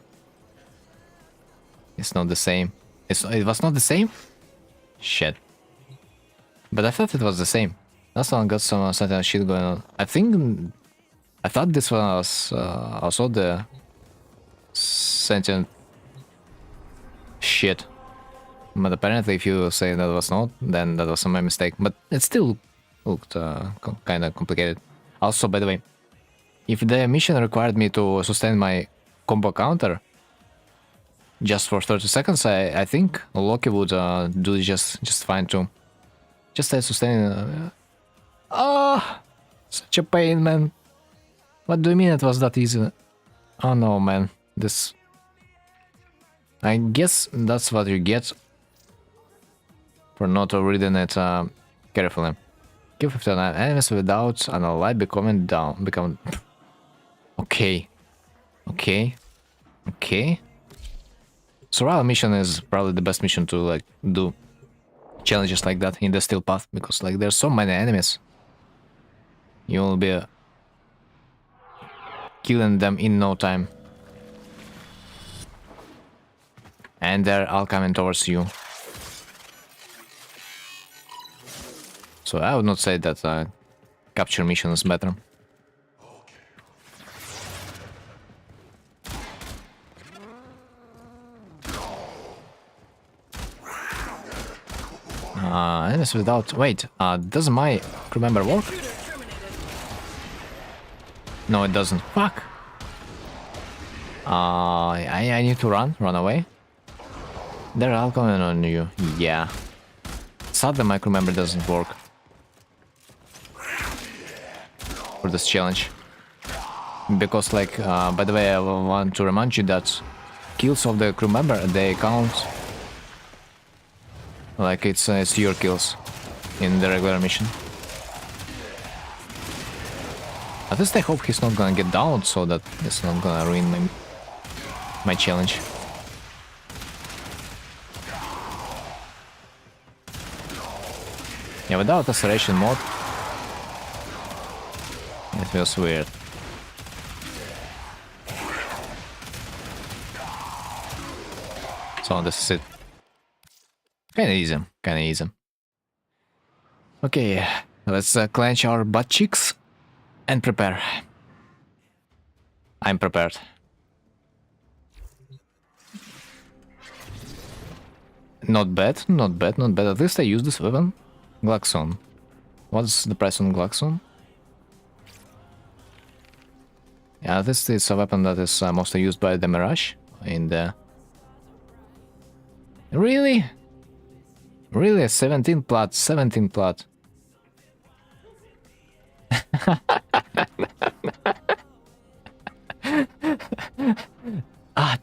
It's not the same. It was not the same? Shit. But I thought it was the same. Last one got some certain shit going on. I thought this one was also the sentient shit. But apparently if you say that was not, then that was my mistake. But it still looked kind of complicated. Also, by the way, if the mission required me to sustain my combo counter just for 30 seconds, I think Loki would do just fine too. Just sustain. Such a pain, man. What do you mean it was that easy? Oh no, man. This. I guess that's what you get for not reading it carefully. Kill 59 enemies without an ally become. Okay. Okay. Okay. Survival mission is probably the best mission to like do challenges like that in the steel path, because like there's so many enemies. You will be killing them in no time. And they're all coming towards you. So I would not say that capture mission is better. Enemies without... Wait, does my crew member work? No, it doesn't. Fuck! I need to run away. They're all coming on you. Yeah. Sadly, my crew member doesn't work for this challenge. Because, like, by the way, I want to remind you that kills of the crew member, they count like it's your kills in the regular mission. At least I hope he's not gonna get down, so that it's not gonna ruin my challenge. Yeah, without acceleration mode, it feels weird. So this is it. Kinda easy, kinda easy. Okay, let's clench our butt cheeks and prepare. I'm prepared. Not bad, not bad, not bad. At least I use this weapon. Glaxon. What's the price on Glaxon? Yeah, this is a weapon that is mostly used by the Mirage in the... Really? Really? 17 plat, 17 plat.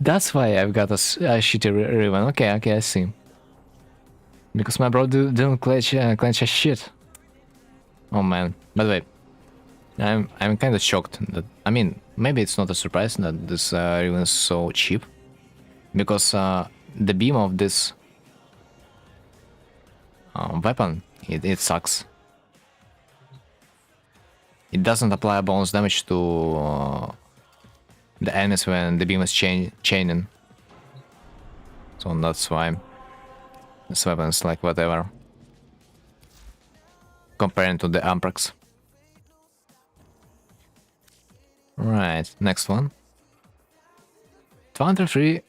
That's why I've got a shitty ribbon. Okay, okay, I see. Because my bro didn't clench a shit. Oh man. By the way, I'm kind of shocked that, I mean, maybe it's not a surprise that this ribbon is so cheap, because the beam of this weapon, it sucks. It doesn't apply bonus damage to the enemies when the beam is chaining. So that's why this weapon is like whatever. comparing to the Amprax. Right, next one. 23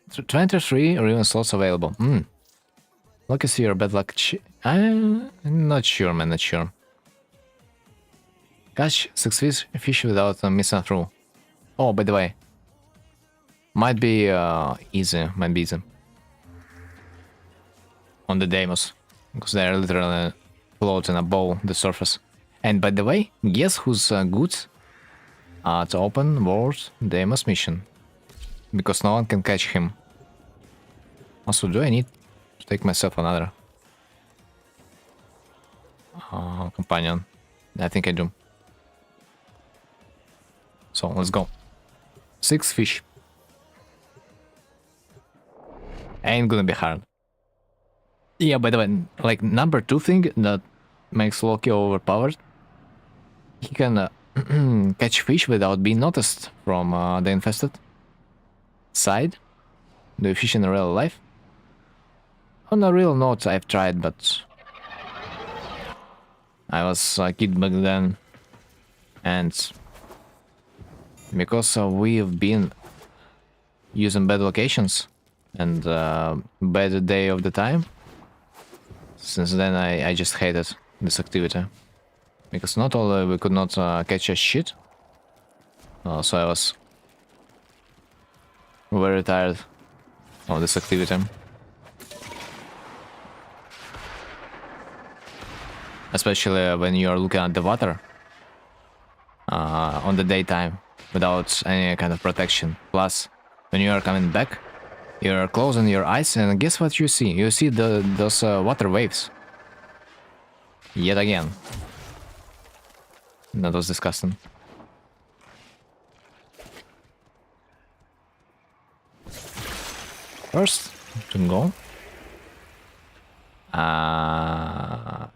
or even slots available. Lucky see your bad luck. I'm not sure, man, not sure. Catch 6 fish without missing through. Oh, by the way. Might be easy, on the demos. Because they're literally floating above the surface. And by the way, guess who's good at open world demos mission? Because no one can catch him. Also, do I need to take myself another companion? I think I do. So, let's go. 6 fish. Ain't gonna be hard. Yeah, by the way, like number 2 thing that makes Loki overpowered, he can catch fish without being noticed from the infested side. Do you fish in real life? On a real note, I've tried, but I was a kid back then, and because we've been using bad locations and bad day of the time, since then I just hated this activity. Because not only we could not catch a shit, so I was very tired of this activity. Especially when you are looking at the water on the daytime without any kind of protection. Plus, when you are coming back, you're closing your eyes and guess what you see? You see those water waves. Yet again. That was disgusting. First, to go.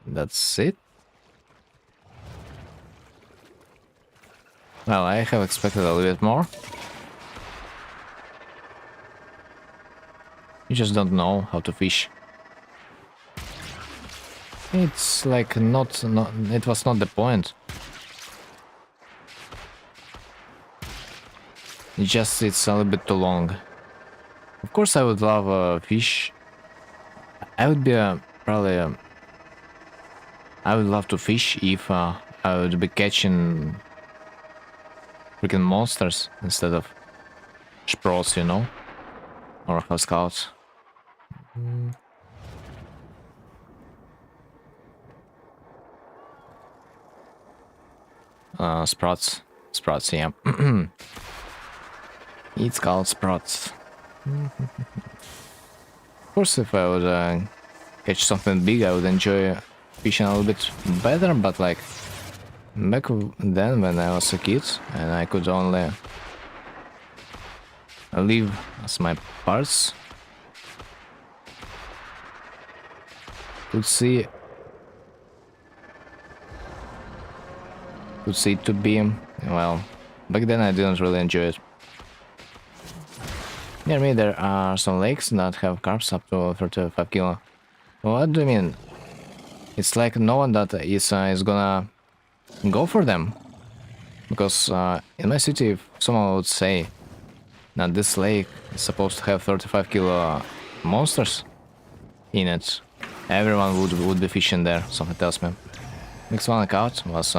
That's it. Well, I have expected a little bit more. You just don't know how to fish. It's like not it was not the point. It's a little bit too long. Of course, I would love fish. I would be probably. I would love to fish if I would be catching freaking monsters instead of sprawls, you know, or house scouts. Sprouts, yeah. It's called sprouts. Of course, if I would catch something big, I would enjoy fishing a little bit better, but like back then when I was a kid and I could only live as my parts, could see it to be, well, back then I didn't really enjoy it. Near me there are some lakes that have carps up to 35 kilo. What do you mean? It's like no one that is gonna go for them. Because in my city, if someone would say that this lake is supposed to have 35 kilo monsters in it, everyone would be fishing there, something tells me. Next one I caught was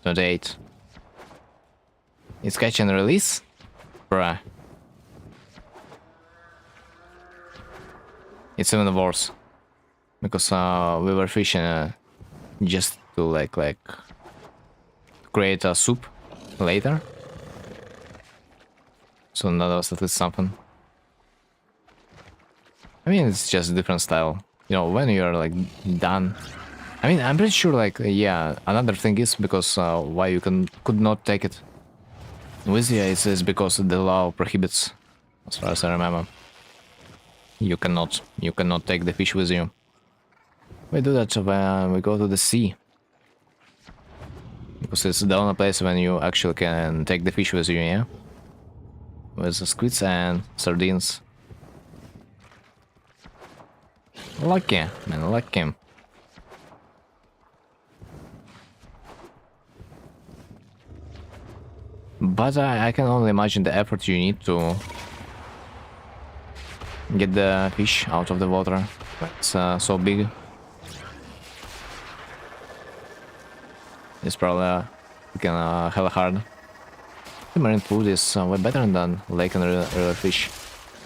28. It's catch and release? Bruh. It's even worse. Because we were fishing just to like create a soup later. So that was at least something. I mean, it's just a different style. You know, when you're like done. I mean, I'm pretty sure like, yeah, another thing is because why you could not take it with you is because the law prohibits, as far as I remember. You cannot take the fish with you. We do that when we go to the sea. Because it's the only place when you actually can take the fish with you, yeah? With the squids and sardines. Lucky, man, lucky. But I can only imagine the effort you need to get the fish out of the water. It's so big. It's probably hella hard. The marine food is way better than lake and river fish.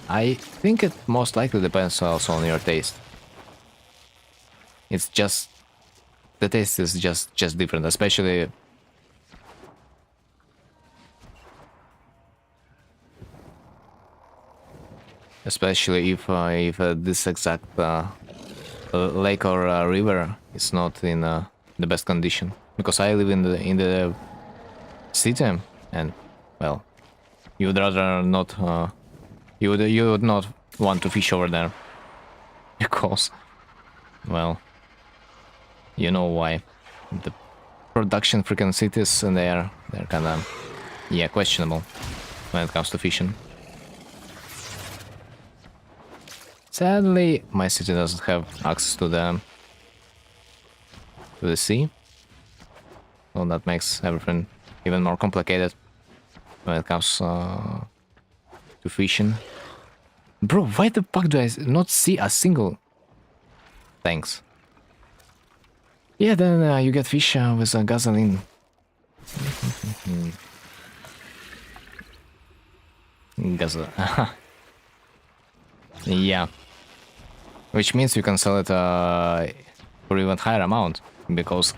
I think it most likely depends also on your taste. It's just the taste is just different, especially if this exact lake or river is not in the best condition. Because I live in the city, and well, you would rather not. You would not want to fish over there, because, well, you know why. The production freaking cities, and they're kind of, yeah, questionable when it comes to fishing. Sadly, my city doesn't have access to the sea, so that makes everything even more complicated when it comes to fishing. Bro, why the fuck do I not see a single? Thanks. Yeah, then you get fish with gasoline. Gasoline. Yeah. Which means you can sell it for even higher amount, because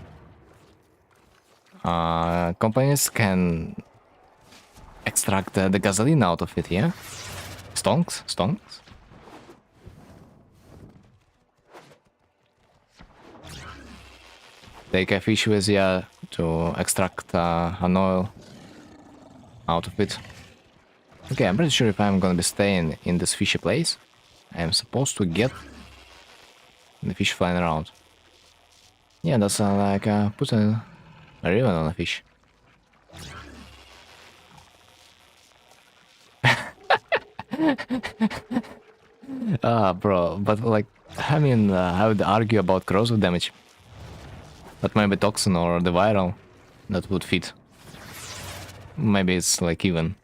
companies can extract the gasoline out of it, yeah? Stonks? Stonks? Take a fish with you to extract an oil out of it. Okay, I'm pretty sure if I'm gonna be staying in this fishy place, I'm supposed to get the fish flying around. Yeah, that's like put a ribbon on a fish. Bro, but like, I mean, I would argue about corrosive damage. But maybe toxin or the viral, that would fit. Maybe it's like even.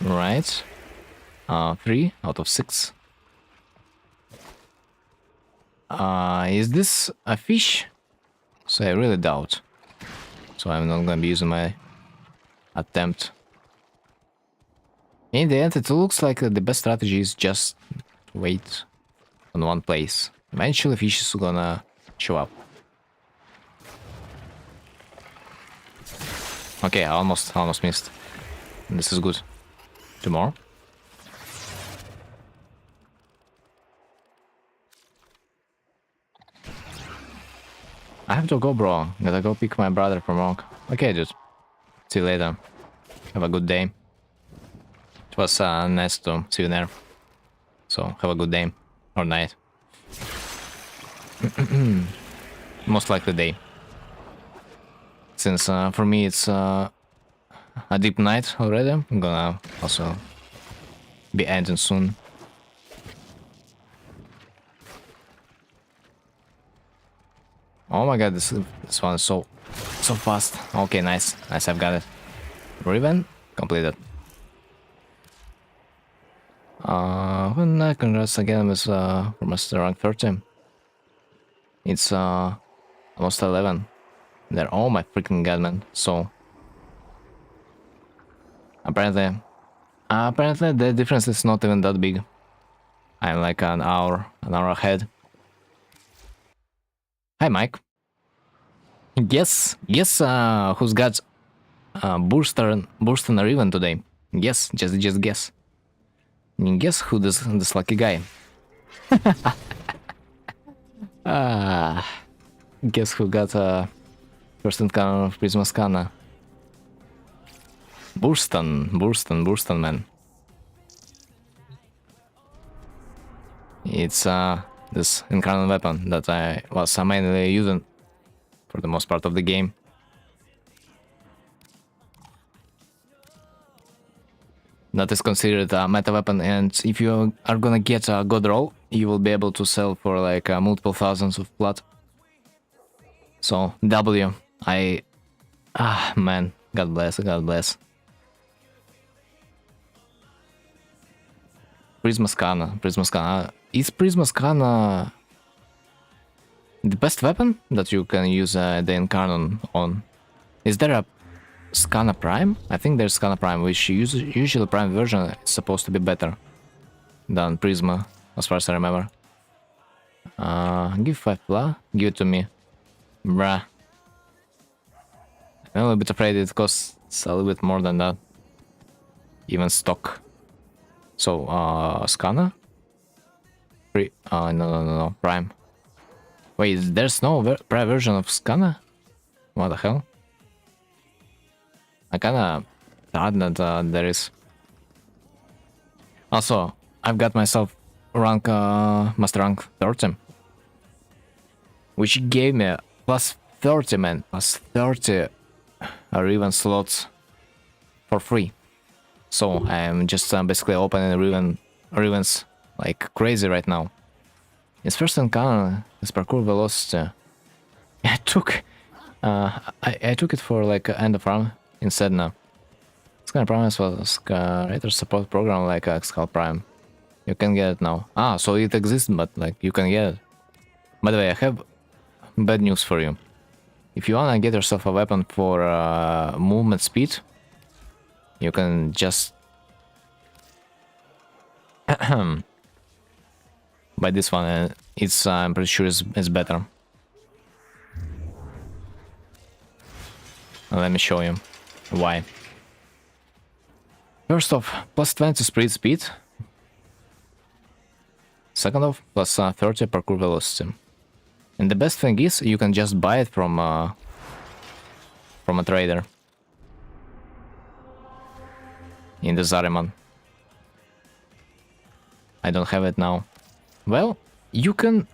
Right. 3 out of 6. Is this a fish? So I really doubt. So I'm not gonna be using my attempt. In the end, it looks like the best strategy is just wait on one place. Eventually fish is gonna show up. Okay, I almost missed. This is good. Tomorrow. I have to go, bro. Gotta go pick my brother from work. Okay, dude. See you later. Have a good day. It was nice to see you there. So, have a good day. Or night. Most likely day. Since for me it's a deep night already, I'm gonna also be ending soon. Oh my god, this one is so fast. Okay, nice. Nice, I've got it. Riven completed. Congrats again with for Master rank 30. It's almost 11. They're oh my freaking god, man. So apparently the difference is not even that big. I'm like an hour ahead. Hi, Mike. Yes, who's got Burster and Riven today? Yes, just guess. Guess who this lucky guy? Guess who got first encounter of Prisma Scanner? Burston, man. It's this incarnate weapon that I was mainly using for the most part of the game. that is considered a meta weapon, and if you are gonna get a god roll, you will be able to sell for like multiple thousands of plat. So W, man, God bless, God bless. Prisma Scanner. Is Prisma Scanner the best weapon that you can use the Incarnon on? Is there a Scanner Prime? I think there's Scanner Prime, which usually Prime version is supposed to be better than Prisma, as far as I remember. Give 5 pla, give it to me. Bruh. I'm a little bit afraid it costs a little bit more than that. Even stock. So, Scanner? No, Prime. Wait, there's no Prime version of Scanner? What the hell? I kinda thought that there is. Also, I've got myself rank, Master Rank 30. Which gave me plus 30, man. Plus 30 Riven slots for free. So I'm just basically opening Rivens like crazy right now. His first encounter is parkour velocity. I took it for like end of round instead now. Scanner Prime as well as Rater support program like Skull Prime. You can get it now. So it exists, but like you can get it. By the way, I have bad news for you. If you wanna get yourself a weapon for movement speed, you can just buy this one, and it's I'm pretty sure it's better. Let me show you why. First off, plus 20 sprint speed. Second off, plus 30 parkour velocity. And the best thing is, you can just buy it from a trader. In the Zariman. I don't have it now. Well, you can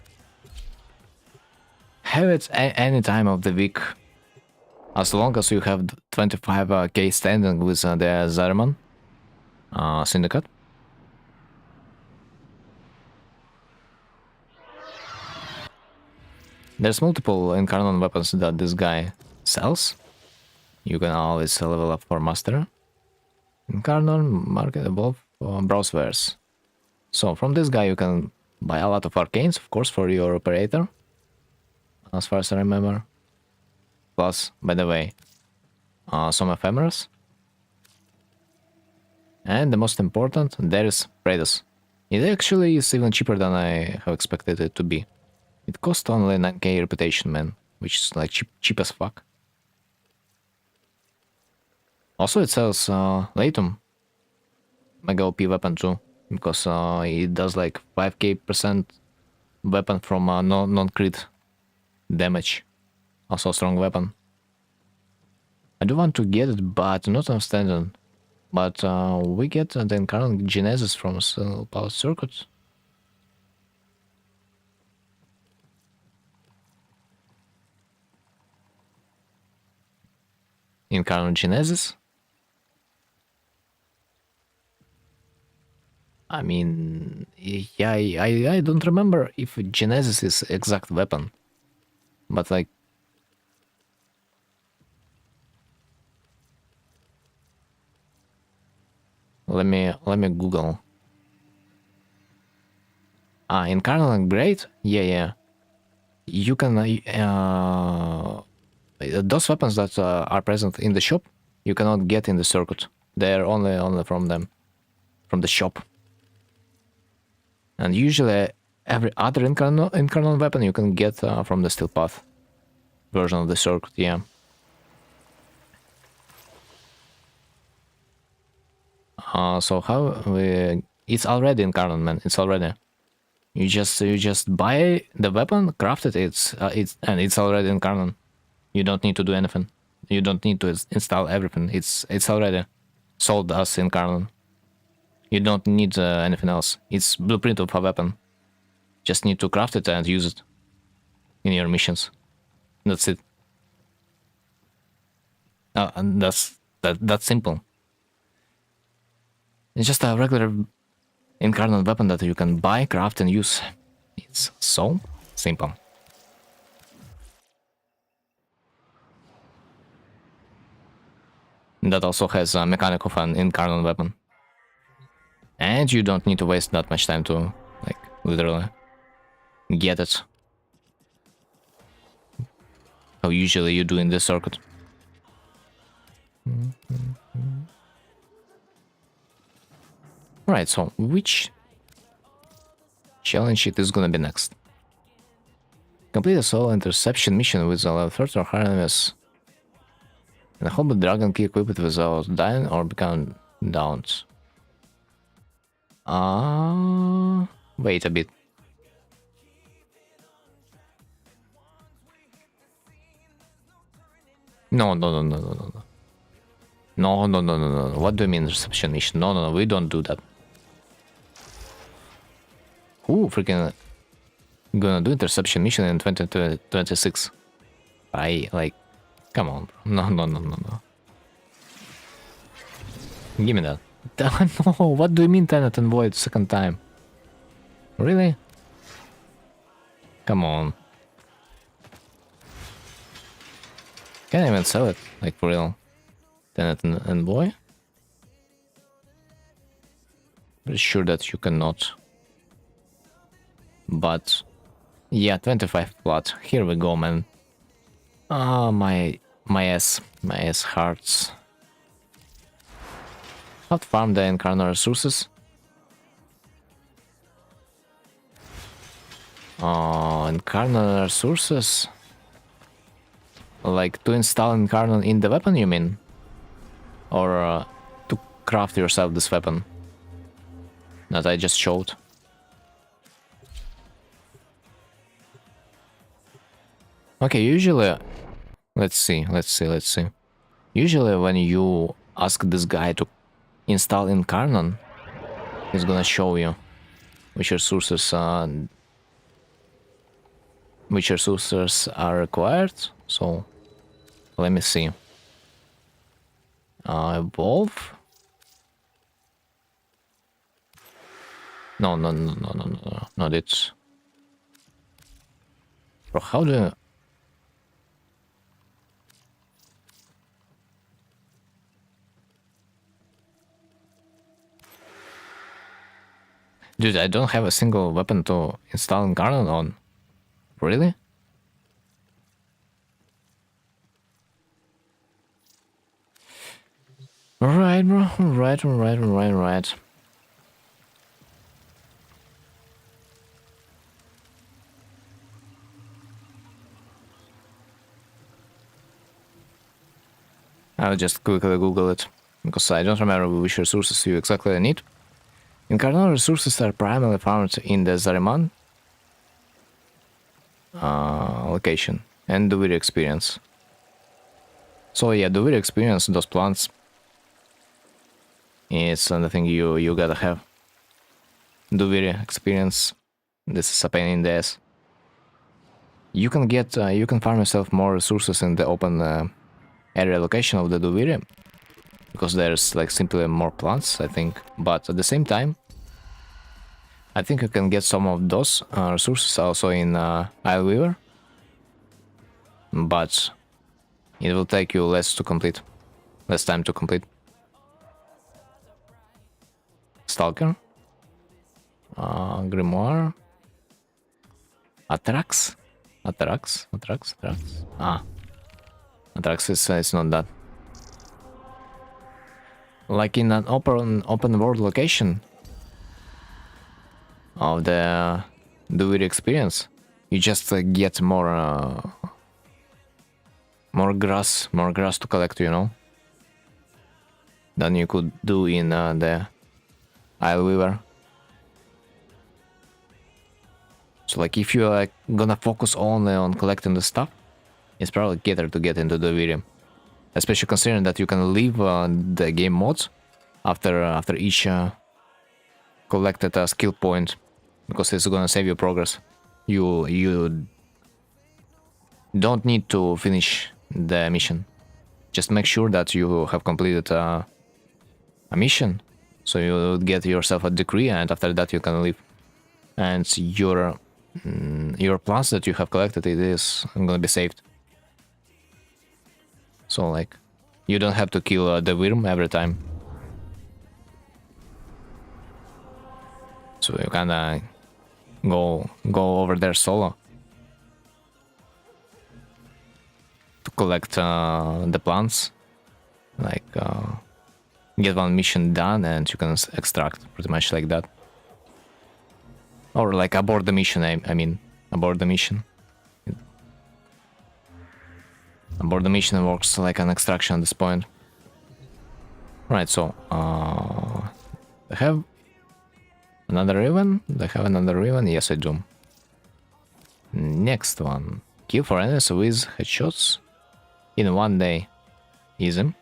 have it any time of the week. As long as you have 25k standing with the Zariman Syndicate. There's multiple Incarnon weapons that this guy sells. You can always level up for Master. Incarnon, market above, browse wares. So from this guy you can buy a lot of arcanes, of course, for your operator. As far as I remember. Plus, by the way, some ephemeras. And the most important, there's Praetus. It actually is even cheaper than I have expected it to be. It costs only 9k reputation, man, which is like cheap as fuck. Also, it sells Latum Mega OP weapon too, because it does like 5k% weapon from non-crit damage. Also a strong weapon. I do want to get it, but not on standard. But we get the Incarnate Genesis from Power Circuit. Incarnate Genesis? I mean, yeah, I don't remember if Genesis is exact weapon. But like... Let me Google. Incarnate Great? Yeah. You can... those weapons that are present in the shop, you cannot get in the circuit. They're only from them. From the shop. And usually every other Incarnate weapon you can get from the Steel Path version of the circuit, yeah. So how we... It's already Incarnate, man. It's already. You just buy the weapon, craft it. It's already Incarnate. You don't need to do anything. You don't need to install everything. It's already sold as Incarnate. You don't need anything else. It's blueprint of a weapon. Just need to craft it and use it in your missions. That's it. And that's simple. It's just a regular incarnate weapon that you can buy, craft, and use. It's so simple. That also has a mechanic of an incarnate weapon. And you don't need to waste that much time to, like, literally get it. How usually you do in this circuit. Right, so which challenge it is gonna be next? Complete a solo interception mission with a level 30 or higher enemies. And I hope the dragon key equipped without dying or become downed. Wait a bit. No. No. What do you mean interception mission? No, we don't do that. Who freaking gonna do interception mission in 2026? Come on, bro. No. Give me that. No, what do you mean Tenet and Void second time? Really? Come on. Can I even sell it? Like, for real? Tenet and Void? Pretty sure that you cannot. But yeah, 25 plot. Here we go, man. My ass hurts. How to farm the incarnate resources? Incarnate resources? Like to install incarnate in the weapon, you mean? Or to craft yourself this weapon that I just showed? Okay, usually, let's see. Usually when you ask this guy to install incarnate, he's gonna show you which resources are required. So let me see. Evolve. No, not it. Bro, how do you... Dude, I don't have a single weapon to install incarnate on. Really? Alright, bro. Alright. I'll just quickly Google it, because I don't remember which resources you exactly need. Incarnate resources are primarily found in the Zariman location and the Duviri experience. So yeah, the Duviri experience, those plants, it's something you gotta have. Duviri experience, this is a pain in the ass. You can get, you can farm yourself more resources in the open area location of the Duviri, because there's like simply more plants, I think. But at the same time, I think you can get some of those resources also in Isleweaver, but it will take you less time to complete. Stalker, Grimoire, Atrax. Atrax is not that. Like in an open world location of the Duviri experience, you just get more grass to collect, you know, than you could do in the Isleweaver. So like if you're like gonna focus only on collecting the stuff, it's probably better to get into the Duviri. Especially considering that you can leave the game modes after each collected skill point, because it's gonna save you progress. You don't need to finish the mission. Just make sure that you have completed a mission, So you would get yourself a decree, and after that you can leave. And your plants that you have collected, it is gonna be saved. So like, you don't have to kill the worm every time. So you kinda go over there solo to collect the plants, like get one mission done and you can extract, pretty much like that. Or like abort the mission, I mean abort the mission. Abort the mission works like an extraction at this point. Right, so they have another event? They have another event? Yes, I do. Next one. Kill for enemies with headshots in 1 day. Easy.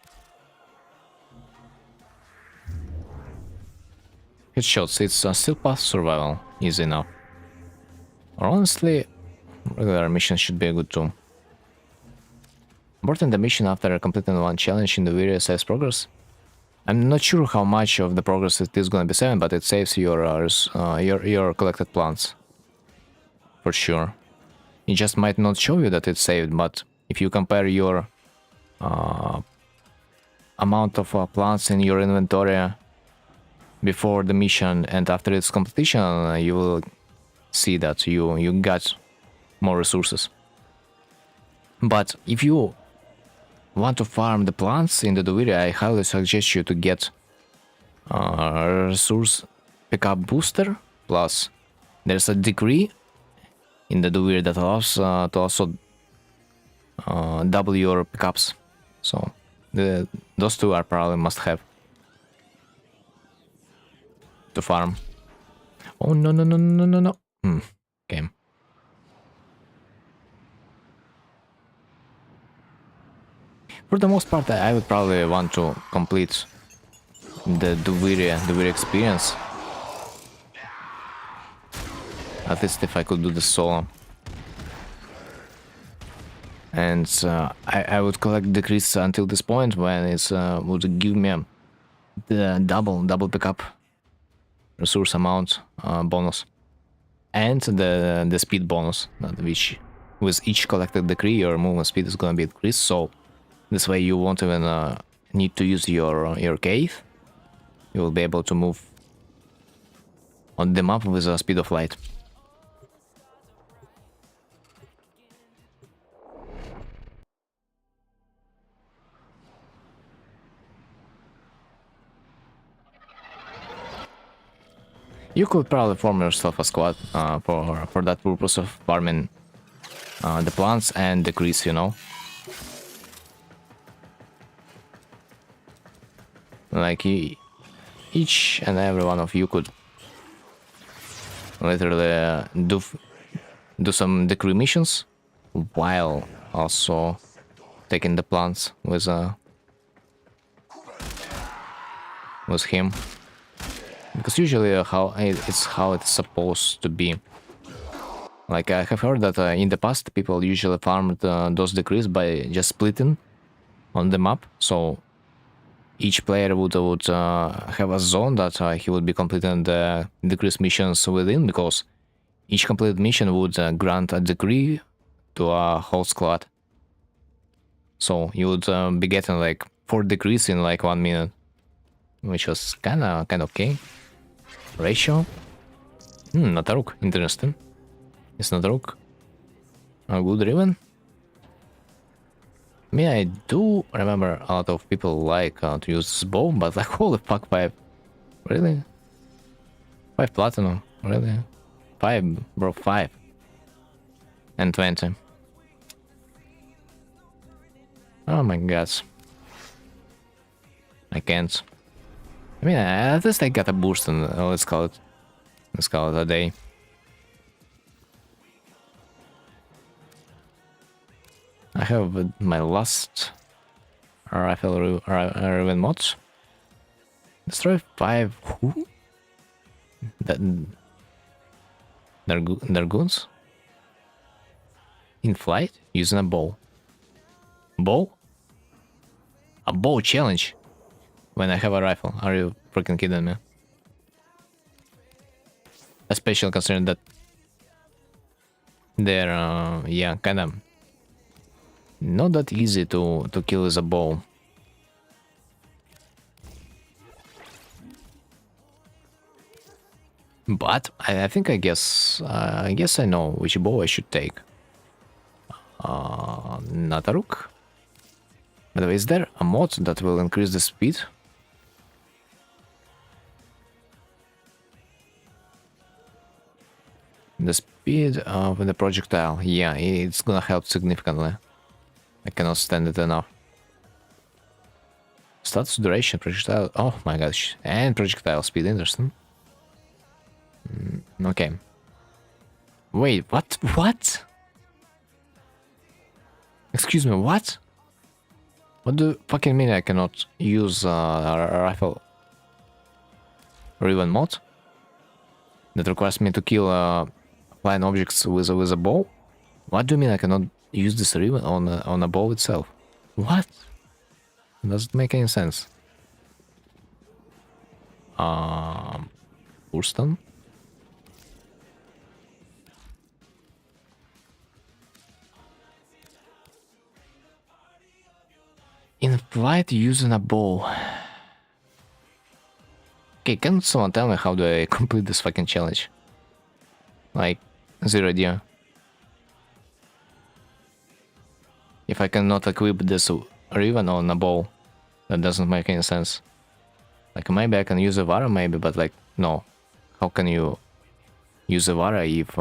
Headshots, it's a still path survival. Easy enough. Or honestly, regular mission should be good too. Aborting the mission after completing one challenge in the various size progress. I'm not sure how much of the progress it is gonna be saving, but it saves your collected plants. For sure. It just might not show you that it's saved, but if you compare your amount of plants in your inventory before the mission and after its completion, you will see that you got more resources. But if you want to farm the plants in the Duviri, I highly suggest you to get resource pickup booster. Plus, there's a decree in the Duviri that allows to also double your pickups. So those two are probably must have to farm. Oh no. Okay. For the most part, I would probably want to complete the Duviri experience. At least if I could do the solo. And I would collect decrease until this point when it would give me the double pickup resource amount bonus. And the speed bonus, which with each collected decree your movement speed is gonna be increased, so this way you won't even need to use your cave. You will be able to move on the map with the speed of light. You could probably form yourself a squad for that purpose of farming the plants and decrease, you know. Like each and every one of you could literally do some decree missions while also taking the plants with him. Because usually how it's supposed to be. Like I have heard that in the past people usually farmed those decrees by just splitting on the map. So each player would have a zone that he would be completing the decrease missions within, because each completed mission would grant a decree to a whole squad. So you would be getting like 4 decrees in like 1 minute, which was kind of okay. Ratio? Not a rook. Interesting. It's not a rook. A good ribbon. I mean, I do remember a lot of people like to use this bow, but like, holy fuck, 5. Really? 5 platinum? Really? 5, bro, 5. And 20. Oh my god. I can't. I mean, at least I got a boost and let's call it a day. I have my last rifle Raven mods. Destroy 5 who? They're goons? In flight? Using a bow. Bow? A bow challenge? when I have a rifle. Are you freaking kidding me? Especially considering that they're, yeah, kind of not that easy to kill with a bow. But I think I guess I know which bow I should take. Nataruk. By the way, is there a mod that will increase the speed? The speed of the projectile. Yeah, it's gonna help significantly. I cannot stand it enough. Status duration, projectile. Oh my gosh. And projectile speed, interesting. Okay. Wait, what? What? Excuse me, what? What do you fucking mean I cannot use a rifle? Or even mod? That requires me to kill flying objects with a bow? What do you mean I cannot use this ribbon on a bow itself? What? Doesn't make any sense. Burston? In flight using a bow. Okay, can someone tell me how do I complete this fucking challenge? Like, zero idea. If I cannot equip this ribbon on a bow, that doesn't make any sense. Like, maybe I can use a Vara, maybe, but like, no. How can you use a Vara if...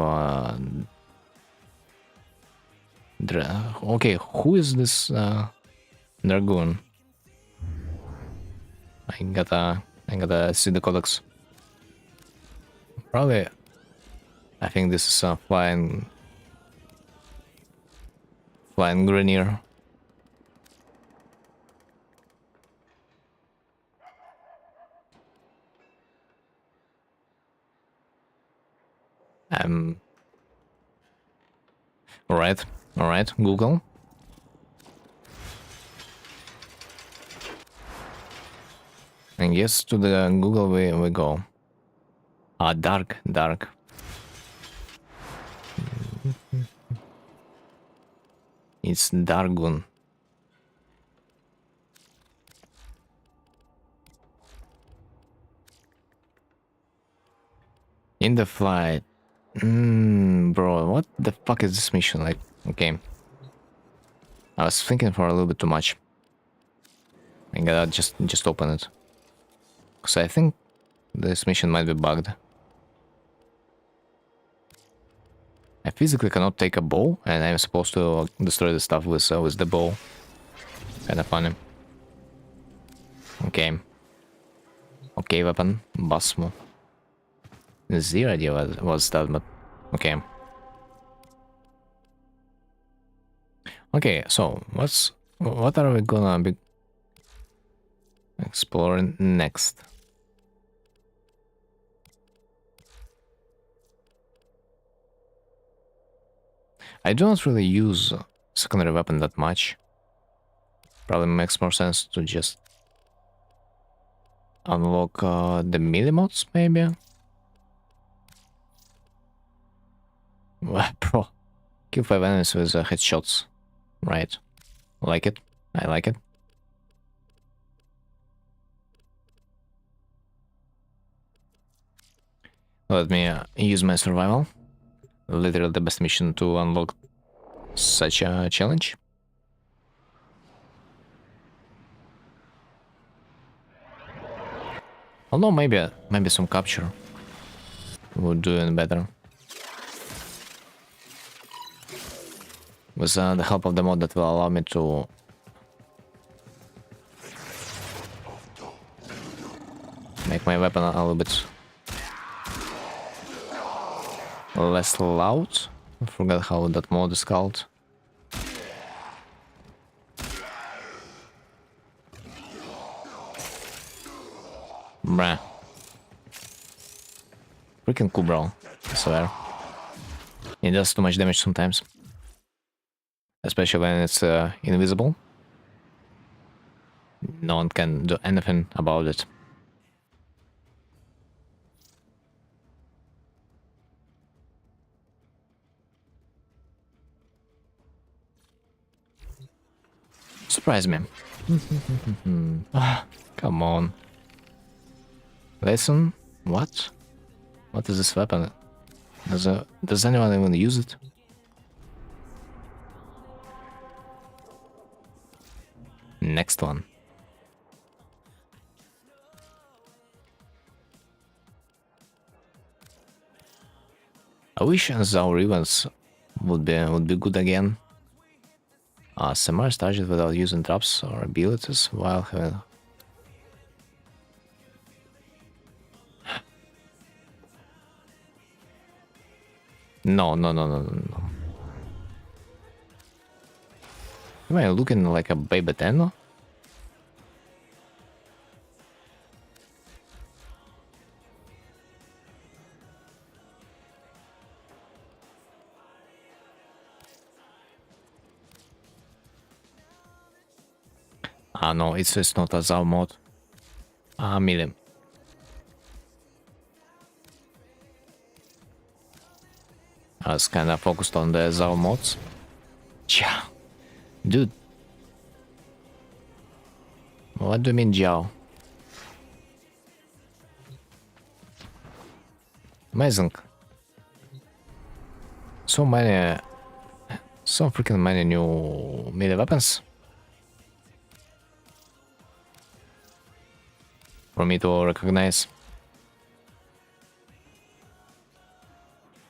Okay, who is this Dragoon? I gotta see the codex. Probably, I think this is a flying Grenier. Alright, Google. And yes, to the Google we go. Dark. It's Dargun. In the flight. Bro, what the fuck is this mission like? Okay. I was thinking for a little bit too much. I gotta just open it. Cause I think this mission might be bugged. I physically cannot take a bow, and I'm supposed to destroy the stuff with the bow. Kinda funny. Okay. Okay, weapon. Basmo. Zero idea what's that, but okay. Okay, so what are we gonna be exploring next? I do not really use secondary weapon that much. Probably makes more sense to just unlock the melee mods, maybe. Bro, kill 5 enemies with headshots. Right. Like it. I like it. Let me use my survival. Literally the best mission to unlock such a challenge. Although maybe some capture would do it better. With the help of the mod that will allow me to make my weapon a little bit less loud. I forgot how that mod is called. Bruh. Freaking cool, bro. I swear. It does too much damage sometimes. Especially when it's invisible. No one can do anything about it. Surprise me. Come on. Listen, what? What is this weapon? Does anyone even use it? Next one. I wish our events would be good again. Samars target without using traps or abilities while having. No. Am I looking like a baby Tenno? No, it's not a Zao mod. Melee. I was kinda focused on the Zao mods. Yeah. Dude. What do you mean, Jiao? Amazing. So freaking many new melee weapons. For me to recognize.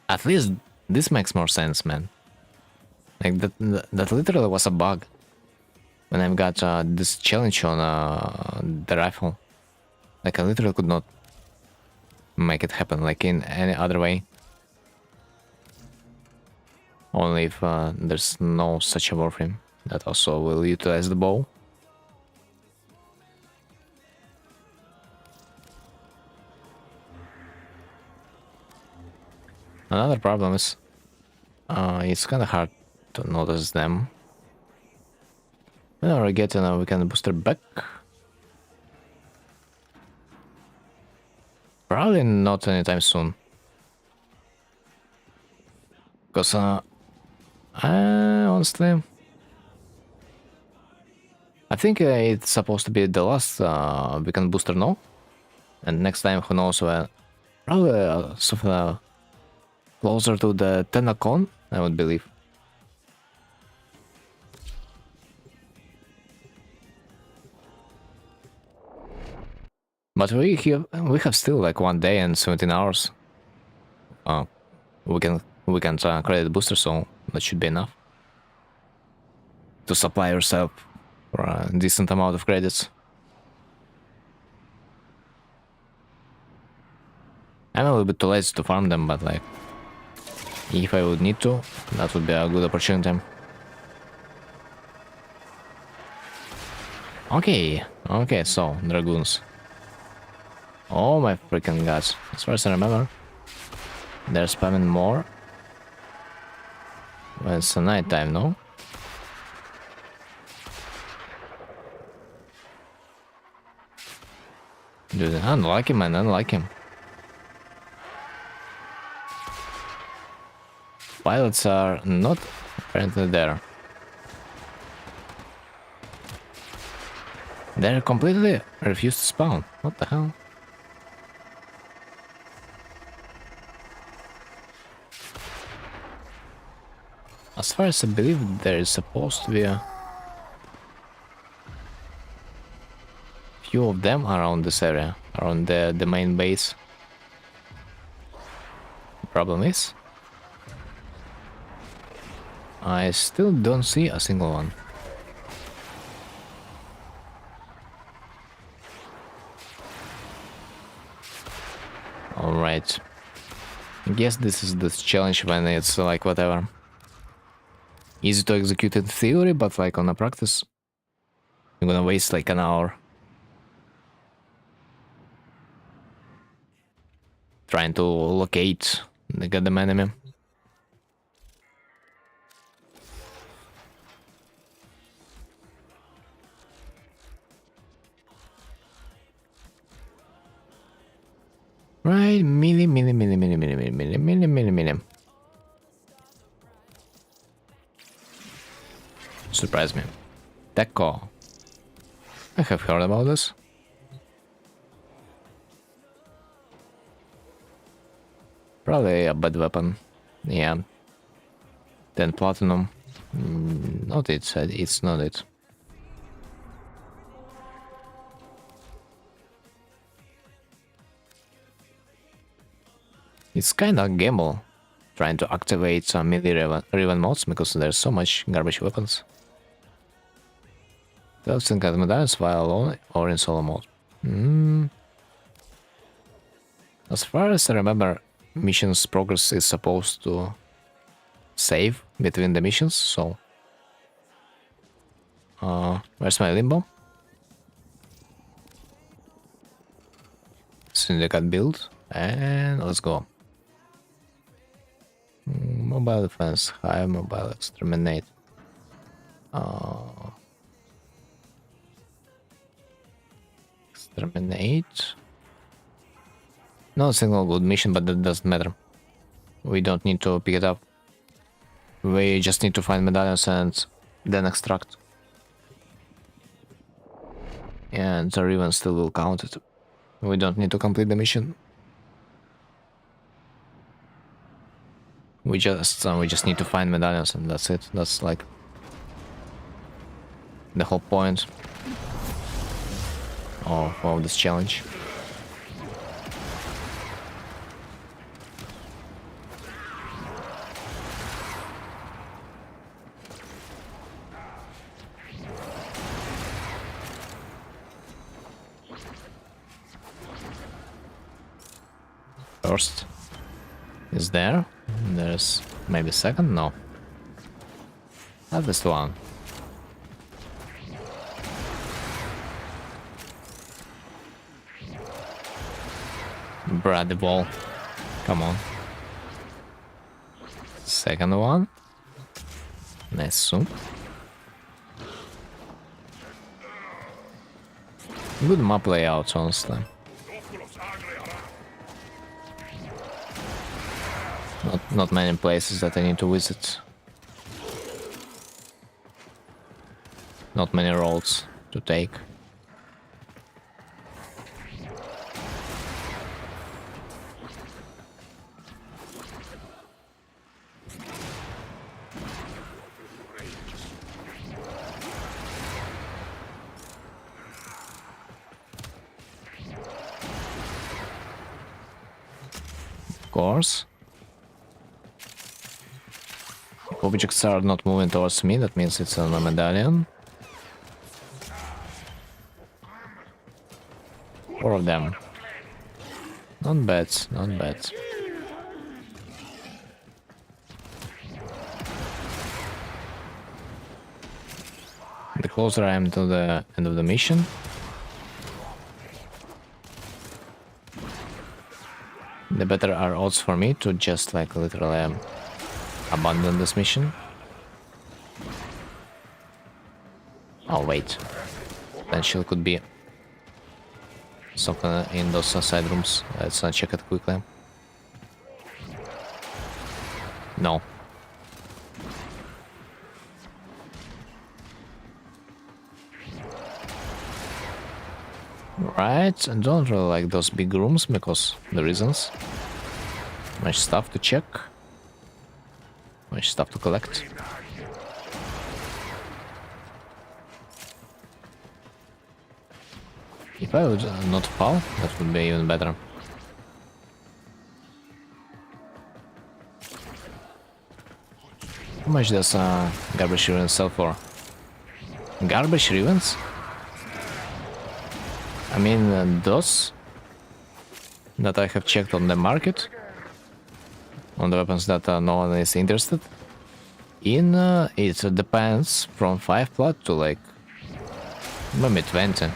At least this makes more sense, man. Like that literally was a bug. When I've got this challenge on the rifle. Like I literally could not make it happen like in any other way. Only if there's no such a warframe that also will utilize the bow. Another problem is it's kind of hard to notice them. Whenever we get in a weekend booster back. Probably not anytime soon. Because honestly, I think it's supposed to be the last weekend booster, no? And next time, who knows when? Probably something closer to the Tenacon, I would believe. But we have still like 1 day and 17 hours. We can credit booster, so that should be enough to supply yourself for a decent amount of credits. I'm a little bit too lazy to farm them, but like, if I would need to, that would be a good opportunity. Okay, so dragoons. Oh my freaking gods! As far as I remember, they're spamming more when it's night time, no? Dude, I don't like him, man. I don't like him. Pilots are not apparently there. They completely refused to spawn. What the hell? As far as I believe, there is supposed to be a few of them around this area, around the main base. The problem is, I still don't see a single one. Alright. I guess this is the challenge when it's like whatever. Easy to execute in theory, but like on a practice, you're gonna waste like an hour trying to locate the goddamn enemy. Right, milli. Surprise me. Deco. I have heard about this. Probably a bad weapon. Yeah. 10 platinum. Not it, it's not it. It's kinda gamble trying to activate some melee Riven mods because there's so much garbage weapons. Those think at medallions while alone or in solo mode. As far as I remember, missions progress is supposed to save between the missions, so... where's my limbo? Syndicate build, and let's go. Mobile defense, high mobile exterminate. Exterminate. No single good mission, but that doesn't matter. We don't need to pick it up. We just need to find medallions and then extract. And the Riven still will count it. We don't need to complete the mission. We just need to find medallions and that's it. That's like the whole point of this challenge. First is there. There's maybe second? No. At least one. Brad the ball. Come on. Second one. Nice soup. Good map layout, honestly. Not many places that I need to visit. Not many roads to take. Of course. Objects are not moving towards me, that means it's on a medallion. 4 of them. Not bad, not bad. The closer I am to the end of the mission, the better are odds for me to just like literally abandon this mission. Oh wait, potential could be something in those side rooms. Let's check it quickly. No. Right, I don't really like those big rooms because the reasons. Much stuff to check. Much stuff to collect. If I would not fall, that would be even better. How much does garbage Riven sell for? Garbage Rivens? I mean, those that I have checked on the market, on the weapons that no one is interested in, it depends from 5 plat to like maybe 20.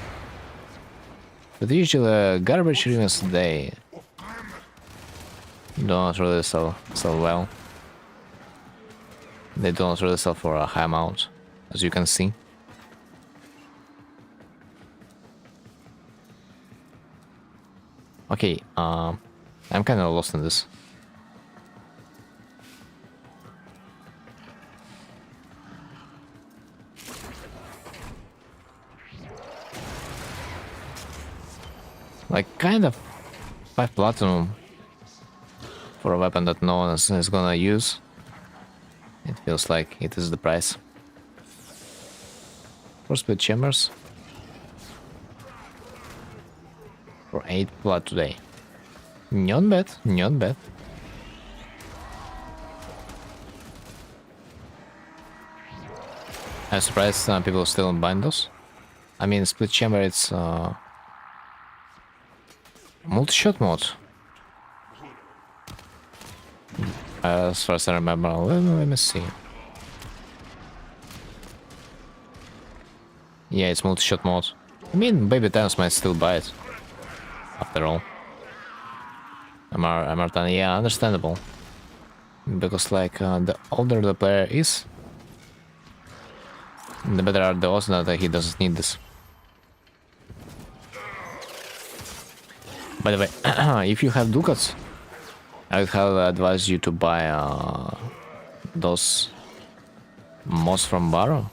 But usually garbage Rivens, they don't really sell well. They don't really sell for a high amount, as you can see. Okay, I'm kind of lost in this. Like, kind of 5 platinum for a weapon that no one is gonna use. It feels like it is the price. For split chambers. For 8 plat today. Not bad, not bad. I'm surprised people still bind those. I mean, split chamber, it's multi-shot mode. As far as I remember, let me see. Yeah, it's multi-shot mode. I mean, baby Thanos might still buy it. After all. MR29, yeah, understandable. Because, like, the older the player is, the better are the odds that he doesn't need this. By the way, if you have ducats, I would have advised you to buy those mods from Barrow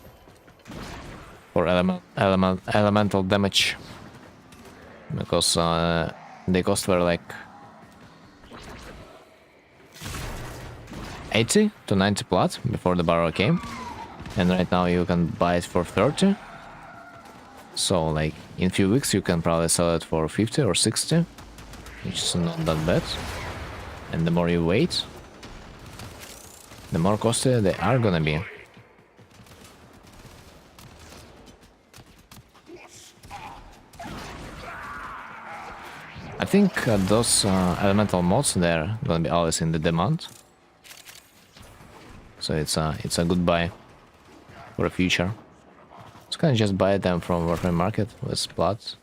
for elemental damage, because they cost were like 80 to 90 plat before the Barrow came, and right now you can buy it for 30. So like in a few weeks you can probably sell it for 50 or 60, which is not that bad. And the more you wait, the more costly they are gonna be. I think those elemental mods, they're gonna be always in the demand. So it's a good buy for the future. So can just buy them from warframe market with plots.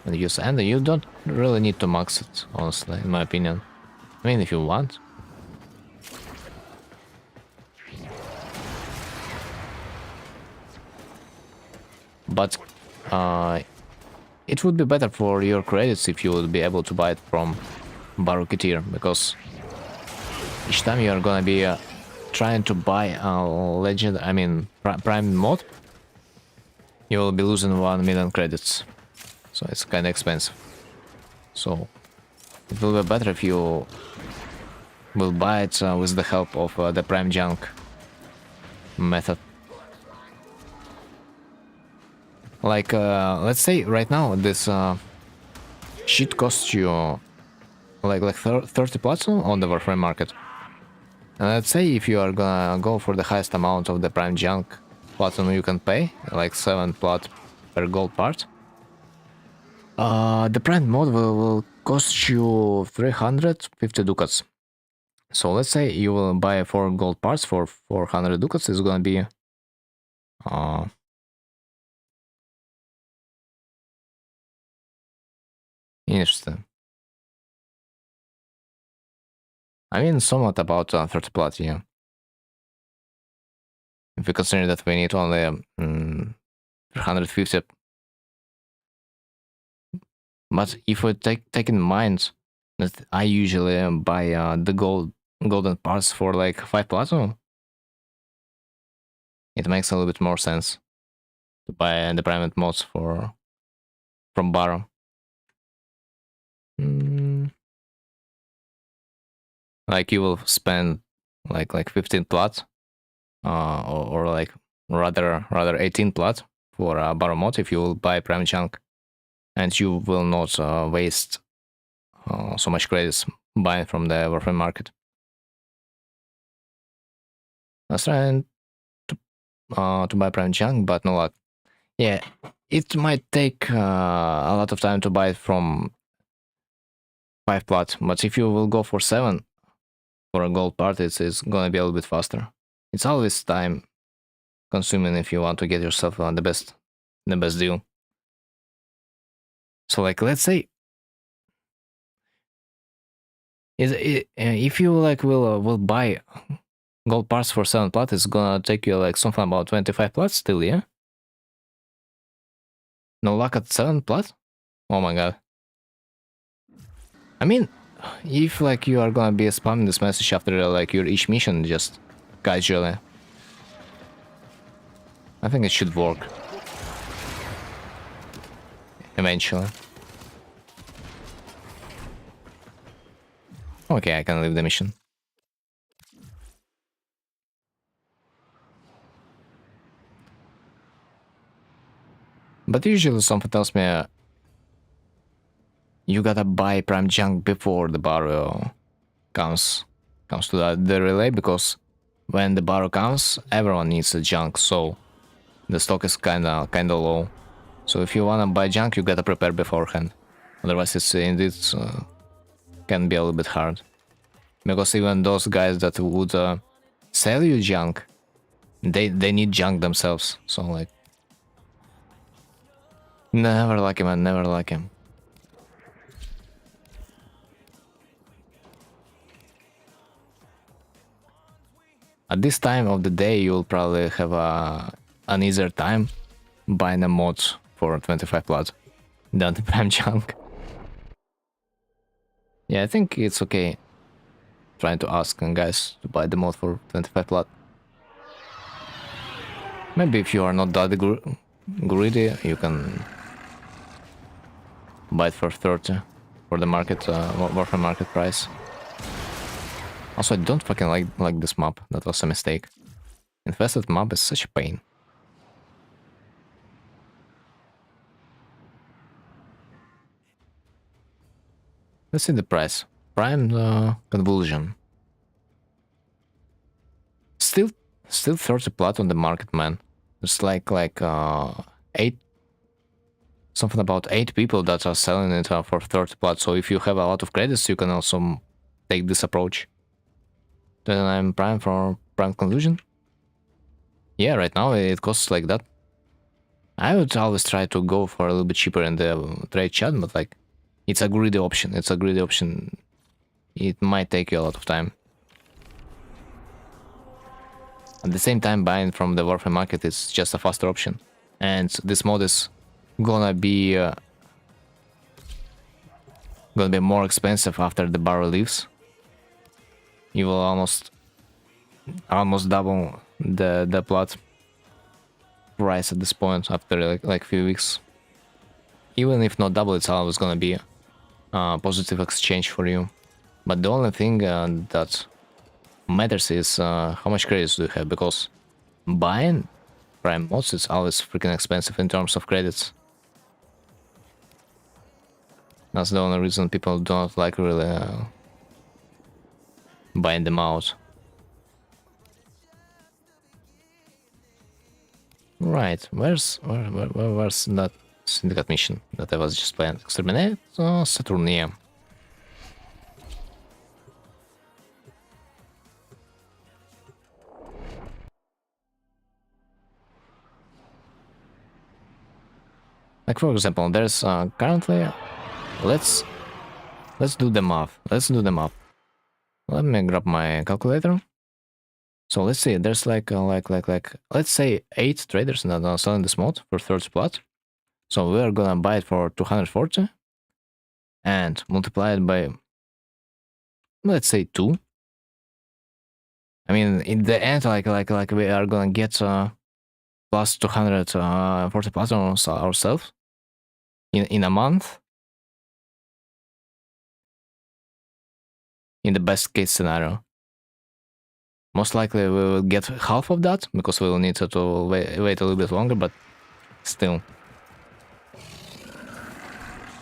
And use, and you don't really need to max it, honestly, in my opinion. I mean, if you want. But it would be better for your credits if you would be able to buy it from Baruketeer, because each time you are gonna be trying to buy a legend, I mean prime mod, you will be losing 1 million credits. So it's kind of expensive. So it will be better if you will buy it with the help of the prime junk method. Like, let's say right now this shit costs you like 30 platinum on the warframe market. And let's say if you are gonna go for the highest amount of the prime junk platinum you can pay, like 7 plat per gold part. The prime mod will cost you 350 ducats. So let's say you will buy 4 gold parts for 400 ducats. It's gonna be interesting. I mean, somewhat about 30 plat, yeah. If you consider that we need only 350. But if we take in mind that I usually buy the golden parts for like 5 platinum, it makes a little bit more sense to buy the private mods from Barrow. Like you will spend like 15 plat, or like rather 18 plat for a Barrow mod if you will buy prime chunk, and you will not waste so much credits buying from the warframe market. I was trying to buy prime chunk, but no luck. Yeah, it might take a lot of time to buy it from 5 plat, but if you will go for 7 for a gold part, it's gonna be a little bit faster. It's always time consuming if you want to get yourself the best deal. So like, let's say if you like will buy gold parts for 7 plat, it's gonna take you like something about 25 plat still, yeah? No luck at 7 plat? Oh my god. I mean, if like you are gonna be spamming this message after like your each mission, just casually, I think it should work eventually. Okay, I can leave the mission. But usually something tells me you gotta buy prime junk before the barrel comes to the relay, because when the barrel comes, everyone needs the junk, so the stock is kinda low. So if you wanna buy junk, you gotta prepare beforehand. Otherwise, it's indeed can be a little bit hard. Because even those guys that would sell you junk, they need junk themselves. So like, never lucky, man, never lucky. At this time of the day, you'll probably have an easier time buying a mod for 25 plat than the prime junk. Yeah, I think it's okay trying to ask guys to buy the mod for 25 plat. Maybe if you are not that greedy, you can buy it for 30 for the market, warframe market price. Also, I don't fucking like this map. That was a mistake. Infested map is such a pain. Let's see the price. Prime convulsion. Still 30 plat on the market, man. There's like 8, something about 8 people that are selling it for 30 plat. So if you have a lot of credits, you can also take this approach. Then I'm prime for prime confusion. Yeah, right now it costs like that. I would always try to go for a little bit cheaper in the trade chat, but like, it's a greedy option. It's a greedy option. It might take you a lot of time. At the same time, buying from the warframe market is just a faster option. And this mod is gonna be more expensive after the barrel leaves. You will almost double the plot price at this point after like few weeks. Even if not double, it's always gonna be a positive exchange for you. But the only thing that matters is how much credits do you have, because buying prime mods is always freaking expensive in terms of credits. That's the only reason people don't like really buying them out. Right, where's that syndicate mission that I was just playing? Exterminate Saturnia. Like for example, there's currently, let's do the math. Let me grab my calculator. So let's see, there's like let's say 8 traders that are selling this mod for 30 plat. So we are gonna buy it for 240 and multiply it by, let's say, 2. I mean, in the end, like we are gonna get plus 240 plat ourselves in a month. In the best case scenario. Most likely we will get half of that, because we will need to wait a little bit longer, but still.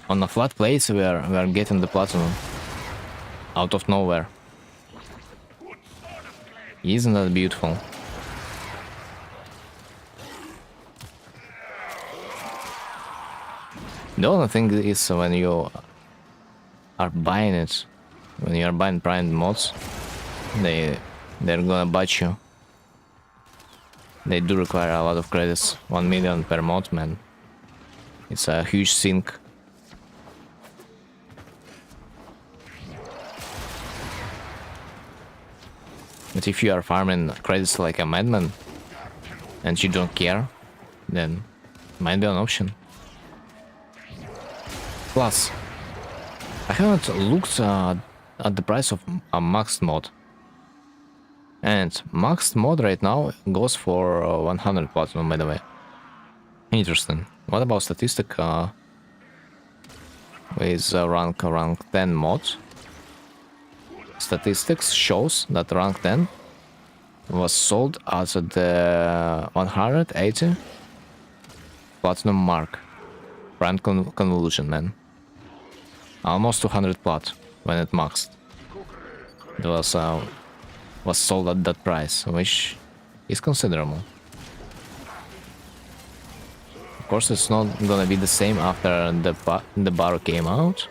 On a flat place, we are getting the platinum out of nowhere. Isn't that beautiful? The only thing is when you are buying it, when you are buying prime mods, they're gonna bite you. They do require a lot of credits. 1 million per mod, man. It's a huge sink. But if you are farming credits like a madman and you don't care, then it might be an option. Plus, I haven't looked at the price of a maxed mod. And maxed mod right now goes for 100 platinum, by the way. Interesting. What about statistic with rank 10 mod? Statistics shows that rank 10 was sold at the 180 platinum mark. Prime convolution, man. Almost 200 plat when it maxed. It was sold at that price, which is considerable. Of course, it's not gonna be the same after the bar came out,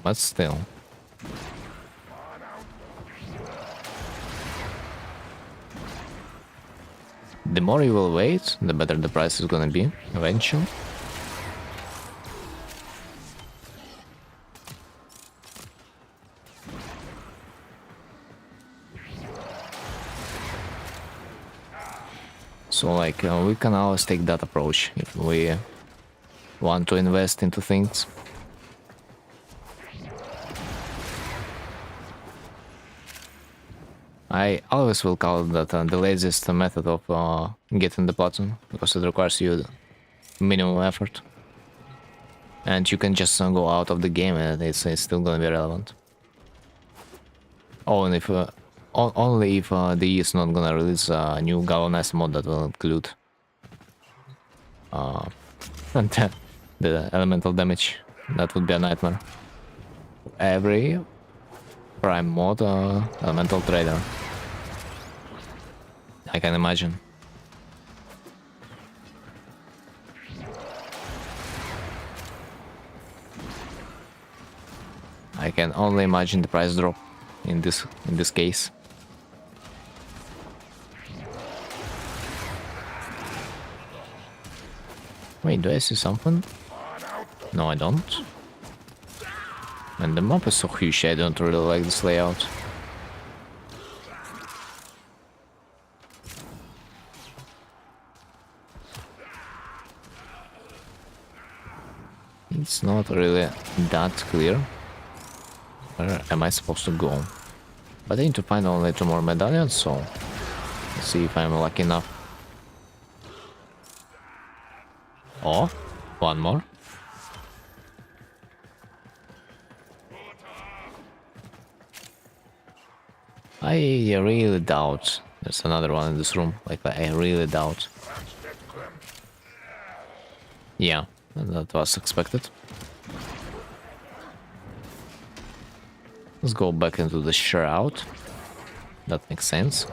but still. The more you will wait, the better the price is gonna be eventually. So like we can always take that approach if we want to invest into things. I always will call that the laziest method of getting the platinum, because it requires you minimum effort. And you can just go out of the game and it's still gonna be relevant. Oh, and if only if DE is not gonna release a new galvanized mod that will include the elemental damage. That would be a nightmare. Every prime mod elemental trader. I can imagine. I can only imagine the price drop in this case. Wait, do I see something? No, I don't. And the map is so huge, I don't really like this layout. It's not really that clear. Where am I supposed to go? But I need to find only 2 more medallions, so let's see if I'm lucky enough. Oh, 1 more. I really doubt there's another one in this room. Like, I really doubt. Yeah, that was expected. Let's go back into the shroud. That makes sense.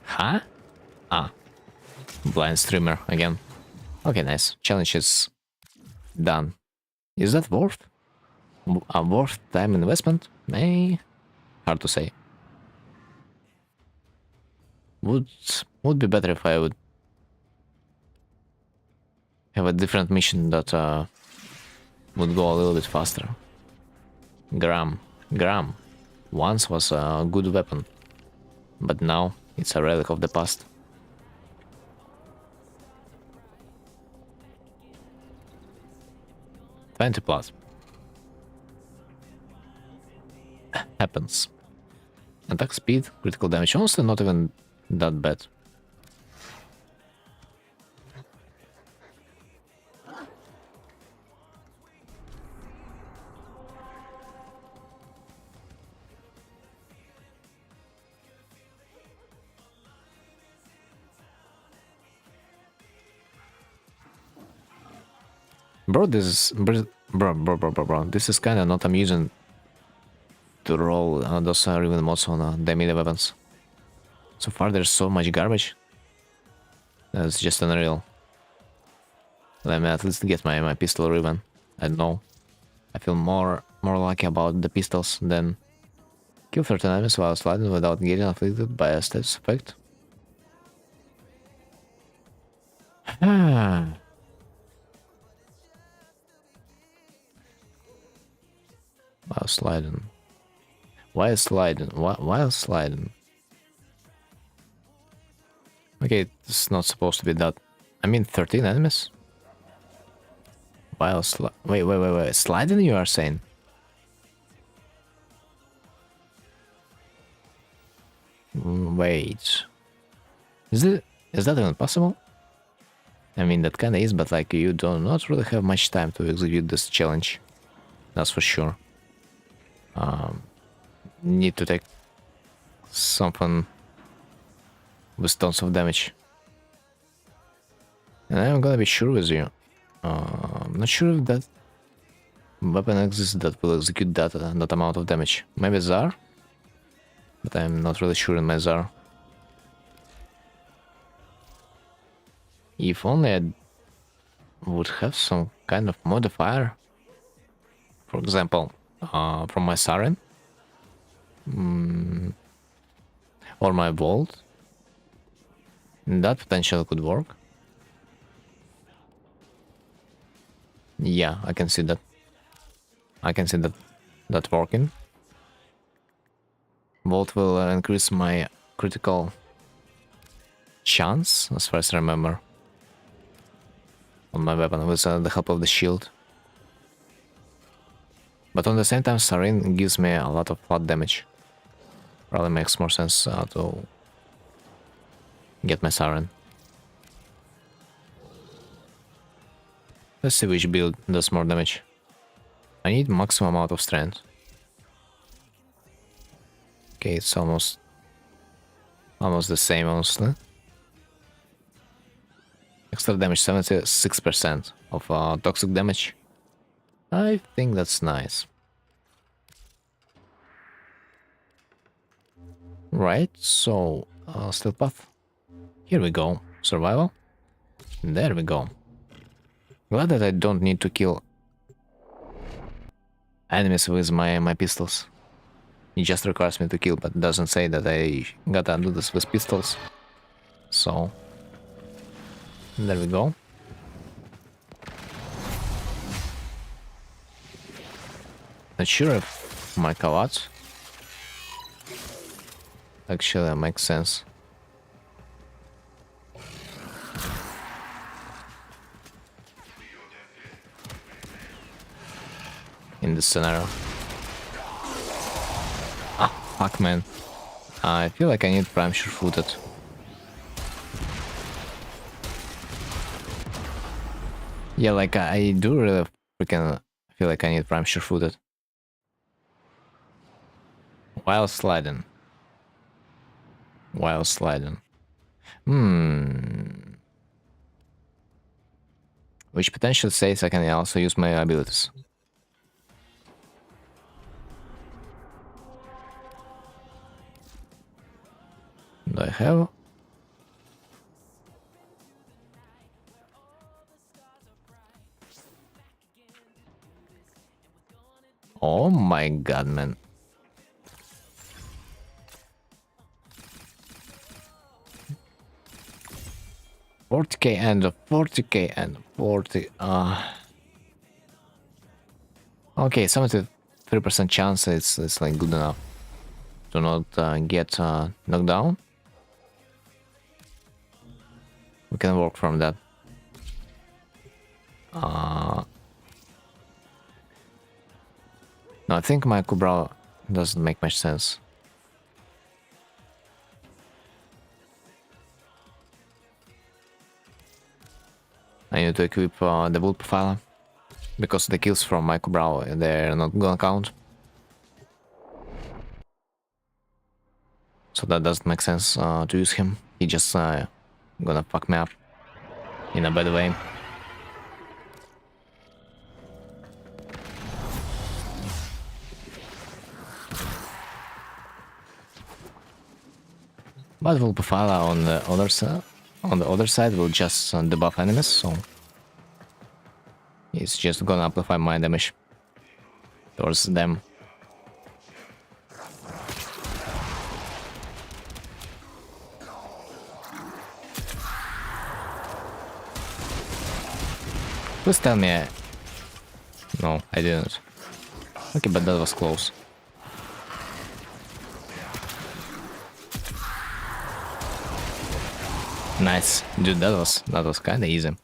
Huh? Ah. Blind streamer again. Okay, nice. Challenge is done. Is that worth? A worth time investment? Hard to say. Would be better if I would have a different mission that would go a little bit faster. Gram once was a good weapon, but now it's a relic of the past. $20+. Happens. Attack speed, critical damage, honestly not even that bad. Bro, this is bro. This is kind of not amusing to roll those riven mods on the melee weapons. So far, there's so much garbage. That's just unreal. Let me at least get my pistol riven. I don't know. I feel more lucky about the pistols than kill 13 enemies while sliding without getting afflicted by a status effect. While sliding. While sliding. Okay, Okay, it's not supposed to be that. I mean, 13 enemies? While wait. Sliding, you are saying? Wait. Is that even possible? I mean, that kinda is, but like, you do not really have much time to execute this challenge. That's for sure. Need to take something with tons of damage. And I'm gonna be sure with you. I'm not sure if that weapon exists that will execute that amount of damage. Maybe Zar? But I'm not really sure in my Zar. If only I would have some kind of modifier. For example, from my Siren. Or my Bolt. That potentially could work. Yeah, I can see that. I can see that working. Bolt will increase my critical chance, as far as I remember, on my weapon with the help of the shield. But on the same time, Sarin gives me a lot of flat damage. Probably makes more sense to get my Siren. Let's see which build does more damage. I need maximum amount of strength. Okay, it's almost the same, honestly. Extra damage, 76% of toxic damage. I think that's nice. Right, so still path. Here we go. Survival. There we go. Glad that I don't need to kill enemies with my pistols. It just requires me to kill, but doesn't say that I gotta do this with pistols. So there we go. Not sure if my Kawats actually makes sense. In this scenario. Ah, fuck, man. I feel like I need prime sure-footed. Yeah, like I do really freaking feel like I need prime sure-footed. While sliding. Which potentially says I can also use my abilities. Do I have? Oh my god, man. $40k and 40k and 40. Okay, 73% chance it's like good enough to not get knocked down. We can work from that. No, I think my Kubra doesn't make much sense. I need to equip the build profiler because the kills from my Kubra, they're not gonna count. So that doesn't make sense to use him. He just gonna fuck me up in a bad way. But build profiler on the other side will just debuff enemies, so it's just gonna amplify my damage towards them. Please tell me No, I didn't. Okay, but that was close. Nice. Dude, that was kinda easy.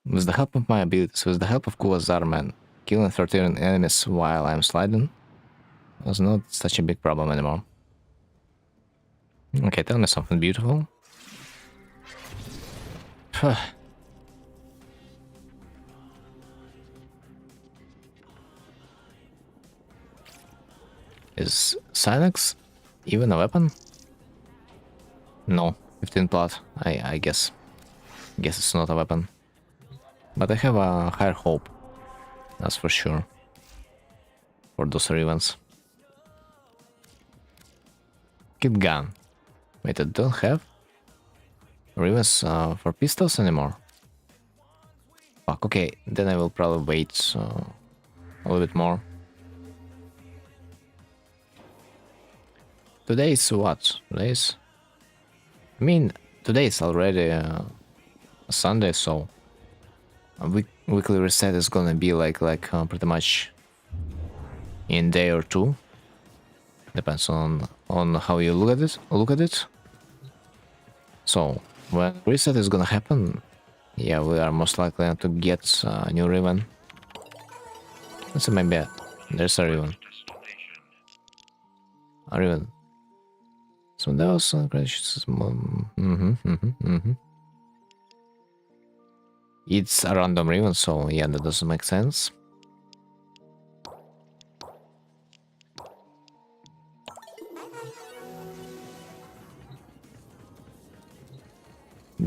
With the help of my abilities, with the help of Kuva's Zarman, killing 13 enemies while I'm sliding was not such a big problem anymore. Okay, tell me something beautiful. Is Silex even a weapon? No, 15 plat, I guess. Guess it's not a weapon. But I have a higher hope, that's for sure. For those events. Kit gun. Wait, I don't have Rivers for pistols anymore. Fuck, okay, then I will probably wait a little bit more. Today is what? Today's... I mean, today is already Sunday, so a weekly reset is gonna be like pretty much in day or two. Depends on how you look at it. So when reset is gonna happen, yeah, we are most likely to get a new Riven. Let's see, maybe there's a Riven. A Riven. So that was It's a random Riven, so yeah, that doesn't make sense.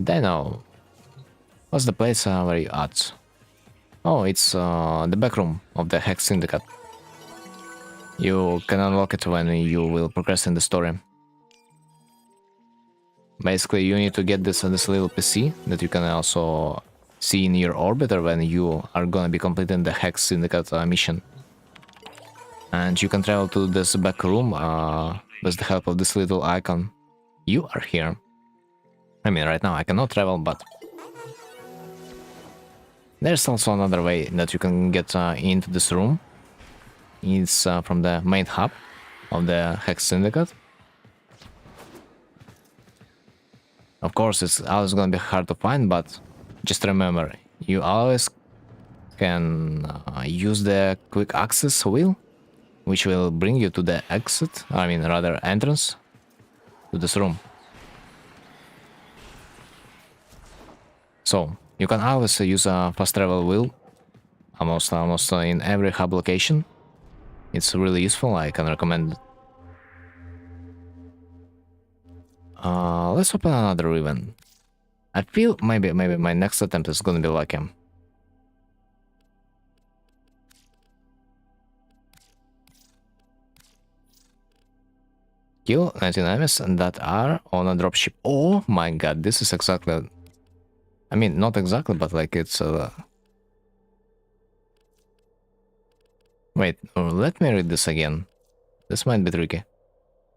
Dino, what's the place where you at? Oh, it's the back room of the Hex Syndicate. You can unlock it when you will progress in the story. Basically, you need to get this little PC that you can also see in your orbiter when you are gonna be completing the Hex Syndicate mission. And you can travel to this back room with the help of this little icon. You are here. I mean, right now I cannot travel, but there's also another way that you can get into this room. It's from the main hub of the Hex Syndicate. Of course, it's always gonna be hard to find, but just remember, you always can use the quick access wheel, which will bring you to the exit, I mean rather entrance to this room. So you can always use a fast travel wheel almost in every hub location. It's really useful, I can recommend it. Let's open another Riven. I feel maybe my next attempt is gonna be lucky. Kill 19 enemies that are on a dropship. Oh my god, this is exactly... I mean, not exactly, but like it's... Wait, let me read this again. This might be tricky.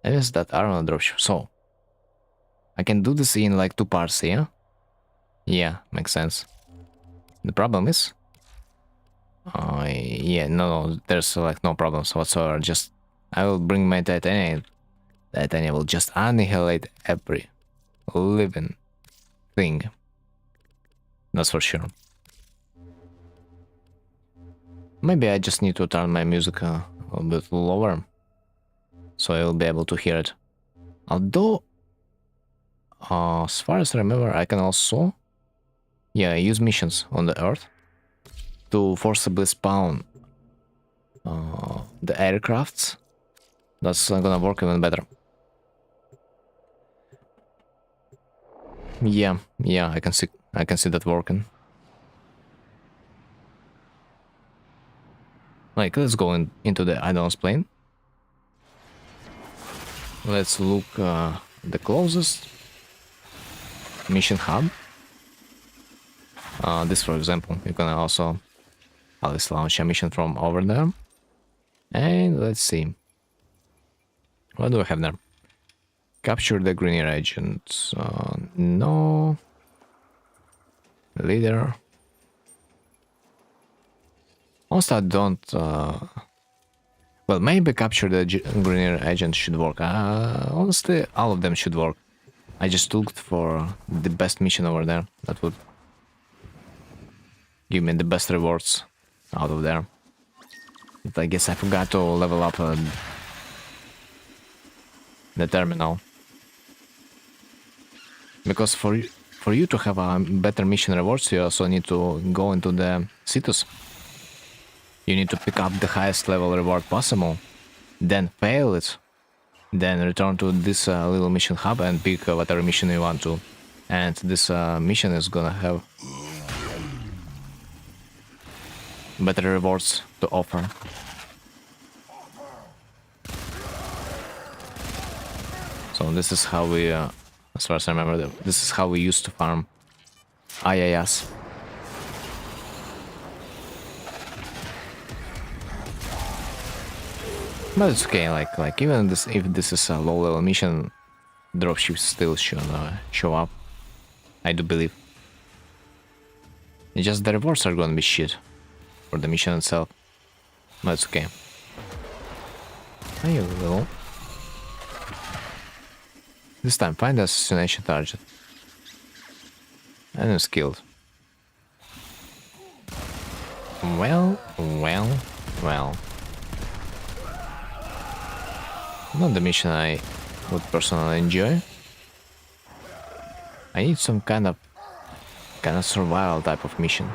Enemies that are on a dropship. So, I can do this in like 2 parts, yeah? Yeah, makes sense. The problem is... yeah, no, there's like no problems whatsoever. Just, I will bring my titanium. Titanium will just annihilate every living thing. That's for sure. Maybe I just need to turn my music a little bit lower, so I will be able to hear it. Although, as far as I remember, I can also, yeah, use missions on the Earth to forcibly spawn the aircrafts. That's gonna work even better. Yeah, I can see that working. Like, let's go into the Idol's plane. Let's look the closest mission hub. This, for example, you can also always launch a mission from over there. And let's see. What do I have there? Capture the Greener agent. No. Leader. Also, I don't... well, maybe capture the Greener agent should work. Honestly, all of them should work. I just looked for the best mission over there that would give me the best rewards out of there. But I guess I forgot to level up the terminal. Because for you to have a better mission rewards, you also need to go into the Citus. You need to pick up the highest level reward possible, then fail it, then return to this little mission hub and pick whatever mission you want to. And this mission is gonna have better rewards to offer. So this is how we, as far as I remember, this is how we used to farm IIS. But it's okay, like even this, if this is a low level mission, dropships still should show up. I do believe. It's just the rewards are gonna be shit for the mission itself. But it's okay. Hey, you little. This time, find the assassination target. And it's killed. Well. Not the mission I would personally enjoy. I need some kind of survival type of mission.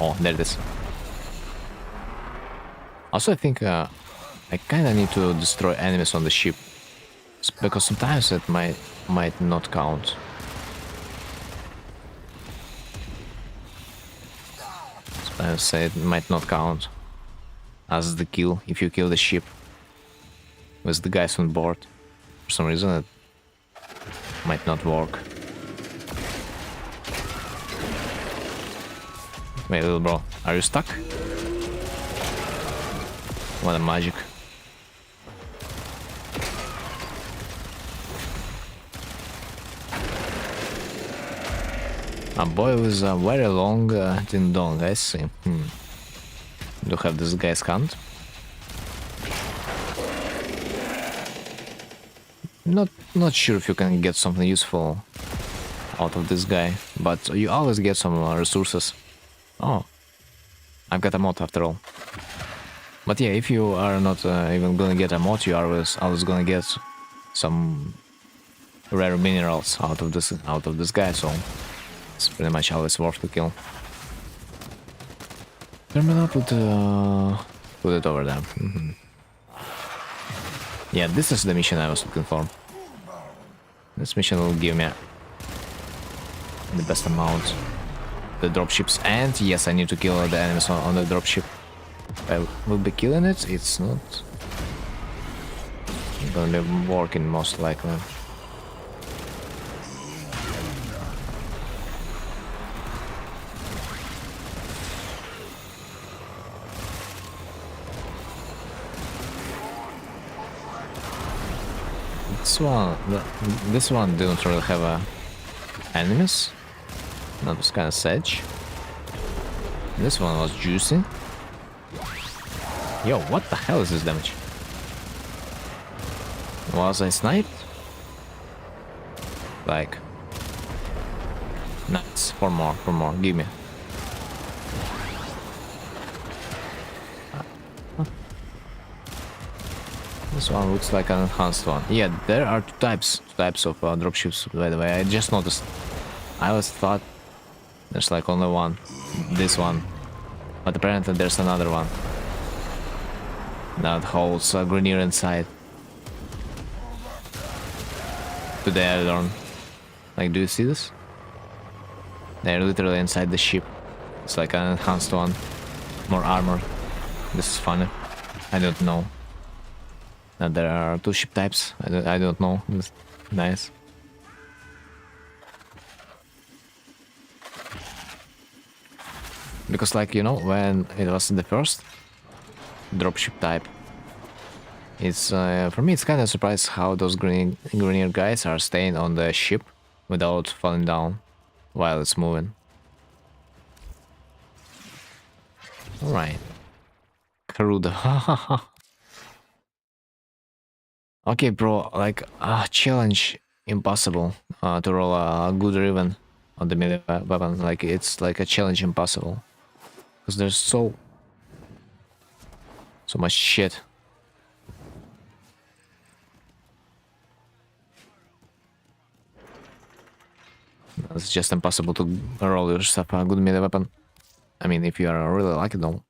Oh, there it is. Also, I think I kind of need to destroy enemies on the ship, because sometimes it might not count. Sometimes say it might not count as the kill if you kill the ship with the guys on board. For some reason, it might not work. Wait, little bro, are you stuck? What a magic. A boy with a very long ding dong, I see. Do have this guy's hunt? Not sure if you can get something useful out of this guy, but you always get some resources. Oh, I've got a mod after all. But yeah, if you are not even gonna get a mod, you are always gonna get some rare minerals out of this guy, so it's pretty much always worth to kill. Terminal, put it over there. Yeah, this is the mission I was looking for. This mission will give me the best amount. The dropships, and yes, I need to kill the enemies on the dropship. I will be killing it, it's not gonna be working most likely. This one didn't really have enemies. That was kind of sedge. This one was juicy. Yo, what the hell is this damage? Was I sniped? Like... Nice, four more, give me. This one looks like an enhanced one. Yeah, there are two types of dropships, by the way. I just noticed. I always thought there's like only one. This one. But apparently there's another one that holds a grenade inside. To the airborne. Like, do you see this? They're literally inside the ship. It's like an enhanced one. More armor. This is funny. I don't know. There are two ship types. I don't know. It's nice. Because, like, you know, when it was the first dropship type, it's for me it's kind of surprised how those greener guys are staying on the ship without falling down while it's moving. All right, crude. Okay, bro, like, challenge impossible to roll a good ribbon on the melee weapon. Like, it's like a challenge impossible. Because there's so much shit. It's just impossible to roll yourself a good melee weapon. I mean, if you are really lucky, though.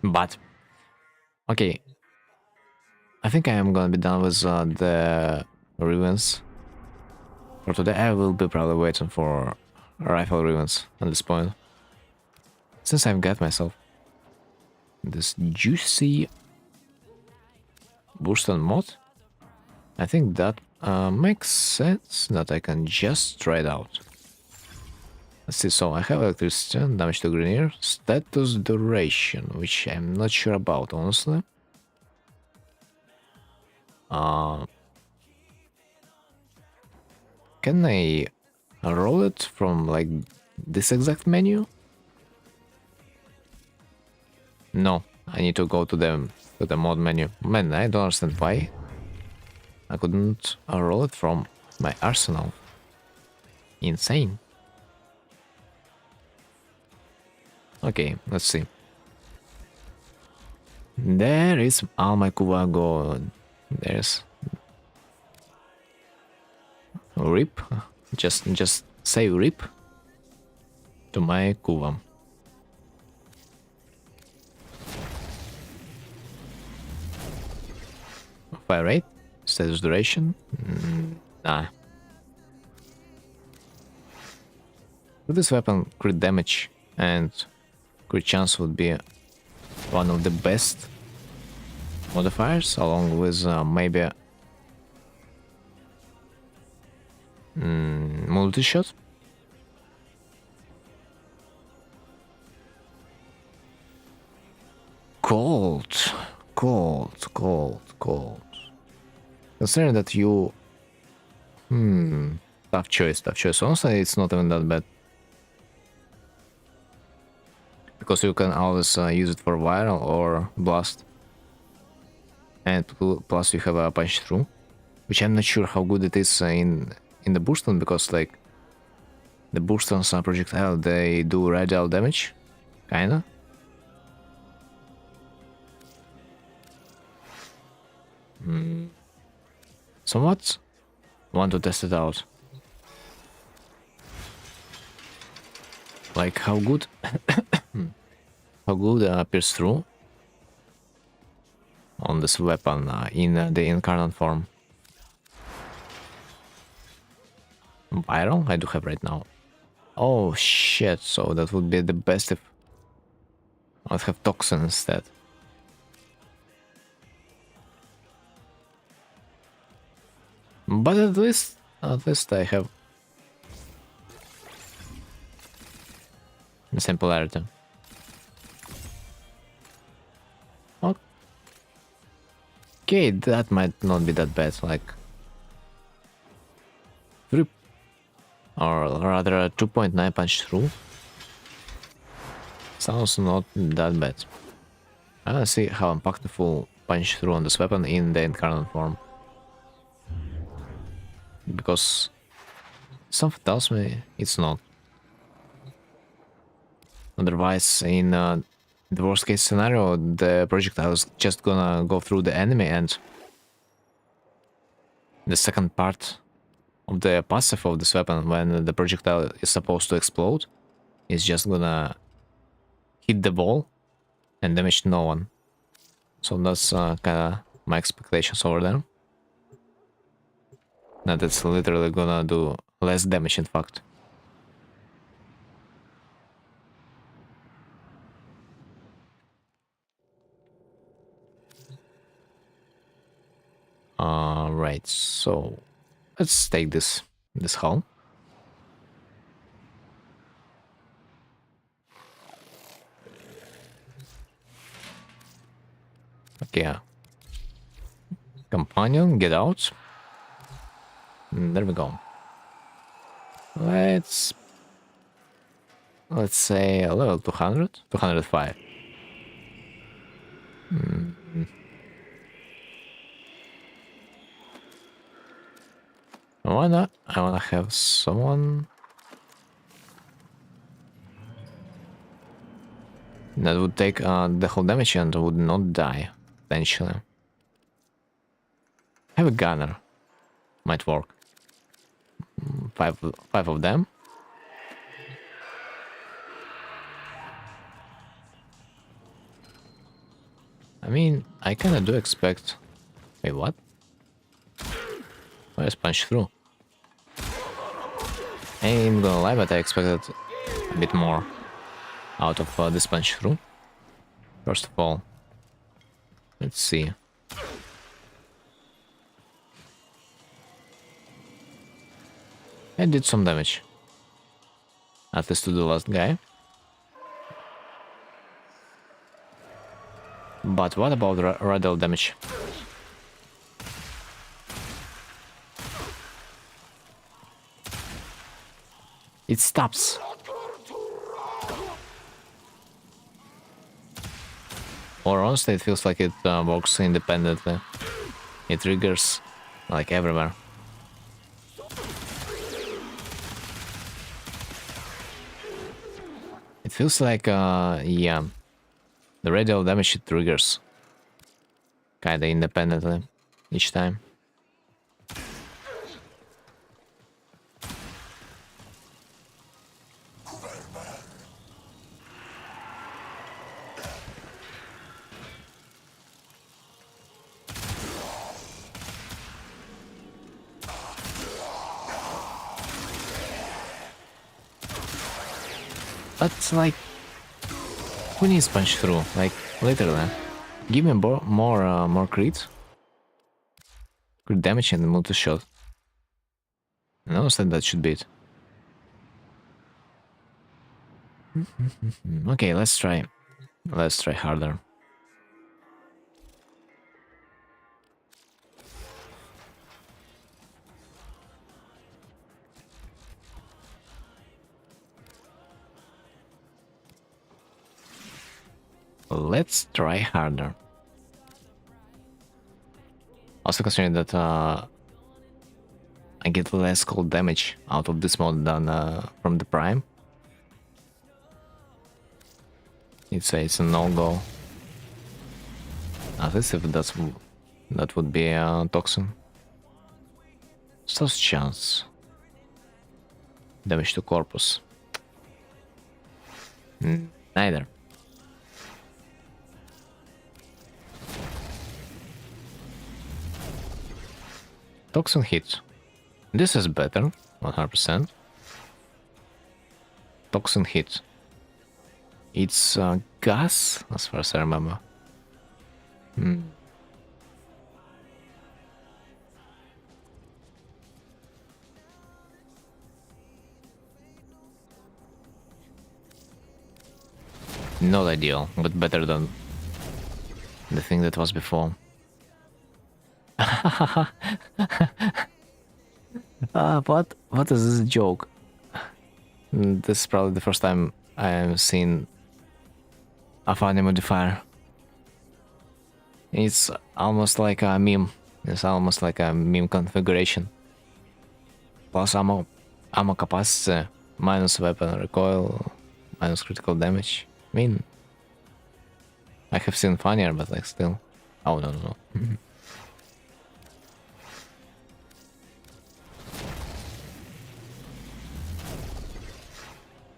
But, okay. I think I am gonna be done with the ribbons. For today, I will be probably waiting for rifle ribbons at this point. Since I've got myself this juicy boost on mod, I think that makes sense that I can just try it out. Let's see, so I have electricity, damage to Grenier, status duration, which I'm not sure about, honestly. Can I roll it from like this exact menu? No, I need to go to the mod menu. Man, I don't understand why I couldn't roll it from my arsenal. Insane. Okay, let's see. There is all my Kuva gone. There's rip. Just say rip to my Kuva. Fire rate, status duration. Nah. With this weapon, crit damage and crit chance would be one of the best modifiers, along with maybe multi-shot. Cold. Considering that you... Tough choice. Honestly, it's not even that bad. Because you can always use it for viral or blast. And plus you have a punch through. Which I'm not sure how good it is in the booston, because like... The boostons projectile, they do radial damage. Kinda. Somewhat want to test it out. Like how good pierce through on this weapon in the incarnate form. Viral I do have right now. Oh shit, so that would be the best if I'd have toxin instead. But at least I have the same polarity. Okay, that might not be that bad, like 3 or rather a 2.9 punch through. Sounds not that bad. I wanna see how impactful punch through on this weapon in the incarnate form. Because something tells me it's not. Otherwise, in the worst case scenario, the projectile is just gonna go through the enemy, and the second part of the passive of this weapon, when the projectile is supposed to explode, is just gonna hit the wall and damage no one. So that's kinda my expectations over there. That it's literally gonna do less damage, in fact. Right, so let's take this hull. Okay, companion, get out. There we go. Let's say a level 200, 205. Why not? I wanna have someone that would take the whole damage and would not die, potentially. Have a gunner. Might work. Five of them. I mean, I kinda do expect... Wait, what? I just punched through. I ain't gonna lie, but I expected a bit more out of this punch through. First of all, let's see. I did some damage. At least to the last guy. But what about radial damage? It stops. Or honestly, it feels like it works independently. It triggers like everywhere. It feels like, yeah, the radial damage it triggers kinda independently each time. But like, who needs punch through? Like, literally, give me more crit damage and multi shot. And honestly, that should be it. Okay, let's try. Let's try harder. Let's try harder. Also considering that I get less cold damage out of this mod than from the Prime. It's a no-go. At least if that would be a toxin. Source chance. Damage to corpus. Neither. Toxin hit. This is better, 100%. Toxin hit. It's gas, as far as I remember. Not ideal, but better than the thing that was before. What is this joke? This is probably the first time I have seen a funny modifier. It's almost like a meme. It's almost like a meme configuration. Plus ammo capacity, minus weapon recoil, minus critical damage. I mean, I have seen funnier, but like still. Oh no.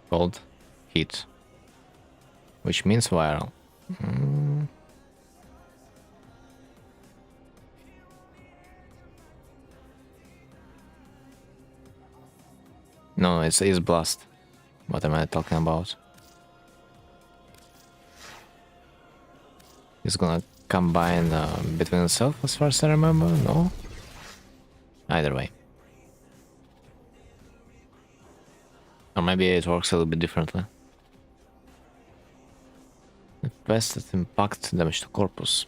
Cold hit, which means viral. No, it's blast. What am I talking about? It's gonna combine between itself, as far as I remember. No. Either way. Or maybe it works a little bit differently. Best at impact damage to corpus.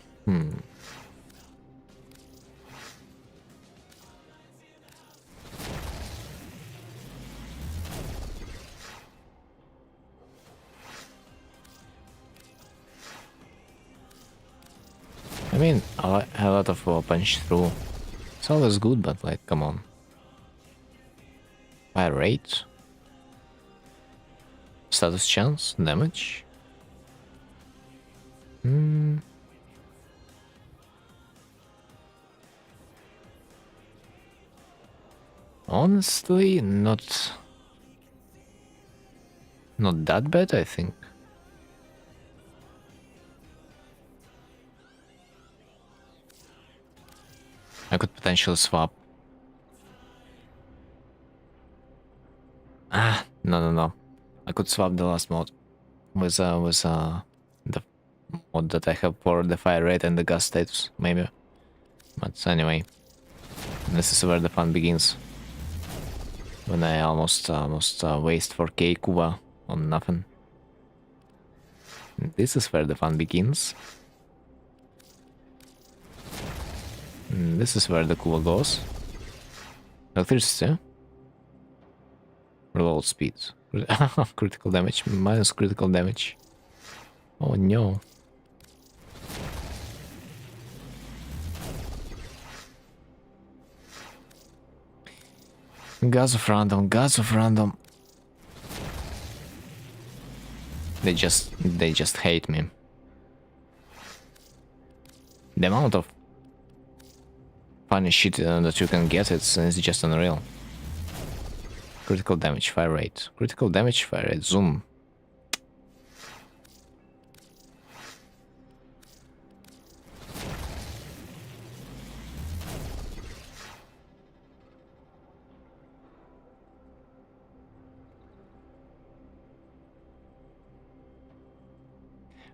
mean, a lot of punch through. It's always good, but like, come on. Fire rate. Status chance, damage. Honestly, not that bad, I think. I could potentially swap. No. I could swap the last mod with the mod that I have for the fire rate and the gas status, maybe. But anyway, this is where the fun begins. When I almost waste 4k Kuba on nothing. This is where the fun begins. This is where the Kuba goes. Electricity. Reload speed. Critical damage. Minus critical damage. Oh no. Gods of random, gods of random. They just hate me. The amount of funny shit that you can get, it's just unreal. Critical damage, fire rate. Critical damage, fire rate, zoom.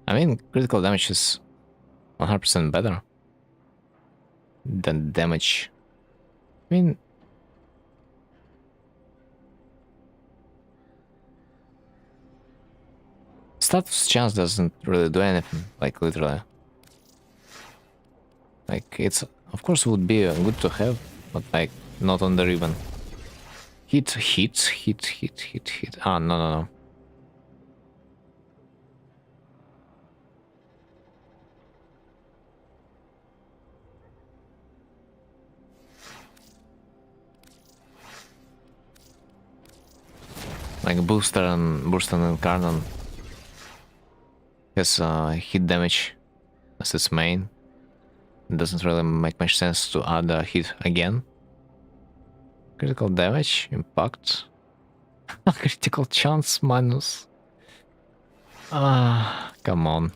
I mean, critical damage is 100% better than damage. I mean, status chance doesn't really do anything, like literally. Like, it's, of course, would be good to have, but like, not on the ribbon. Hit. Ah, no. Like Booster and Carnon has hit damage as its main. It doesn't really make much sense to add a hit again. Critical damage, impact. Critical chance minus. Come on.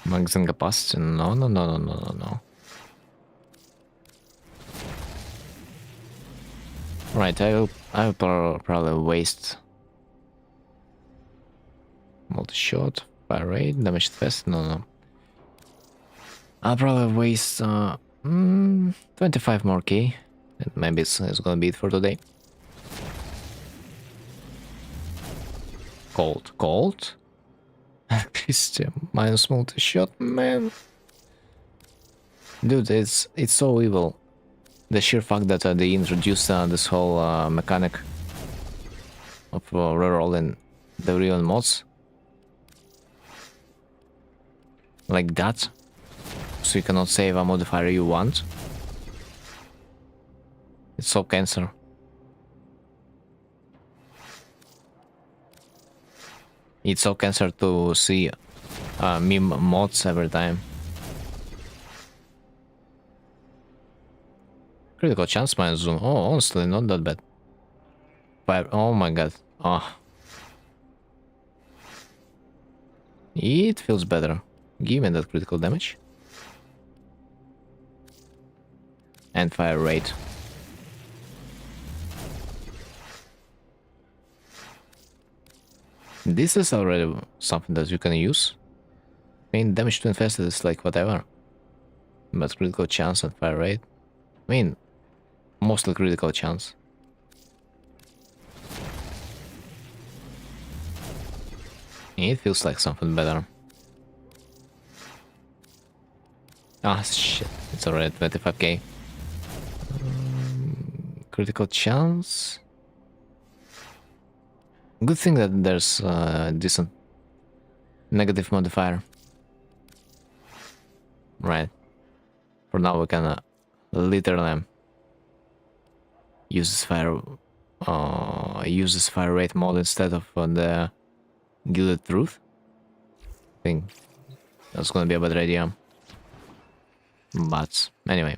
Magazine capacity? No. Right, I will probably waste multi-shot, fire rate, damage fast. No. I'll probably waste 25 more K. And maybe it's gonna be it for today. Cold? Christian, minus multi-shot, man. Dude, it's so evil. The sheer fact that they introduced this whole mechanic of rerolling the real mods. Like that. So you cannot save a modifier you want. It's so cancer. It's so cancer to see meme mods every time. Critical chance minus zoom. Oh, honestly, not that bad. Fire. Oh my god. Oh. It feels better. Give me that critical damage. And fire rate. This is already something that you can use. I mean, damage to infested is like whatever. But critical chance and fire rate. I mean, mostly critical chance. It feels like something better. Ah, shit. It's already 25k. Critical chance. Good thing that there's a decent negative modifier. Right. For now we can literally use this fire rate mode instead of the Gilded Truth. I think that's gonna be a better idea. But anyway,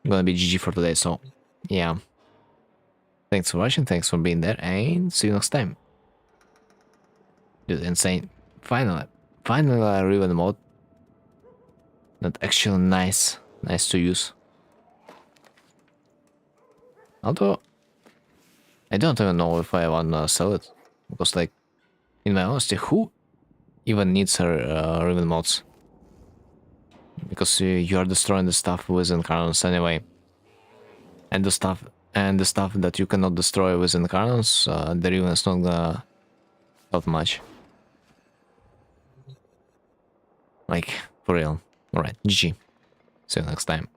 gonna be GG for today. So yeah, thanks for watching, thanks for being there, and see you next time. Dude, insane. Finally a Riven mode. That actually nice to use. Although I don't even know if I wanna sell it, because like, in my honesty, who even needs her Riven mods? Because you are destroying the stuff within Carnons anyway, and the stuff that you cannot destroy within Carnons, the Riven is not gonna help much. Like, for real. Alright, GG. See you next time.